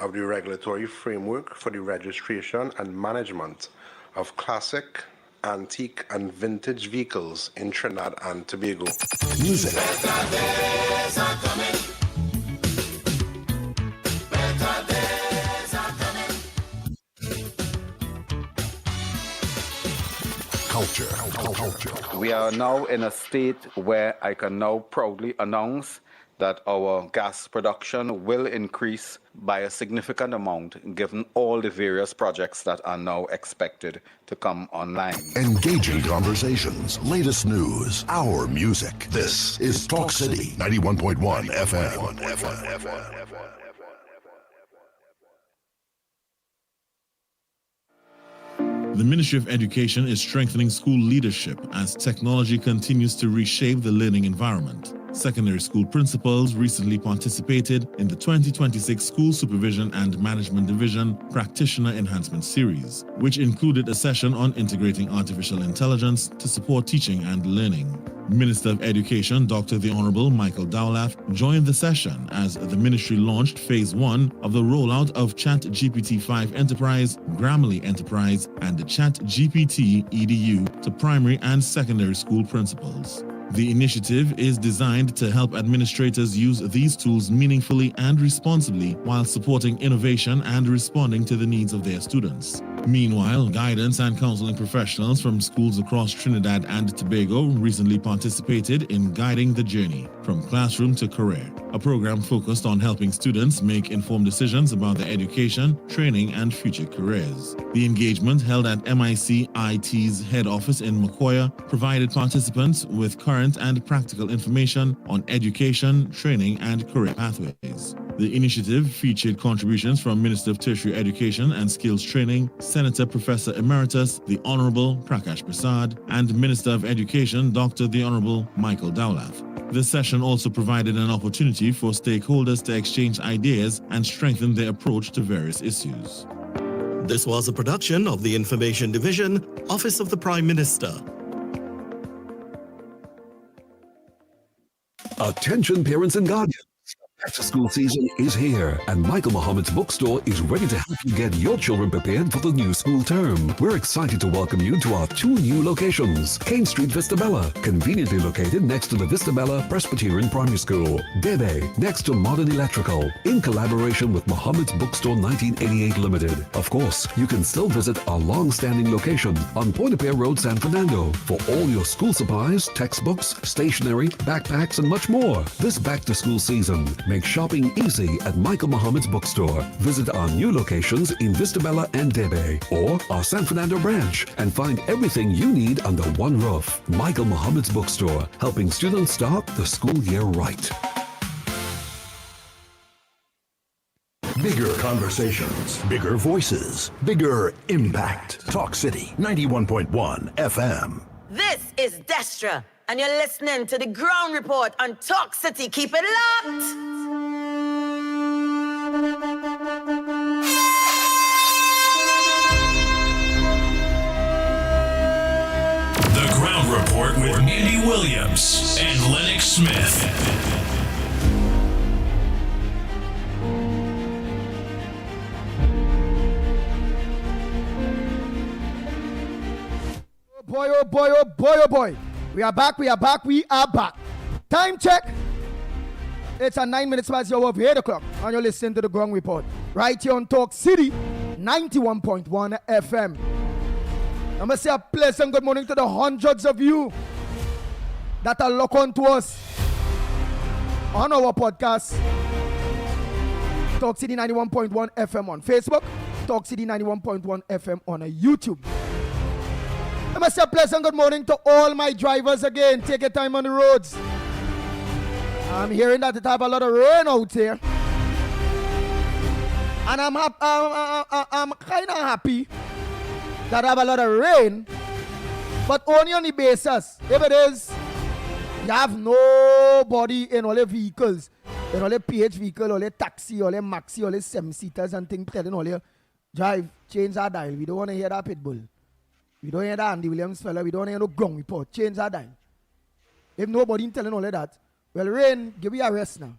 of the regulatory framework for the registration and management of classic, antique, and vintage vehicles in Trinidad and Tobago. Music. Culture. We are now in a state where I can now proudly announce that our gas production will increase by a significant amount given all the various projects that are now expected to come online. Engaging conversations, latest news, our music. This is Talk City 91.1 FM. The Ministry of Education is strengthening school leadership as technology continues to reshape the learning environment. Secondary school principals recently participated in the 2026 School Supervision and Management Division Practitioner Enhancement Series, which included a session on integrating artificial intelligence to support teaching and learning. Minister of Education Dr. The Honorable Michael Dowlath joined the session as the ministry launched Phase 1 of the rollout of ChatGPT-5 Enterprise, Grammarly Enterprise, and the ChatGPT EDU to primary and secondary school principals. The initiative is designed to help administrators use these tools meaningfully and responsibly while supporting innovation and responding to the needs of their students. Meanwhile, guidance and counseling professionals from schools across Trinidad and Tobago recently participated in Guiding the Journey from Classroom to Career, a program focused on helping students make informed decisions about their education, training, and future careers. The engagement, held at MIC IT's head office in Macoya, provided participants with current and practical information on education, training, and career pathways. The initiative featured contributions from Minister of Tertiary Education and Skills Training, Senator Professor Emeritus the Honorable Prakash Prasad, and Minister of Education Dr. the Honorable Michael Dowlath. The session also provided an opportunity for stakeholders to exchange ideas and strengthen their approach to various issues. This was a production of the Information Division, Office of the Prime Minister. Attention parents and guardians. Back to school season is here, and Michael Muhammad's bookstore is ready to help you get your children prepared for the new school term. We're excited to welcome you to our two new locations. Kane Street, Vistabella, conveniently located next to the Vistabella Presbyterian Primary School. Debe, next to Modern Electrical, in collaboration with Muhammad's Bookstore 1988 Limited. Of course, you can still visit our long-standing location on Point-a-Pear Road, San Fernando, for all your school supplies, textbooks, stationery, backpacks, and much more. This back-to-school season, make shopping easy at Michael Muhammad's Bookstore. Visit our new locations in Vistabella and Debe, or our San Fernando branch, and find everything you need under one roof. Michael Muhammad's Bookstore, helping students start the school year right. Bigger conversations, bigger voices, bigger impact. Talk City 91.1 FM. This is Destra, and you're listening to the Ground Report on Talk City. Keep it locked. The Ground Report with Andy Williams and Lennox Smith. Boy, oh boy, oh boy, oh boy. We are back. Time check. It's 9 minutes past your of 8 o'clock, and you're listening to the Ground Report right here on Talk City 91.1 FM. I must say a pleasant good morning to the hundreds of you that are locked on to us on our podcast, Talk City 91.1 FM on Facebook, Talk City 91.1 FM on YouTube. I must say a pleasant good morning to all my drivers again. Take your time on the roads. I'm hearing that it have a lot of rain out here. And I'm kind of happy that I have a lot of rain, but only on the basis. If it is, you have nobody in all the vehicles, in all the PH vehicle, all the taxi, all the maxi, all the 7-seaters and things telling all you, drive, change our dial. We don't want to hear that pitbull. We don't hear that Andy Williams fella. We don't hear no Ground Report. Change our dial. If nobody telling all of that, well, rain, give me a rest now.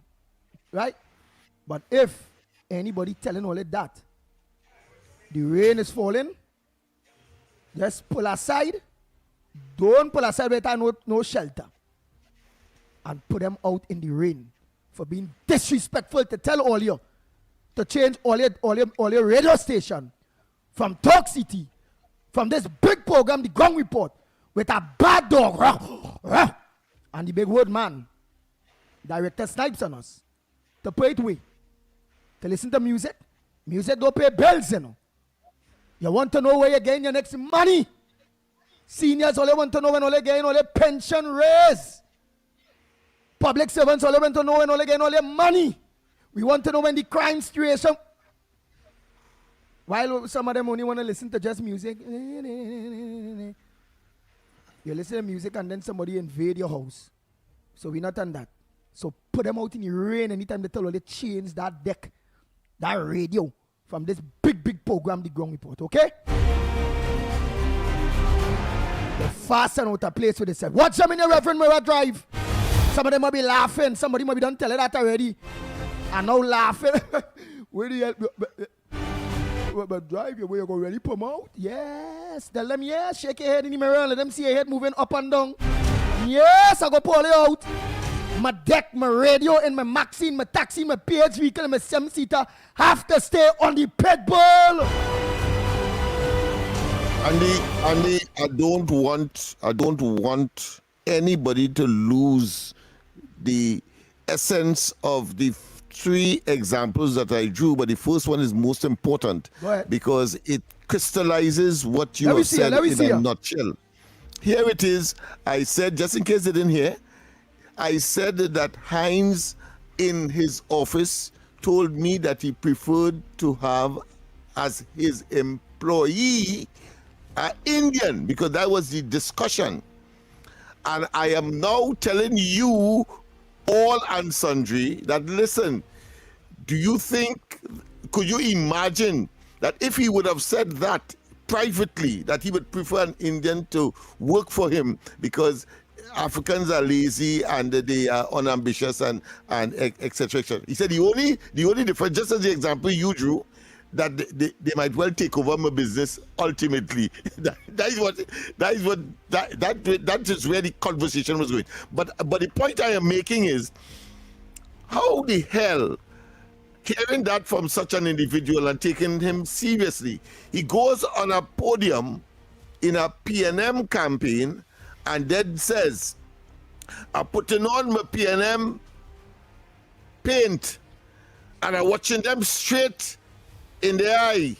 right? But if anybody telling all of that, the rain is falling, just pull aside. Don't pull aside without no shelter. And put them out in the rain for being disrespectful to tell all you to change all your radio station from Talk City, from this big program, the Ground Report, with a bad dog and the big word man, Director Snipes on us, to put it away, to listen to music. Music don't pay bills, you know. You want to know where you gain your next money. Seniors only want to know when they gain all their pension raise. Public servants only want to know when they gain all their money. We want to know when the crime situation. While some of them only want to listen to just music. You listen to music and then somebody invade your house. So we're not on that. So put them out in the rain anytime they tell you they change that deck, that radio from this big program, The Ground Report, okay? They're fast and out of place with themselves. Watch them in your Reverend Mirror Drive. Some of them might be laughing. Somebody might be done telling that already. And now laughing. Where do you but drive your way, you go really promote? Yes. Tell them, yes. Shake your head in the mirror and let them see your head moving up and down. Yes, I go pull it out. My deck, my radio, and my Maxine, my taxi, my PH vehicle, and my 7-seater have to stay on the pit bull. Andy, I don't want anybody to lose the essence of the three examples that I drew, but the first one is most important because it crystallizes what you have said in a nutshell. Here it is. I said, just in case they didn't hear, I said that Hines in his office told me that he preferred to have as his employee an Indian, because that was the discussion. And I am now telling you all and sundry that, listen, do you think, could you imagine that if he would have said that privately, that he would prefer an Indian to work for him because Africans are lazy and they are unambitious and etc. He said the only difference, just as the example you drew, that they might well take over my business ultimately. that is where the conversation was going. But the point I am making is, how the hell, hearing that from such an individual and taking him seriously, he goes on a podium in a PNM campaign and then says, I'm putting on my PNM paint and I'm watching them straight in the eye,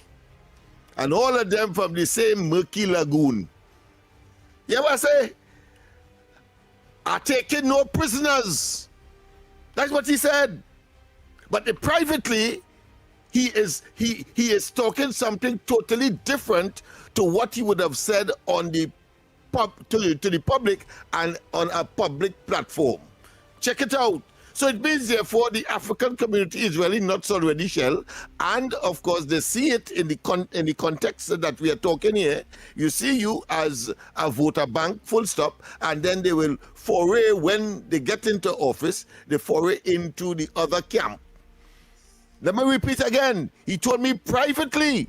and all of them from the same murky lagoon. You ever say, are taking no prisoners? That's what he said. But privately, he is talking something totally different to what he would have said on the to the public and on a public platform. Check it out. So it means, therefore, the African community is really not already shell, and of course they see it in the context that we are talking here. You see you as a voter bank, full stop, and then they will foray when they get into office. They foray into the other camp. Let me repeat again. He told me privately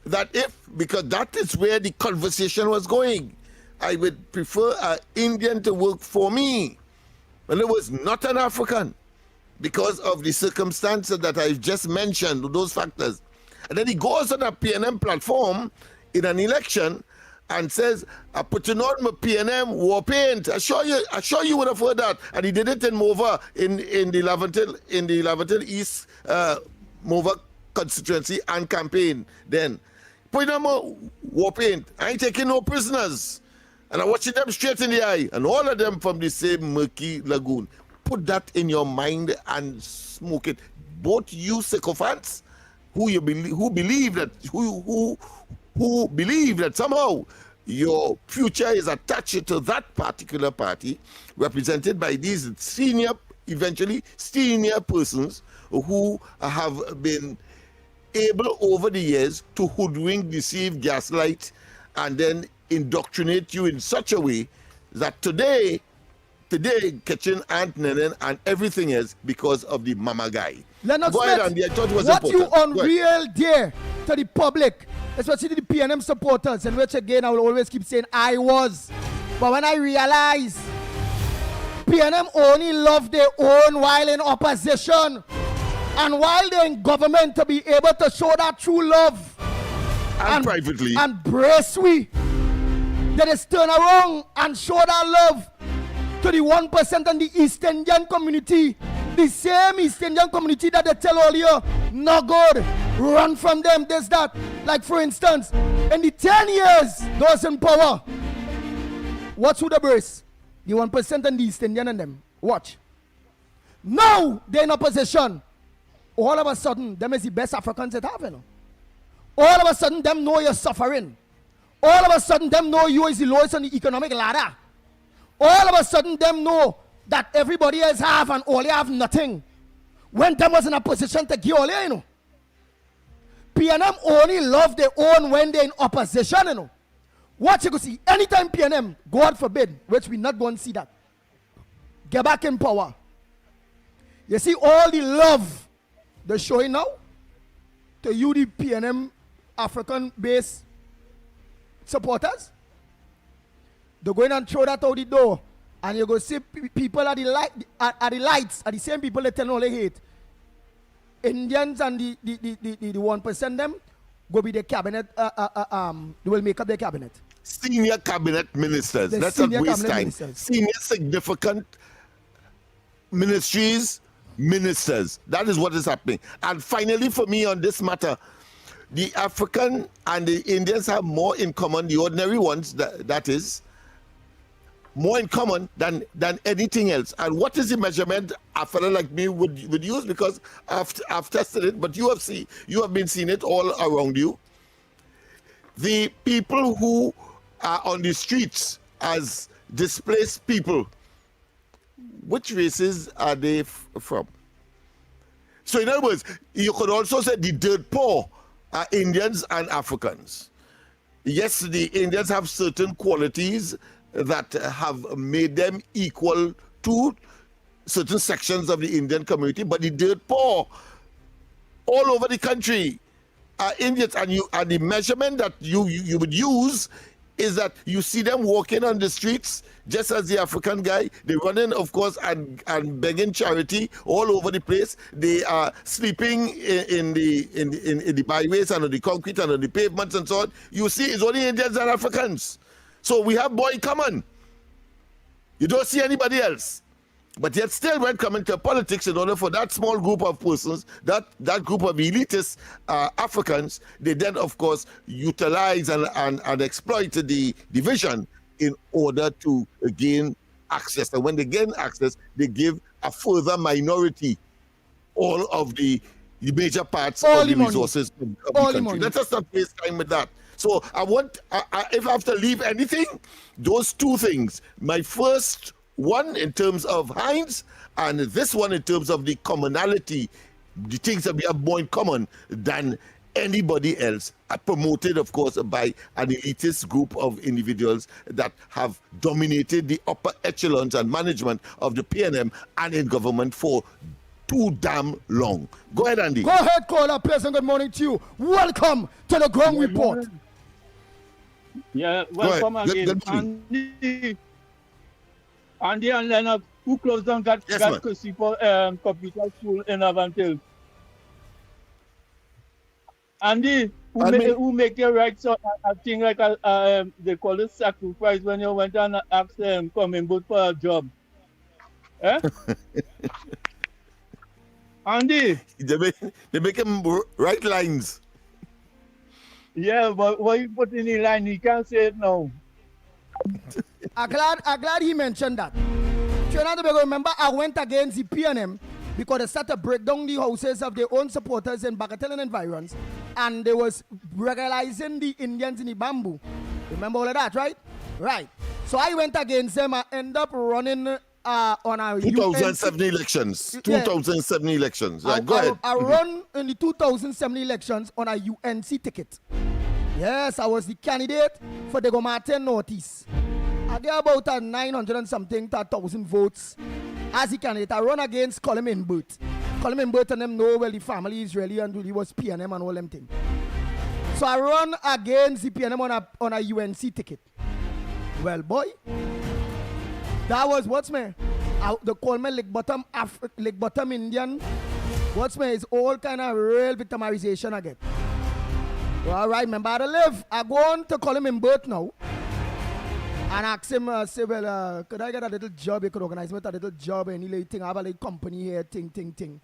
that because that is where the conversation was going, I would prefer an Indian to work for me. Well, it was not an African because of the circumstances that I've just mentioned, those factors. And then he goes on a PNM platform in an election and says, I'm putting on my PNM war paint. I'm sure you would have heard that. And he did it in Mova, in the Lavantil East Mova constituency and campaign then. Putting on my war paint. I ain't taking no prisoners. And I'm watching them straight in the eye, and all of them from the same murky lagoon. Put that in your mind and smoke it. Both you sycophants who believe that somehow your future is attached to that particular party, represented by these senior persons who have been able over the years to hoodwink, deceive, gaslight, and then indoctrinate you in such a way that today today catching Aunt Nenen and everything else because of the mama guy. Lennox Go ahead, Smith, Andy. I thought it was what important. you unreal there to the public, especially the PNM supporters, and which again I will always keep saying I was. But when I realize PNM only love their own while in opposition, and while they're in government to be able to show that true love and privately and brace we, then it's turn around and show that love to the 1% and the East Indian community. The same East Indian community that they tell all you, no good, run from them, this, that. Like for instance, in the 10 years those in power, what's who the brace? The 1% and the East Indian and them. Watch. Now they're in opposition. All of a sudden, them is the best Africans that have, you know. All of a sudden, them know you're suffering. All of a sudden, them know you is the lowest on the economic ladder. All of a sudden, them know that everybody else have and all you have nothing. When them was in a position to give all you know. PNM only love their own when they're in opposition, you know. What you could see, anytime PNM, God forbid, which we not going to see that, get back in power. You see all the love they're showing now to you, the PNM African-based supporters. They're going and throw that out the door, and you go see people at the lights, are the same people that tell all they hate. Indians and the 1% them go be the cabinet. They will make up their cabinet. Senior cabinet ministers. Let's not waste time. Senior significant ministries, ministers. That is what is happening. And finally, for me on this matter, the African and the Indians have more in common, the ordinary ones, that is, more in common than anything else. And what is the measurement a fellow like me would use? Because I've tested it, but you have been seeing it all around you. The people who are on the streets as displaced people, which races are they from? So in other words, you could also say the dirt poor are Indians and Africans. Yes, the Indians have certain qualities that have made them equal to certain sections of the Indian community, but the dirt poor all over the country are Indians, and the measurement that you would use is that you see them walking on the streets just as the African guy. They're running, of course, and begging charity all over the place. They are sleeping in the byways and on the concrete and on the pavements and so on. You see, it's only Indians and Africans. So we have more in common. You don't see anybody else. But yet still, when coming to politics, in order for that small group of persons, that group of elitist Africans, they then, of course, utilize and exploit the division in order to gain access. And when they gain access, they give a further minority all of the major parts of the resources of the country. Let us not waste time with that. So if I have to leave anything, those two things. My first one in terms of Heinz, and this one in terms of the commonality, the things that we have more in common than anybody else, are promoted, of course, by an elitist group of individuals that have dominated the upper echelons and management of the PNM and in government for too damn long. Go ahead, Andy. Go ahead, caller. Pleasant good morning to you. Welcome to the Ground Report. Yeah, welcome again. Andy and Leonard, who closed down that computer school in Avantil? Andy, who make your right so a thing like they call it sacrifice when you went and asked them come in both for a job? Eh? Andy, they make him write lines. Yeah, but what you put in the line, you can't say it now. I'm glad he mentioned that. Remember, I went against the PNM because they started to break down the houses of their own supporters in Bagatelle and environs, and they was regularizing the Indians in the bamboo. Remember all of that, right? Right. So I went against them. I ended up running on our 2007 elections. 2007 elections. Right, go ahead. I run in the 2007 elections on a UNC ticket. Yes, I was the candidate for the Gomartin Northeast. I get about 900 and something to 1,000 votes as the candidate. I run against Coleman Burt. Coleman Burt and them know well the family is really and he was PNM and all them things. So I run against the PNM on a UNC ticket. Well, boy, that was what's me. The Coleman Lake Bottom Indian. What's me is all kind of real victimization again. Well, all right, remember to live. I go on to Coleman Burt now. And ask him, say, well, could I get a little job? You could organize me with a little job, any little thing, I have a little company here, thing.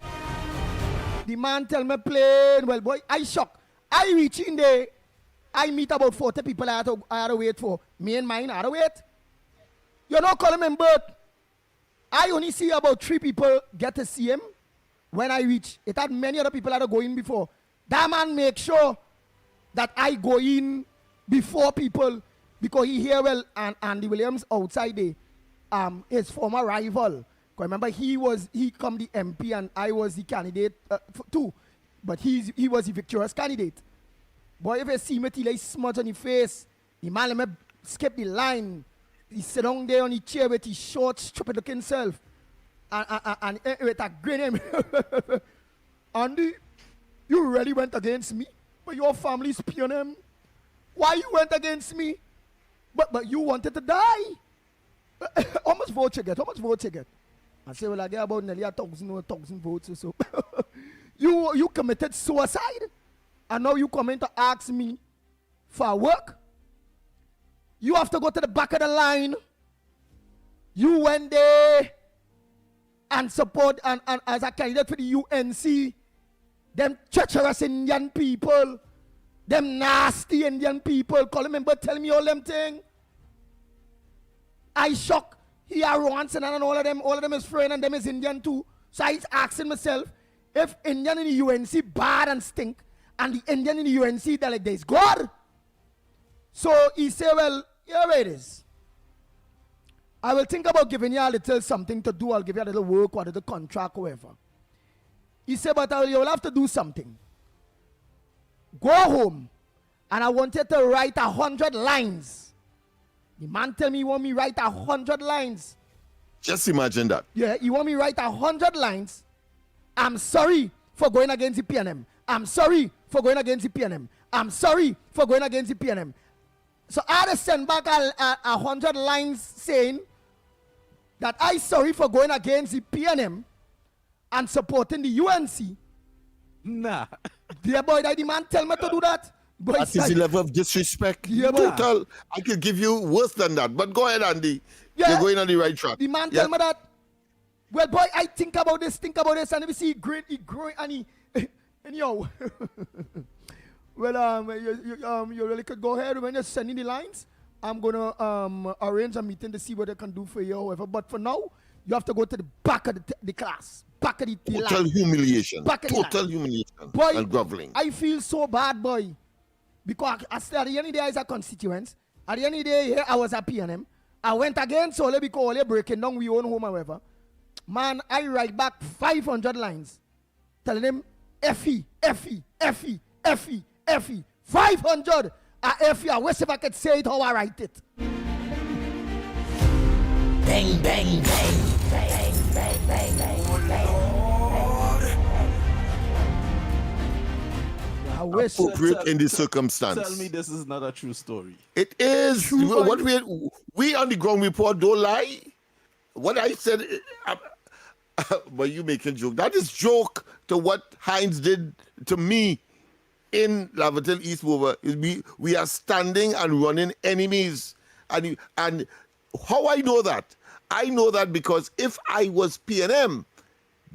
The man tell me plain, well, boy, I shock. I reach in there, I meet about 40 people I had to wait for. Me and mine, I had to wait. You know, Coleman Burt, I only see about 3 people get to see him when I reach. It had many other people that had to go in before. That man make sure that I go in before people. Because he hear well and Andy Williams outside there, his former rival. Remember he come the MP and I was the candidate too. But he was the victorious candidate. Boy, if you see me till he smudge on his face, the man let me skip the line. He sit down there on the chair with his short, stupid looking self. And with a grin. Andy, you really went against me? But your family's PNM. Why you went against me? But you wanted to die. How much votes you get? I say, well, I get about nearly 1,000 votes or so. You committed suicide, and now you come in to ask me for work. You have to go to the back of the line. You went there and support and as a candidate for the UNC, them treacherous Indian people. Them nasty Indian people, Coleman Burt tell me all them thing. I shock. He are Ronson and all of them is friend and them is Indian too. So I asking myself, if Indian in the UNC bad and stink, and the Indian in the UNC they're like there's God. So he say, well, here it is. I will think about giving you a little something to do. I'll give you a little work or a little contract, whatever. He said, but you will have to do something. Go home, and I wanted to write 100 lines. The man tell me he want me write 100 lines. Just imagine that. Yeah, he want me write 100 lines. I'm sorry for going against the PNM. I'm sorry for going against the PNM. I'm sorry for going against the PNM. So I had to send back 100 lines saying that I'm sorry for going against the PNM and supporting the UNC. Nah. Dear boy, the man tell me to do that. Boy, that is the level of disrespect. Yeah, total. I could give you worse than that. But go ahead, Andy. Yeah. You're going on the right track. The man tell me that. Well, boy, I think about this, and we see he growing, and he, and yo. Well, you really could go ahead when you're sending the lines. I'm gonna arrange a meeting to see what I can do for you, however. But for now, you have to go to the back of the class. Back of the total humiliation. Total humiliation. Boy, and groveling. I feel so bad, boy. Because at the end of the day, I was a constituent. At the end of the day, here I was a PNM. I went against Ole because Ole breaking down we own home, however. Man, I write back 500 lines. Telling him, Effie. 500. Effie, I wish if I could say it how I write it. Bang, bang, bang. I wish appropriate in this circumstance. Tell me this is not a true story. It is. True what we on the ground report don't lie. What I said, but you making joke. That is joke to what Hines did to me in Lavatel East Mover. We are standing and running enemies. And how I know that? I know that because if I was PNM,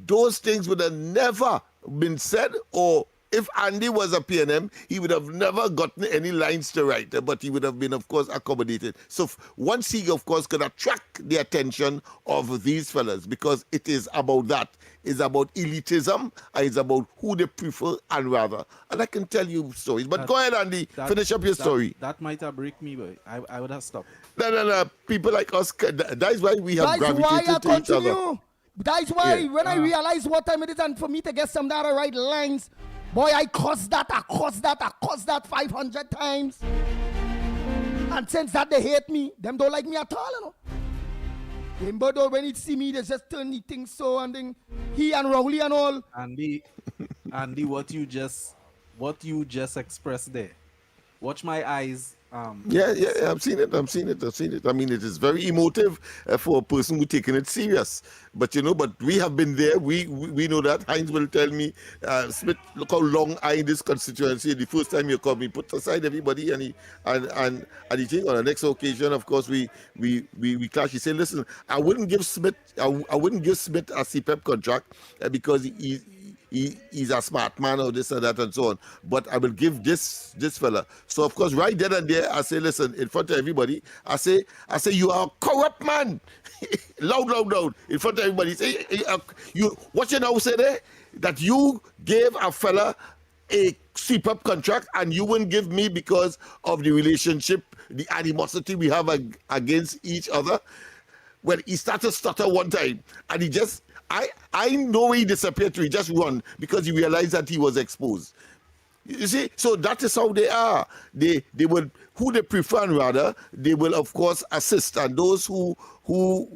those things would have never been said, or if Andy was a PNM, he would have never gotten any lines to write, but he would have been, of course, accommodated. So once he, of course, could attract the attention of these fellas, because it is about that. It's about elitism, and it's about who they prefer and rather. And I can tell you stories. But go ahead, Andy, finish up your story. That might have break me, but I would have stopped. No. People like us, that is why we have gravitated to each other. That's why when I realize what time it is and for me to get some data right lines, boy, I cuss that 500 times. And since that they hate me, them don't like me at all, you know. Them but when he see me, they just turn the things so and then he and Rowley and all. Andy, what you just expressed there. Watch my eyes. Yeah, I've seen it. I mean, it is very emotive for a person who's taking it serious. But but we have been there. We know that. Heinz will tell me, Smith, look how long I in this constituency. The first time you come, he put aside everybody, and he think on the next occasion, of course, we clash. He said, listen, I wouldn't give Smith a CPEP contract because he's a smart man or this and that and so on. But I will give this fella. So of course, right then and there, I say, listen, in front of everybody, I say, you are a corrupt man. loud, in front of everybody. Say, what you now say there? That you gave a fella a CPEP contract and you wouldn't give me because of the relationship, the animosity we have against each other. Well, he started to stutter one time and he just, I know he disappeared to, he just run because he realized that he was exposed. You see, so that is how they are. They will, who they prefer rather, they will of course assist, and those who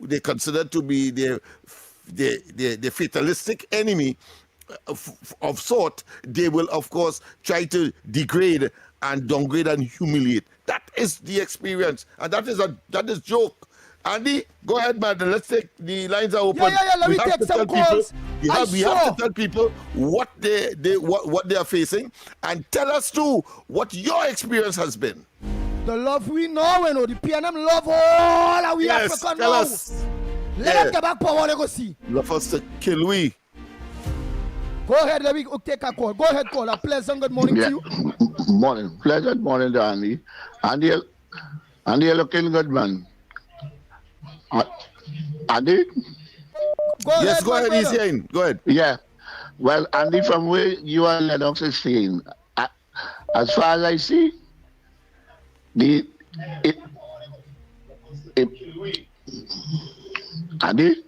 they consider to be their fatalistic enemy of sort, they will of course try to degrade and downgrade and humiliate. That is the experience, and that is joke. Andy, go ahead, man. Let's take the lines are open. Yeah. Let me take some calls. We have to tell people what they are facing, and tell us too what your experience has been. The love we know, the PNM love all our African tell now. us. Let them get back power. Let go see. Love us to kill we. Go ahead, let me take a call. Go ahead, call. A pleasant good morning to you. Morning. Pleasant morning to Andy. Andy, you're looking good, man. Andy? Go ahead, he's saying. Go ahead. Yeah. Well, Andy, from where you and Lennox is saying, as far as I see, Andy?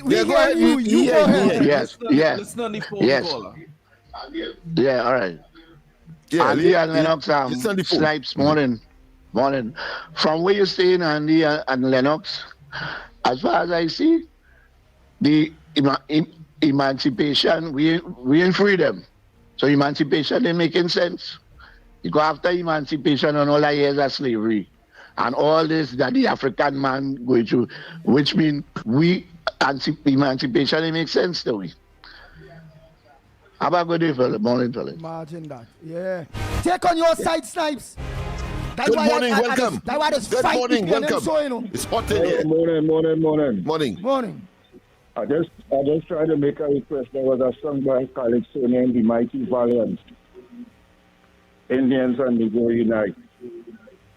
We go ahead. You go ahead. Yes. Listen on the phone caller. Yeah, all right. Yeah, Andy and Lennox, Snipes, morning. From where you're staying, Andy and Lennox, as far as I see, the emancipation, we in freedom. So emancipation ain't making sense. You go after emancipation and all the years of slavery and all this that the African man going through, which means emancipation ain't make sense to me. Have a good day, fella. Morning, fella. Imagine that. Yeah. Take on your side, Snipes. Good morning, welcome. Good morning, welcome. It's hot in here. Morning. I just tried to make a request. There was a song by Khalid named The Mighty Valiant. Indians and Negro Unite.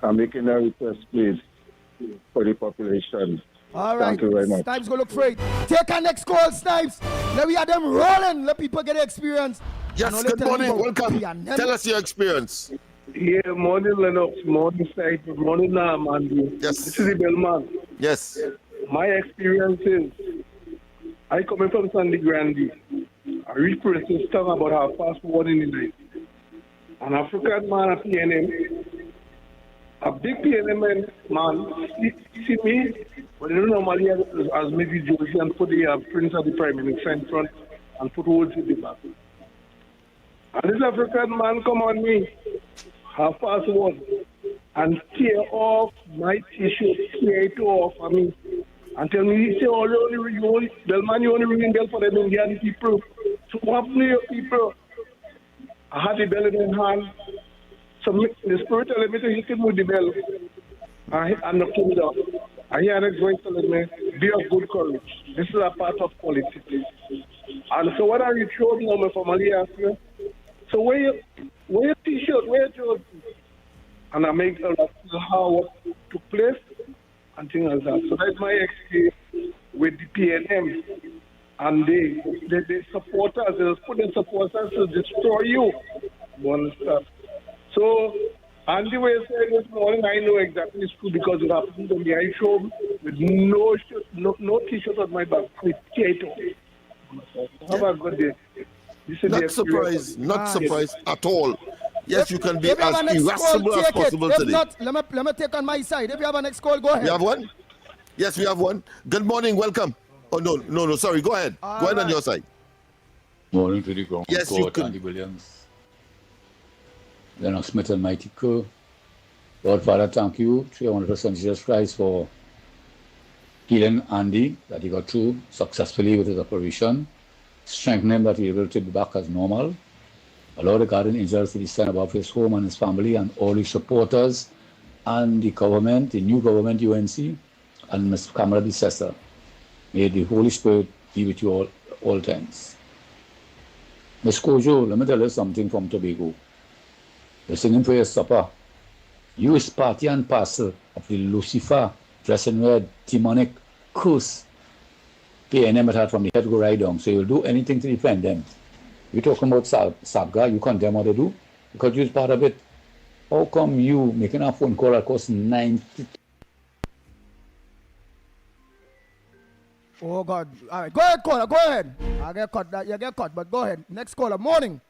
I'm making a request, please, for the population. All right. Thank you very much. Snipes go look for it. Take our next call, Snipes. Let we have them rolling. Let people get the experience. Yes, good morning, welcome. Tell us your experience. Yeah, morning Lennox, morning Said, good morning Andy. Yes. This is the Bellman. Yes. My experience is, I coming from Sandy Grande. I read Princess talk about how fast forward in the night. An African man at PNM, a big PNM man, see me, but they don't normally as maybe Josie and put the Prince of the Prime Minister in front and put words in the back. And this African man come on me, half past one, and tear off my t-shirt, tear it off for me, and tell me, he say, oh, Bellman, you only ringing bell for them Indian people. So what happened to your people? I had the bell in my hand. So the spirit telling me to hit him with the bell. I'm not coming down. I hear an voice telling me, be of good courage. This is a part of politics. And so when I reach home now, my family asked me, so where your t-shirt, where your jersey? And I make how what took place and things like that. So that's my experience with the PNM. And they support us, they put in supporters to destroy you. You understand? So, Andy was saying this morning, I know exactly it's true because it happened to me. I showed with no shirt, no t-shirt on my back, with potato. Have a good day. Not surprised at all. Yes, you can be if you have as a next call, irascible as take it. possible If today. not, let me take on my side. If you have a next call, go ahead. We have one? Yes, we have one. Good morning, welcome. Oh, no, sorry, go ahead. Go ahead on your side. Morning to the ground. Yes, you could. Andy Williams. Lennox Smith and Mighty Co. Lord Father, thank you to your wonderful Son Jesus Christ for healing Andy, that he got through successfully with his operation. Strengthen him that he's able to be back as normal. Allow the guardian angels to descend above his home and his family and all his supporters and the government, the new government, UNC, and Ms. Kamala Bissessa. May the Holy Spirit be with you all times. Ms. Kojo, let me tell you something from Tobago. You're singing for your supper. You is party and parcel of the Lucifer, dressing red, demonic curse. PNM had from the head go right down, so you'll do anything to defend them. You're talking about Sabga, you condemn what they do, because you're part of it. How come you making a phone call that costs 90? Oh God! All right, go ahead, caller. Go ahead. I get cut. You get cut, but go ahead. Next caller. Morning.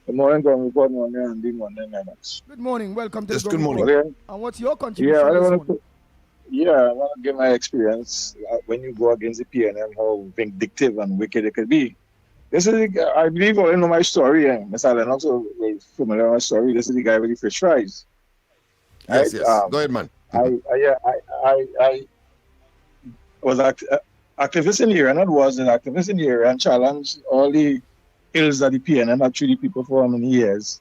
Good morning, good morning, Andy. Morning, Lennox. Good morning. Welcome to Yes, the good Ground morning. Report. And what's your contribution? Yeah, this morning? I want to give my experience when you go against the PNM, how vindictive and wicked it could be. This is, I believe, all you know my story. Mr. Lennox is familiar with my story. This is the guy with the fish fries. Yes, Right? yes. Go ahead, man. I was activist in here, and I was an activist in here and challenged all the ills that the PNM had treated people for many years.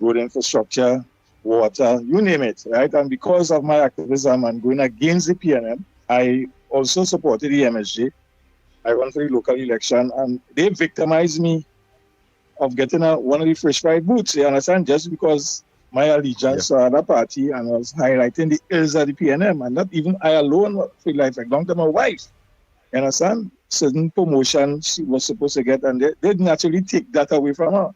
Road infrastructure, water, you name it, right? And because of my activism and going against the PNM, I also supported the MSJ. I ran for the local election, and they victimized me of getting one of the fresh fried boots, you understand? Just because my allegiance to another party and was highlighting the ills of the PNM, and not even I alone feel like belonged to my wife. You understand? Certain promotion she was supposed to get, and they didn't actually take that away from her.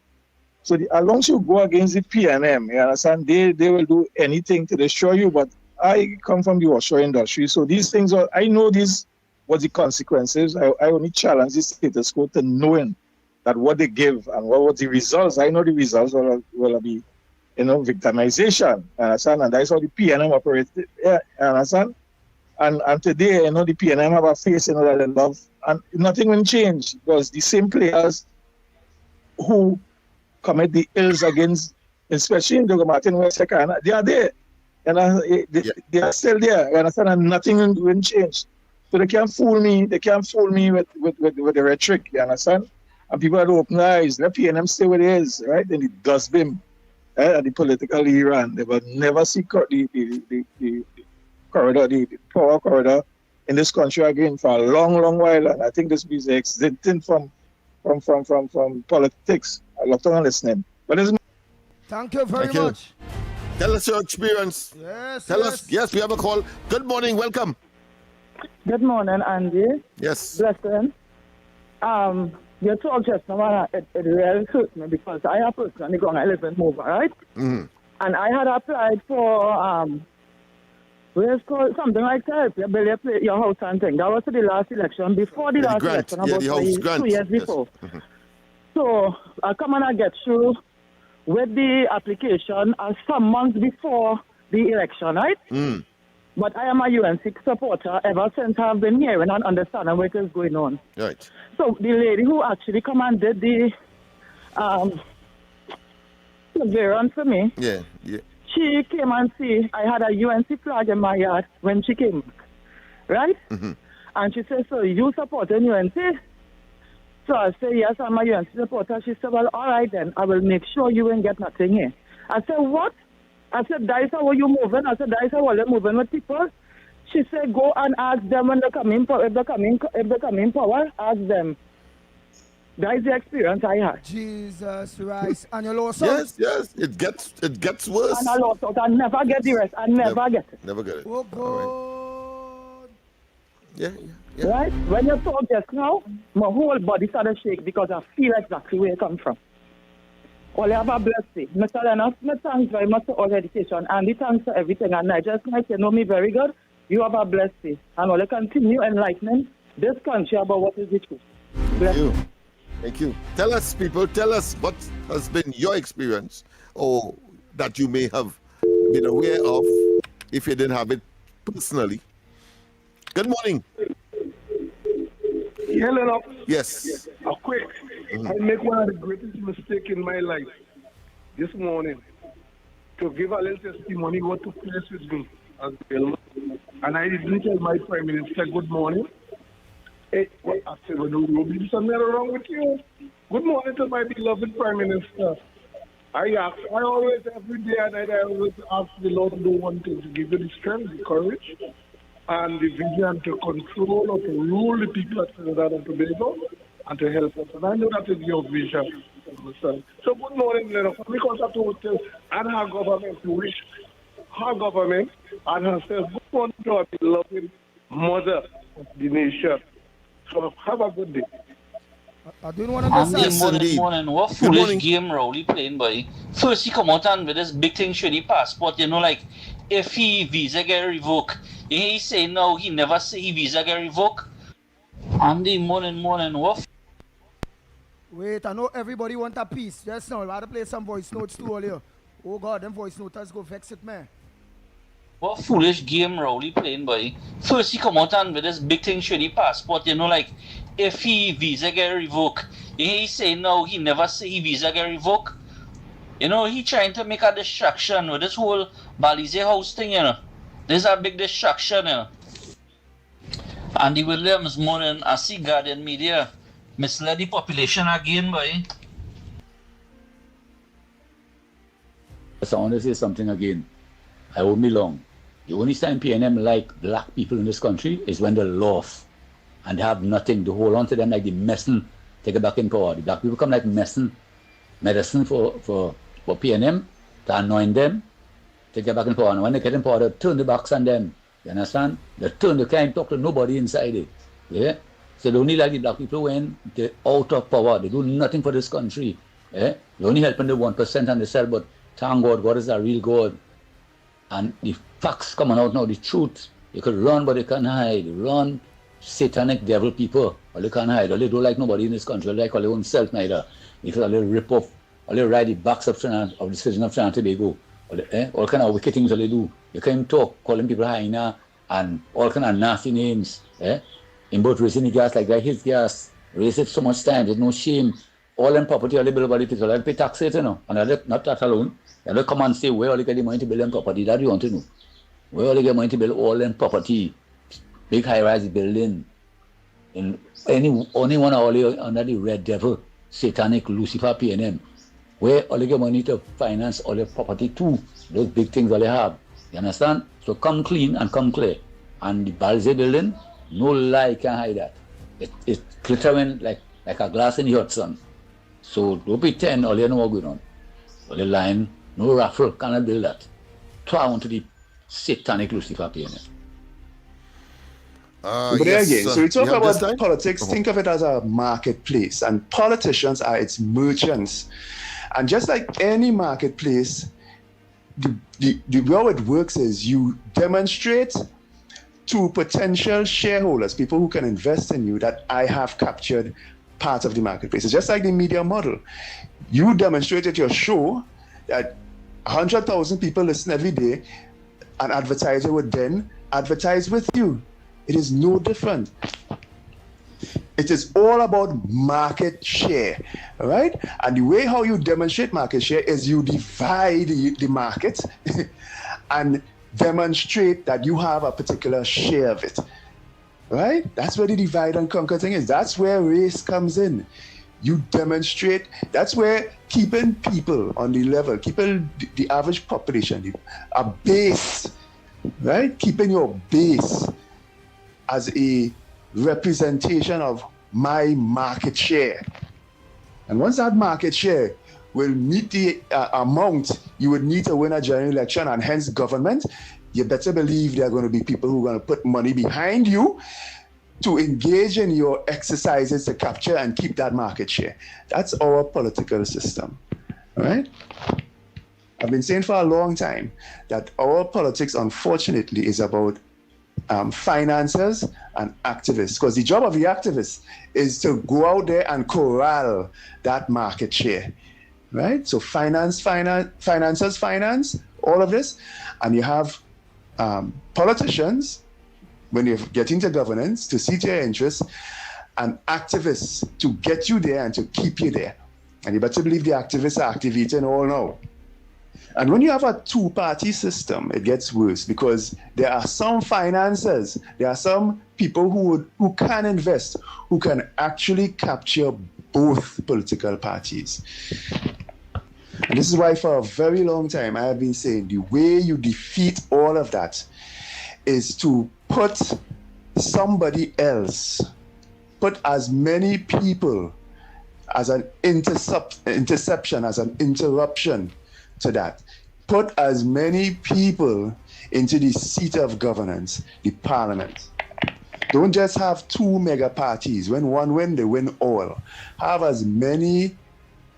So as long as you go against the PNM, you understand, they will do anything to destroy you. But I come from the offshore industry, so these things I know these what the consequences. I only challenge the status quo to knowing that what they give and what were the results. I know the results will be, victimization. You understand? And that's how the PNM operates. Yeah, you understand? And today, the PNM have a face, that they love, and nothing will change because the same players who commit the ills against, especially in Dogo Martin West Second, they are there. And they are still there, you understand? And nothing will change. So they can't fool me. They can't fool me with the rhetoric, you understand? And people have to open their eyes. Let PNM stay where it is, right? In the dustbin, at the political Iran. They will never see the corridor, the power corridor in this country again for a long, long while. And I think this is exiting from politics. I love to listening. But thank you very Thank much. You. Tell us your experience. Yes. Tell us. Yes, we have a call. Good morning. Welcome. Good morning, Andy. Yes. Blessing. You talk just now, it really hurt me because I have personally gone, I live in Hoover, right? Mm-hmm. And I had applied for, where's called something like that, you build your house and thing. That was the last election, before the last grant. election, Yeah, about the house grant. 2 years Yes. before. Mm-hmm. So I come and I get through with the application some months before the election, right? Mm. But I am a UNC supporter ever since I've been hearing and understanding what is going on. Right. So the lady who actually commanded the surveillance for me, Yeah. she came and see I had a UNC flag in my yard when she came back, right? Mm-hmm. And she said, so you supporting UNC? So I said, yes, I'm a UNC supporter. She said, well, all right then, I will make sure you won't get nothing here. I said, what? I said, that is how you moving? I said, that is how you're moving with people? She said, go and ask them when they come in, if they come in power, ask them. That is the experience I had. Jesus Christ. And your lawsuit? Yes. It gets worse. And I lost out. I never get the rest. I never get it. Never get it. Oh, God. Yeah. Right? When you talk just now, my whole body started to shake because I feel exactly where you come from. Well, you have a blessed day. Mr. Lennox, thanks very much for all the education and the thanks for everything. And I just like you know me very good. You have a blessed day. And will continue enlightening this country about what is the truth. Bless you. Thank you. Tell us, people, tell us what has been your experience or that you may have been aware of if you didn't have it personally. Good morning. Hello. Yes. Quick. I make one of the greatest mistakes in my life this morning to give a little testimony what took place with me as well. And I didn't tell my Prime Minister good morning. Hey, I said, well, no, there's something wrong with you. Good morning to my beloved Prime Minister. I always, every day and night, I always ask the Lord to do one thing, to give you the strength, the courage, and the vision to control or to rule the people at Trinidad and Tobago and to help us. And I know that is your vision. So good morning, Leonard. Because I told her and her government to wish her government and herself good morning to our beloved mother of the nation. So have a good day. I don't want to understand. Morning. What foolish game Rowley playing, boy? First he come out and with this big thing, should he passport? You know, like if he visa get revoked, he say no, he never say he visa get revoked. Andy, morning. What? Wait, I know everybody want a piece. Just now, I have to play some voice notes too earlier. Oh God, them voice notes go vex it, man. What foolish game Rowley playing, boy? First he come out and with this big thing, should he passport? You know, like if he visa get revoked, he say no, he never say he visa get revoked. You know, he trying to make a distraction with this whole Balize house thing, you know. There's a big distraction, you know. Andy Williams, morning, I see Guardian Media misled the population again, boy. So I want to say something again. I won't be long. The only time PNM like black people in this country is when they laugh and they have nothing to hold on to them like the medicine, take it back in power. The black people come like medicine for PNM to anoint them, take it back in power. And when they get in power, they turn the backs on them. You understand? They can't talk to nobody inside it. Yeah? So they only like the black people when they're out of power. They do nothing for this country. Yeah? They're only helping the 1% on the cell, but thank God, God is a real God. And the facts coming out now, the truth. You could run, but they can't hide. Run, satanic devil people. All they can't hide. All they don't like nobody in this country. They like all their own self neither. They feel all they rip off. All they ride the backs of the citizen of Trinidad and Tobago. All kind of wicked things all they do. You can't talk, calling people hyena and all kind of nasty names. In both raising the gas like that, his gas, raise it so much time, there's no shame. All them property, all they build about the people, they pay taxes, you know. And not that alone. They come and say, where all they get the money to build them property? That you want to know. Where all they get money to build all them property? Big high-rise building. And only one all under the red devil, satanic Lucifer PNM. Where all they get money to finance all their property too. Those big things all they have. You understand? So come clean and come clear. And the Balize building, no lie can hide that. It's glittering like a glass in the hot sun. So don't pretend all you know what's going on. All the line, no raffle, cannot build that. Throw to the satanic Lucifer PNM. But there again, so we talk about politics, think of it as a marketplace, and politicians are its merchants. And just like any marketplace, the way it works is you demonstrate to potential shareholders, people who can invest in you, that I have captured part of the marketplace. It's just like the media model. You demonstrated your show that 100,000 people listen every day, an advertiser would then advertise with you. It is no different. It is all about market share, all right? And the way how you demonstrate market share is you divide the market and demonstrate that you have a particular share of it, right? That's where the divide and conquer thing is. That's where race comes in. You demonstrate, that's where keeping people on the level, keeping the average population, a base, right? Keeping your base as a representation of my market share. And once that market share will meet the amount you would need to win a general election and hence government, you better believe there are going to be people who are going to put money behind you to engage in your exercises to capture and keep that market share. That's our political system, all right? I've been saying for a long time that our politics, unfortunately, is about financiers and activists, because the job of the activists is to go out there and corral that market share, right? So financiers finance all of this, and you have politicians, when you get into governance, to see to your interests, and activists to get you there and to keep you there. And you better believe the activists are activating all now. And when you have a two-party system, it gets worse, because there are some financiers, there are some people who can invest, who can actually capture both political parties. And this is why for a very long time I have been saying the way you defeat all of that is to put somebody else, put as many people as an interception, as an interruption to that. Put as many people into the seat of governance, the parliament. Don't just have two mega parties. When one win, they win all. Have as many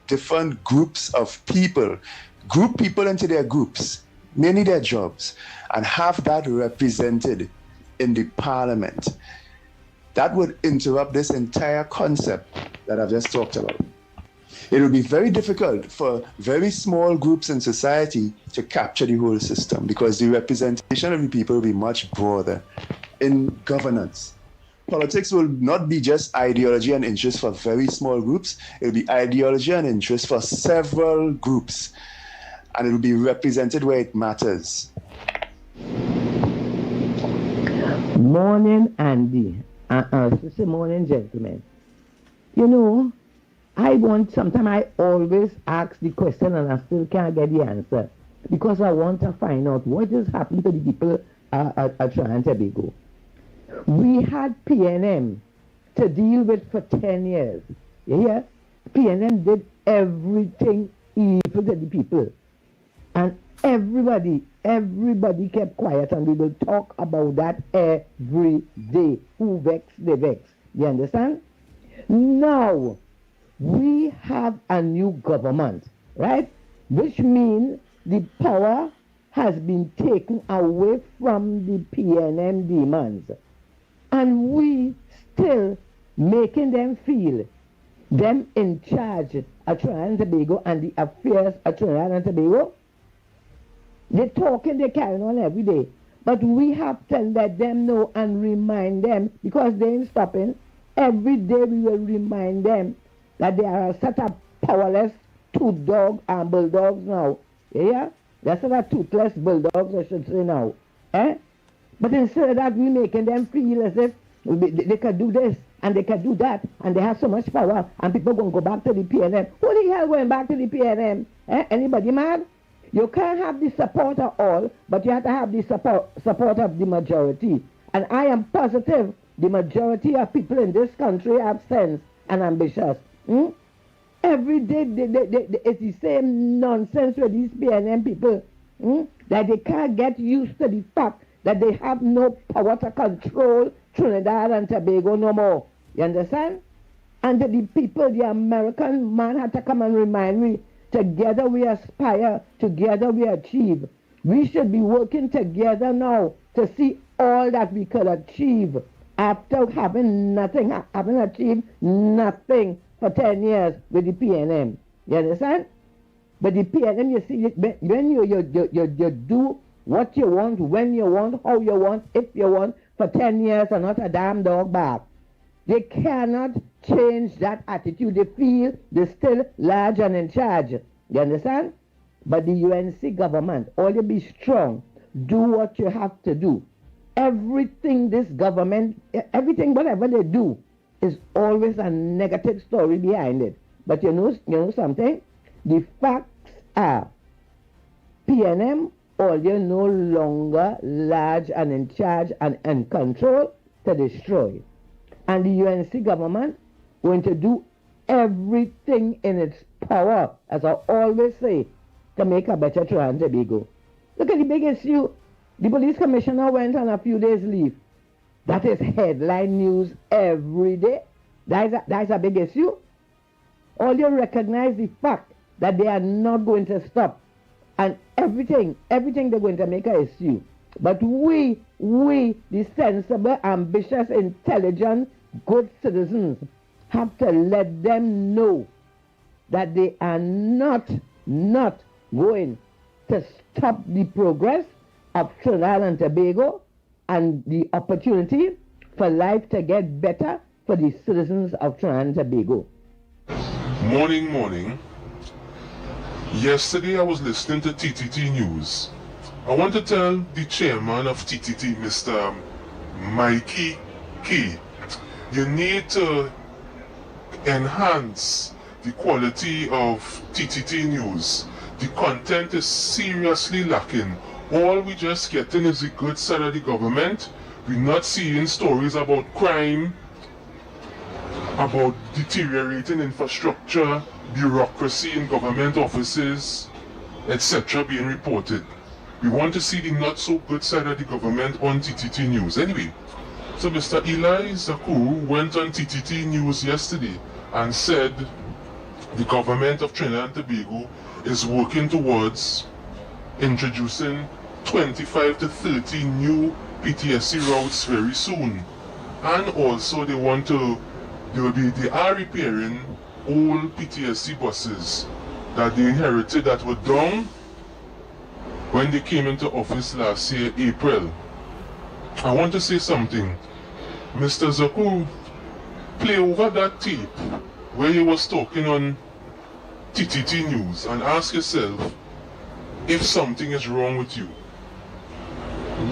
different groups of people, group people into their groups, many their jobs, and have that represented in the parliament. That would interrupt this entire concept that I've just talked about. It will be very difficult for very small groups in society to capture the whole system, because the representation of the people will be much broader in governance. Politics will not be just ideology and interest for very small groups. It will be ideology and interest for several groups, and it will be represented where it matters. Morning, Andy. Morning, gentlemen. You know, sometimes I always ask the question and I still can't get the answer, because I want to find out what is happening to the people at Trinidad and Tobago. We had PNM to deal with for 10 years. You hear? PNM did everything evil to the people. And everybody kept quiet, and we will talk about that every day. Who vex, they vex. You understand? Now, we have a new government, right? Which means the power has been taken away from the PNM demands. And we still making them feel them in charge of Trinidad and Tobago and the affairs of Trinidad and Tobago. They're talking, they're carrying on every day. But we have to let them know and remind them, because they ain't stopping. Every day we will remind them that they are a set of powerless two-dog and bulldogs now. Yeah? They're set of toothless bulldogs, I should say now. But instead of that, we're making them feel as if they can do this and they can do that, and they have so much power, and people going to go back to the PNM. Who the hell going back to the PNM? Anybody mad? You can't have the support of all, but you have to have the support of the majority. And I am positive the majority of people in this country have sense and ambitious. Every day it's the same nonsense with these PNM people, that they can't get used to the fact that they have no power to control Trinidad and Tobago no more. You understand? And the people, the American man had to come and remind me, together we aspire, together we achieve. We should be working together now to see all that we could achieve after having achieved nothing for 10 years with the PNM. You understand? But the PNM, you see, when you do what you want, when you want, how you want, if you want, for 10 years and not a damn dog back. They cannot change that attitude. They feel they're still large and in charge. You understand? But the UNC government, all you be strong, do what you have to do. Everything this government, everything, whatever they do, is always a negative story behind it. But you know something? The facts are, PNM, all you no longer large and in charge and in control to destroy. And the UNC government going to do everything in its power, as I always say, to make a better Trinidad and Tobago. Look at the big issue. The police commissioner went on a few days leave. That is headline news every day. That's a big issue. All you recognize the fact that they are not going to stop. And everything they're going to make an issue. But we we, the sensible, ambitious, intelligent, good citizens, have to let them know that they are not going to stop the progress of Trinidad and Tobago and the opportunity for life to get better for the citizens of Trinidad and Tobago. Morning. Yesterday I was listening to TTT News. I want to tell the chairman of TTT, Mr. Mikey Key, you need to enhance the quality of TTT News. The content is seriously lacking. All we just getting is the good side of the government. We're not seeing stories about crime, about deteriorating infrastructure, bureaucracy in government offices, etc. being reported. We want to see the not so good side of the government on TTT News. Anyway, so Mr. Eli Zakuru went on TTT News yesterday and said the government of Trinidad and Tobago is working towards introducing 25 to 30 new PTSC routes very soon. And also they are repairing old PTSC buses that they inherited that were down when they came into office last year, April. I want to say something. Mr. Zaku, play over that tape where he was talking on TTT News and ask yourself if something is wrong with you.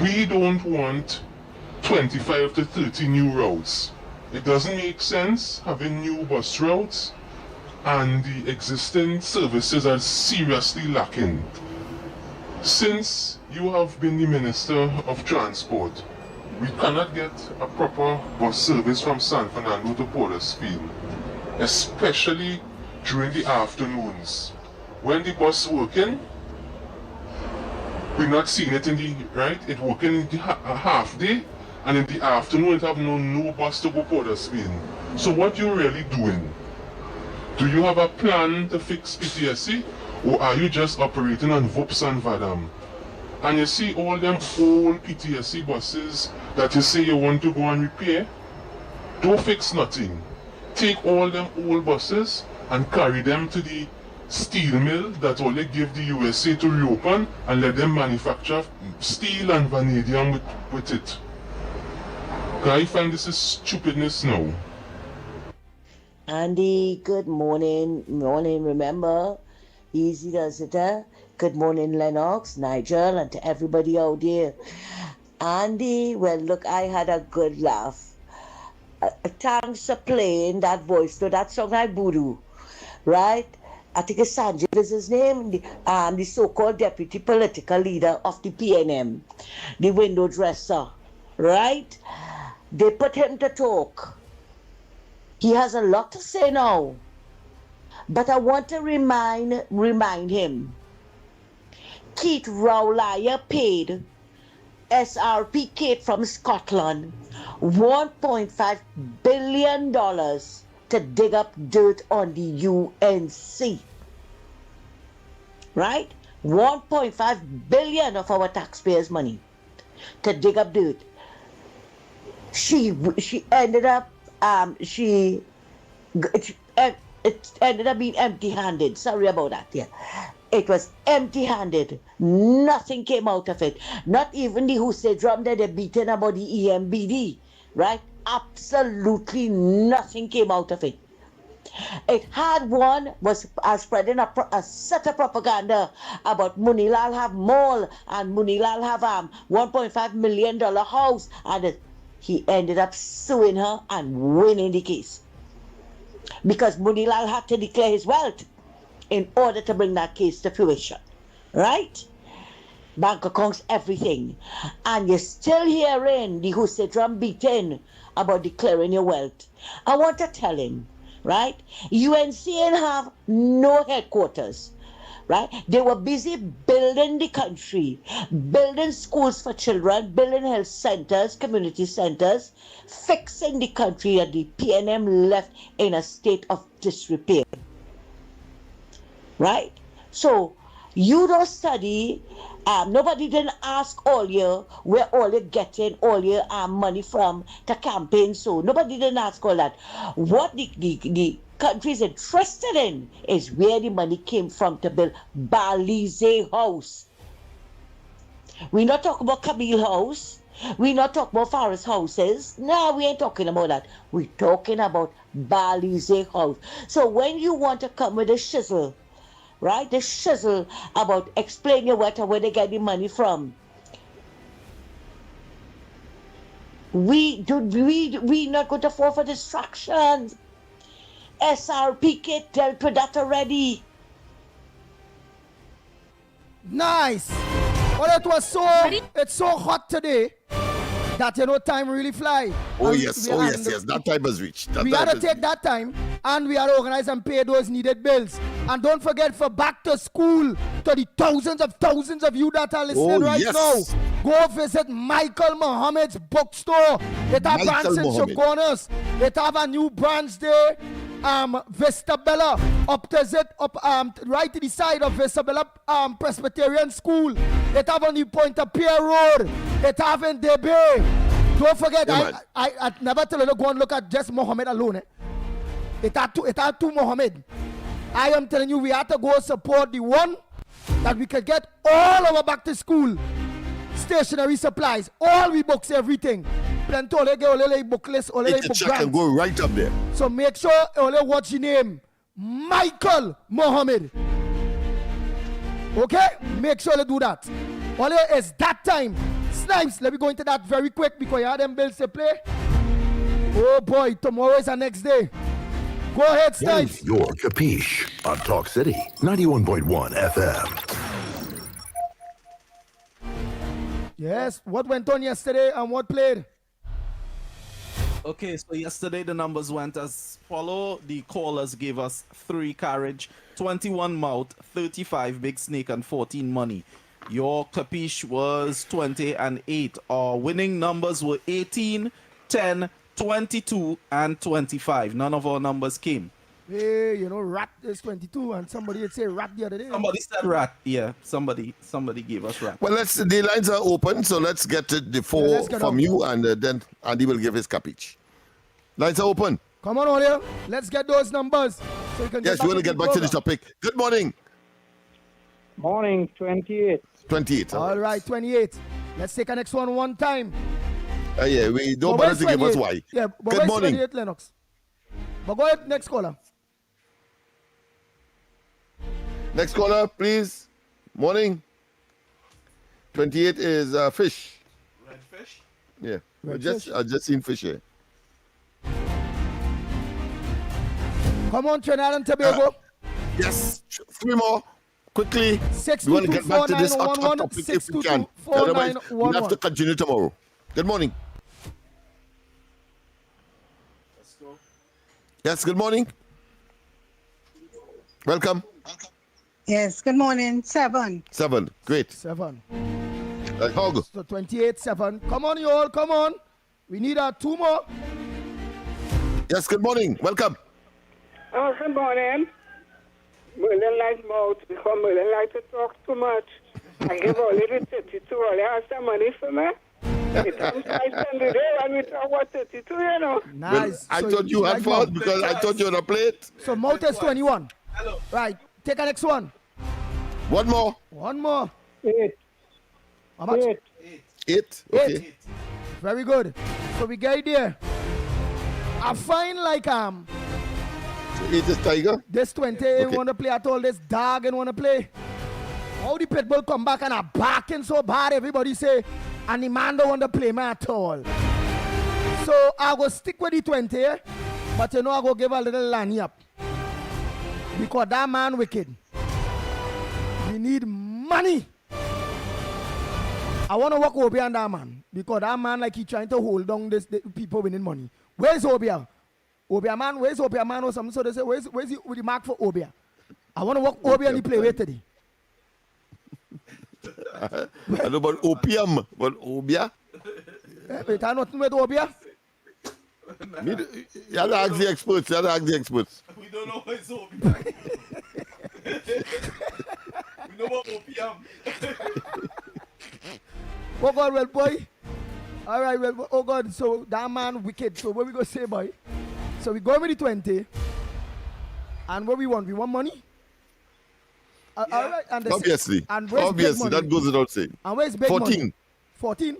We don't want 25 to 30 new routes. It doesn't make sense having new bus routes and the existing services are seriously lacking. Since you have been the Minister of Transport, we cannot get a proper bus service from San Fernando to Portersfield, especially during the afternoons. When the bus working, we're not seeing it it working in the half day, and in the afternoon it have no bus to go Portersfield. So what you really doing? Do you have a plan to fix PTSC, or are you just operating on VOPS and VADAM? And you see all them old PTSC buses that you say you want to go and repair? Don't fix nothing. Take all them old buses and carry them to the steel mill that only give the USA to reopen and let them manufacture steel and vanadium with it. I find this is stupidness now. Andy, good morning. Remember, easy does it. Good morning, Lennox, Nigel, and to everybody out there. Andy, well, look, I had a good laugh. Thanks for playing that voice to that song like Voodoo, right? I think it's Sanjay is his name, the so-called deputy political leader of the PNM, the window dresser, right? They put him to talk. He has a lot to say now, but I want to remind him. Keith Rowleye paid SRP Kate from Scotland $1.5 billion to dig up dirt on the UNC. Right? 1.5 billion of our taxpayers' money to dig up dirt. She ended up it ended up being empty-handed. Sorry about that. Yeah. It was empty-handed. Nothing came out of it. Not even the Hussein drum that they beaten about the EMBD. Right? Absolutely nothing came out of it. It had was spreading a set of propaganda about Munilal have mall and Munilal have $1.5 million house, and he ended up suing her and winning the case because Munilal had to declare his wealth in order to bring that case to fruition, right? Bank accounts, everything, and you're still hearing the Hussein drum beating about declaring your wealth. I want to tell him, right? UNCN have no headquarters, right? They were busy building the country, building schools for children, building health centers, community centers, fixing the country that the PNM left in a state of disrepair, right? So you don't study Nobody didn't ask all year where all you getting all your money from to campaign. So nobody didn't ask all that. What the country is interested in is where the money came from to build Balize House. We're not talking about Camille House. We're not talking about Forest Houses. No, we ain't talking about that. We're talking about Balize House. So when you want to come with a shizzle, right? The shizzle about explaining where they get the money from. We not going to fall for distractions. SRPK dealt with that already. Nice. Well, it's so hot today that time really fly. Oh yes, that time has reached. We gotta take that time and we gotta organize and pay those needed bills. And don't forget for back to school to the thousands of you that are listening now. Go visit Michael Muhammad's bookstore. It have branch in Shogunas. It have a new branch there. Vista Bella right to the side of Vista Bella Presbyterian School. It have on the Point of Pierre Road. It have in Debe. Don't forget, I never tell you to go and look at just Mohammed alone. It had two Mohammed. I am telling you, we have to go support the one that we can get all our back to school stationery supplies, all we books, everything. Plenty ole book list, ole book check and go right up there. So make sure ole watch the name Michael Muhammad. Okay? Make sure to do that. Ole is that time. Snipes, let me go into that very quick because you have them bills to play. Oh boy, tomorrow is the next day. Go ahead, Snipes. Your Capiche on Talk City 91.1 FM. Yes, what went on yesterday and what played? Okay, so yesterday the numbers went as follow. The callers gave us 3 carriage, 21 mouth, 35 big snake, and 14 money. Your capiche was 20 and 8. Our winning numbers were 18, 10, 22, and 25. None of our numbers came. Hey, rat is 22, and somebody would say rat the other day. Somebody said rat. Yeah, somebody gave us rat. Well, the lines are open, so let's get the 4 from you, and then Andy will give his capiche. Lines are open. Come on, Olia. Let's get those numbers. So we can yes, we will get back to the topic. Good morning. Morning, 28. 28. All right, 28. Let's take the next one time. Yeah, we don't bother to give us why. Yeah, good morning. 28, Lennox. But go ahead, next caller. Next caller, please. Morning. 28 is fish. Red fish? Yeah. I just seen fish here. Come on, Trinidad and Tobago. Yes. 3 more. Quickly. 6 we want to get back to this hot topic if we can. Otherwise, we'll have to continue tomorrow. Good morning. Let's go. Yes, good morning. Welcome. Yes, good morning. 7. 7. Great. 7. Hog. So 28, 7. Come on, you all. Come on. We need 2 more. Yes, good morning. Welcome. Oh, good morning. Merlin likes mouth because Merlin likes to talk too much. I give all the 32. All you have some money for me? It's nice spend the day when we talk about 32, Nice. Well, I thought you had fun because I thought you had a plate. So mouth is 21. Hello. Right. Take the next one. One more. 1 more. 8. How much? 8. Okay. 8. Very good. So we get there. I find like So 8 is Tiger. This 20 want to play at all. This dog and want to play. How the pit bull come back and are barking so bad. Everybody say, and the man don't want to play me at all. So I go stick with the 20, but I go give a little line up. Because that man wicked. We need money. I want to work Obia and that man. Because that man like he trying to hold down the people winning money. Where's Obia? Obia man, where's Obia man or something? So they say, where's the mark for Obia? I want to work Obia and he play with today. I know about opium, but Obia? Wait, I nothing with Obia? You have to ask the experts. We don't know what it's opium. We know what opium. Oh God, well boy. All right, well, oh God, so that man wicked. So what we gonna say, boy? So we go with the 20. And what we want? We want money. All right, and Obviously. And where's Obviously, big money? that goes without saying. And where's big 14. money? 14.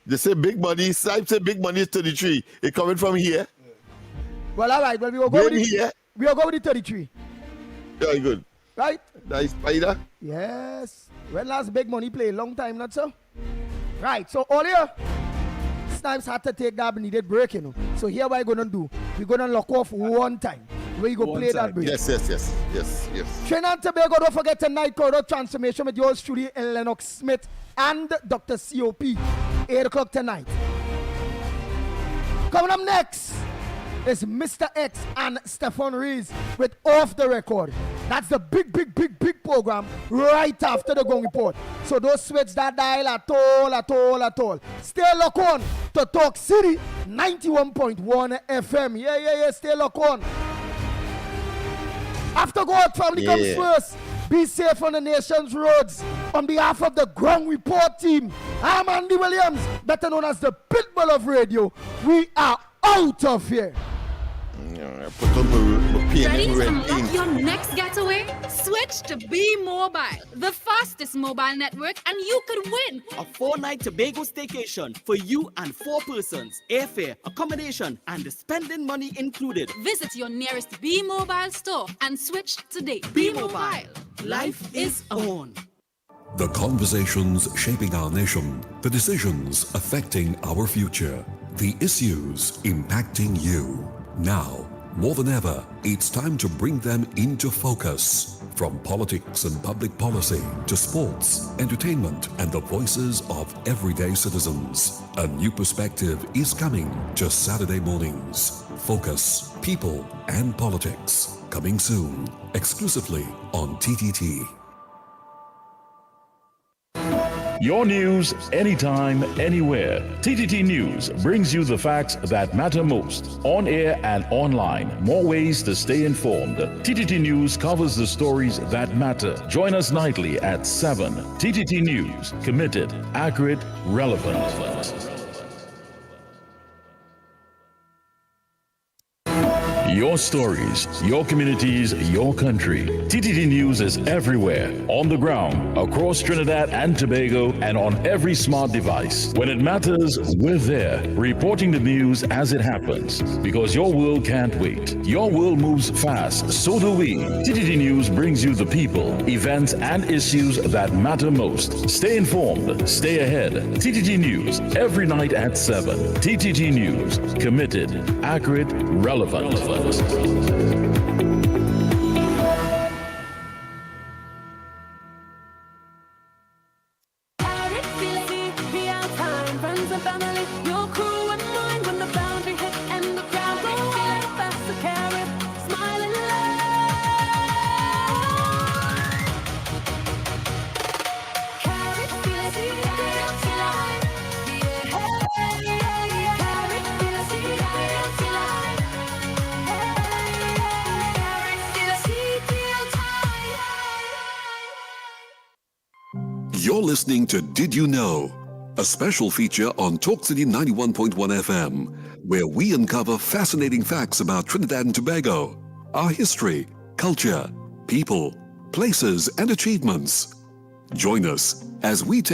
They say big money. Snipe say big money is 33. It coming from here. Well, all right. Well, we will go with here. We will go with the 33. Very good. Right? Nice spider. Yes. When last big money play? Long time, not so? Right. So all here, Snipes had to take that needed break, you know. So here what we're gonna do? We're gonna lock off one time. Where you go play that break. Yes. Trinidad and Tobago, don't forget tonight, Corridor Transformation with yours truly, Lennox Smith and Dr. COP. 8 o'clock tonight. Coming up next is Mr. X and Stefan Rees with Off the Record. That's the big program right after the Gong Report. So don't switch that dial at all. Stay locked on to Talk City 91.1 FM. Yeah. Stay locked on. After God family comes first. Be safe on the nation's roads. On behalf of the Ground Report team, I'm Andy Williams, better known as the Pitbull of Radio. We are out of here. Ready to unlock your next getaway? Switch to Be Mobile, the fastest mobile network, and you could win a 4-night Tobago staycation for you and 4 persons. Airfare, accommodation, and the spending money included. Visit your nearest Be Mobile store and switch today. Be Mobile. Life is on. The conversations shaping our nation, the decisions affecting our future, the issues impacting you. Now, more than ever, it's time to bring them into focus. From politics and public policy to sports, entertainment, and the voices of everyday citizens. A new perspective is coming to Saturday mornings. Focus, People, and Politics. Coming soon, exclusively on TTT. Your news, anytime, anywhere. TTT News brings you the facts that matter most. On air and online. More ways to stay informed. TTT News covers the stories that matter. Join us nightly at 7. TTT News. Committed, accurate, relevant. Your stories, your communities, your country. TTT News is everywhere, on the ground, across Trinidad and Tobago, and on every smart device. When it matters, we're there, reporting the news as it happens. Because your world can't wait. Your world moves fast, so do we. TTT News brings you the people, events, and issues that matter most. Stay informed, stay ahead. TTT News, every night at 7. TTT News, committed, accurate, relevant. You're listening to Did You Know? A special feature on Talk City 91.1 FM, where we uncover fascinating facts about Trinidad and Tobago, our history, culture, people, places, and achievements. Join us as we take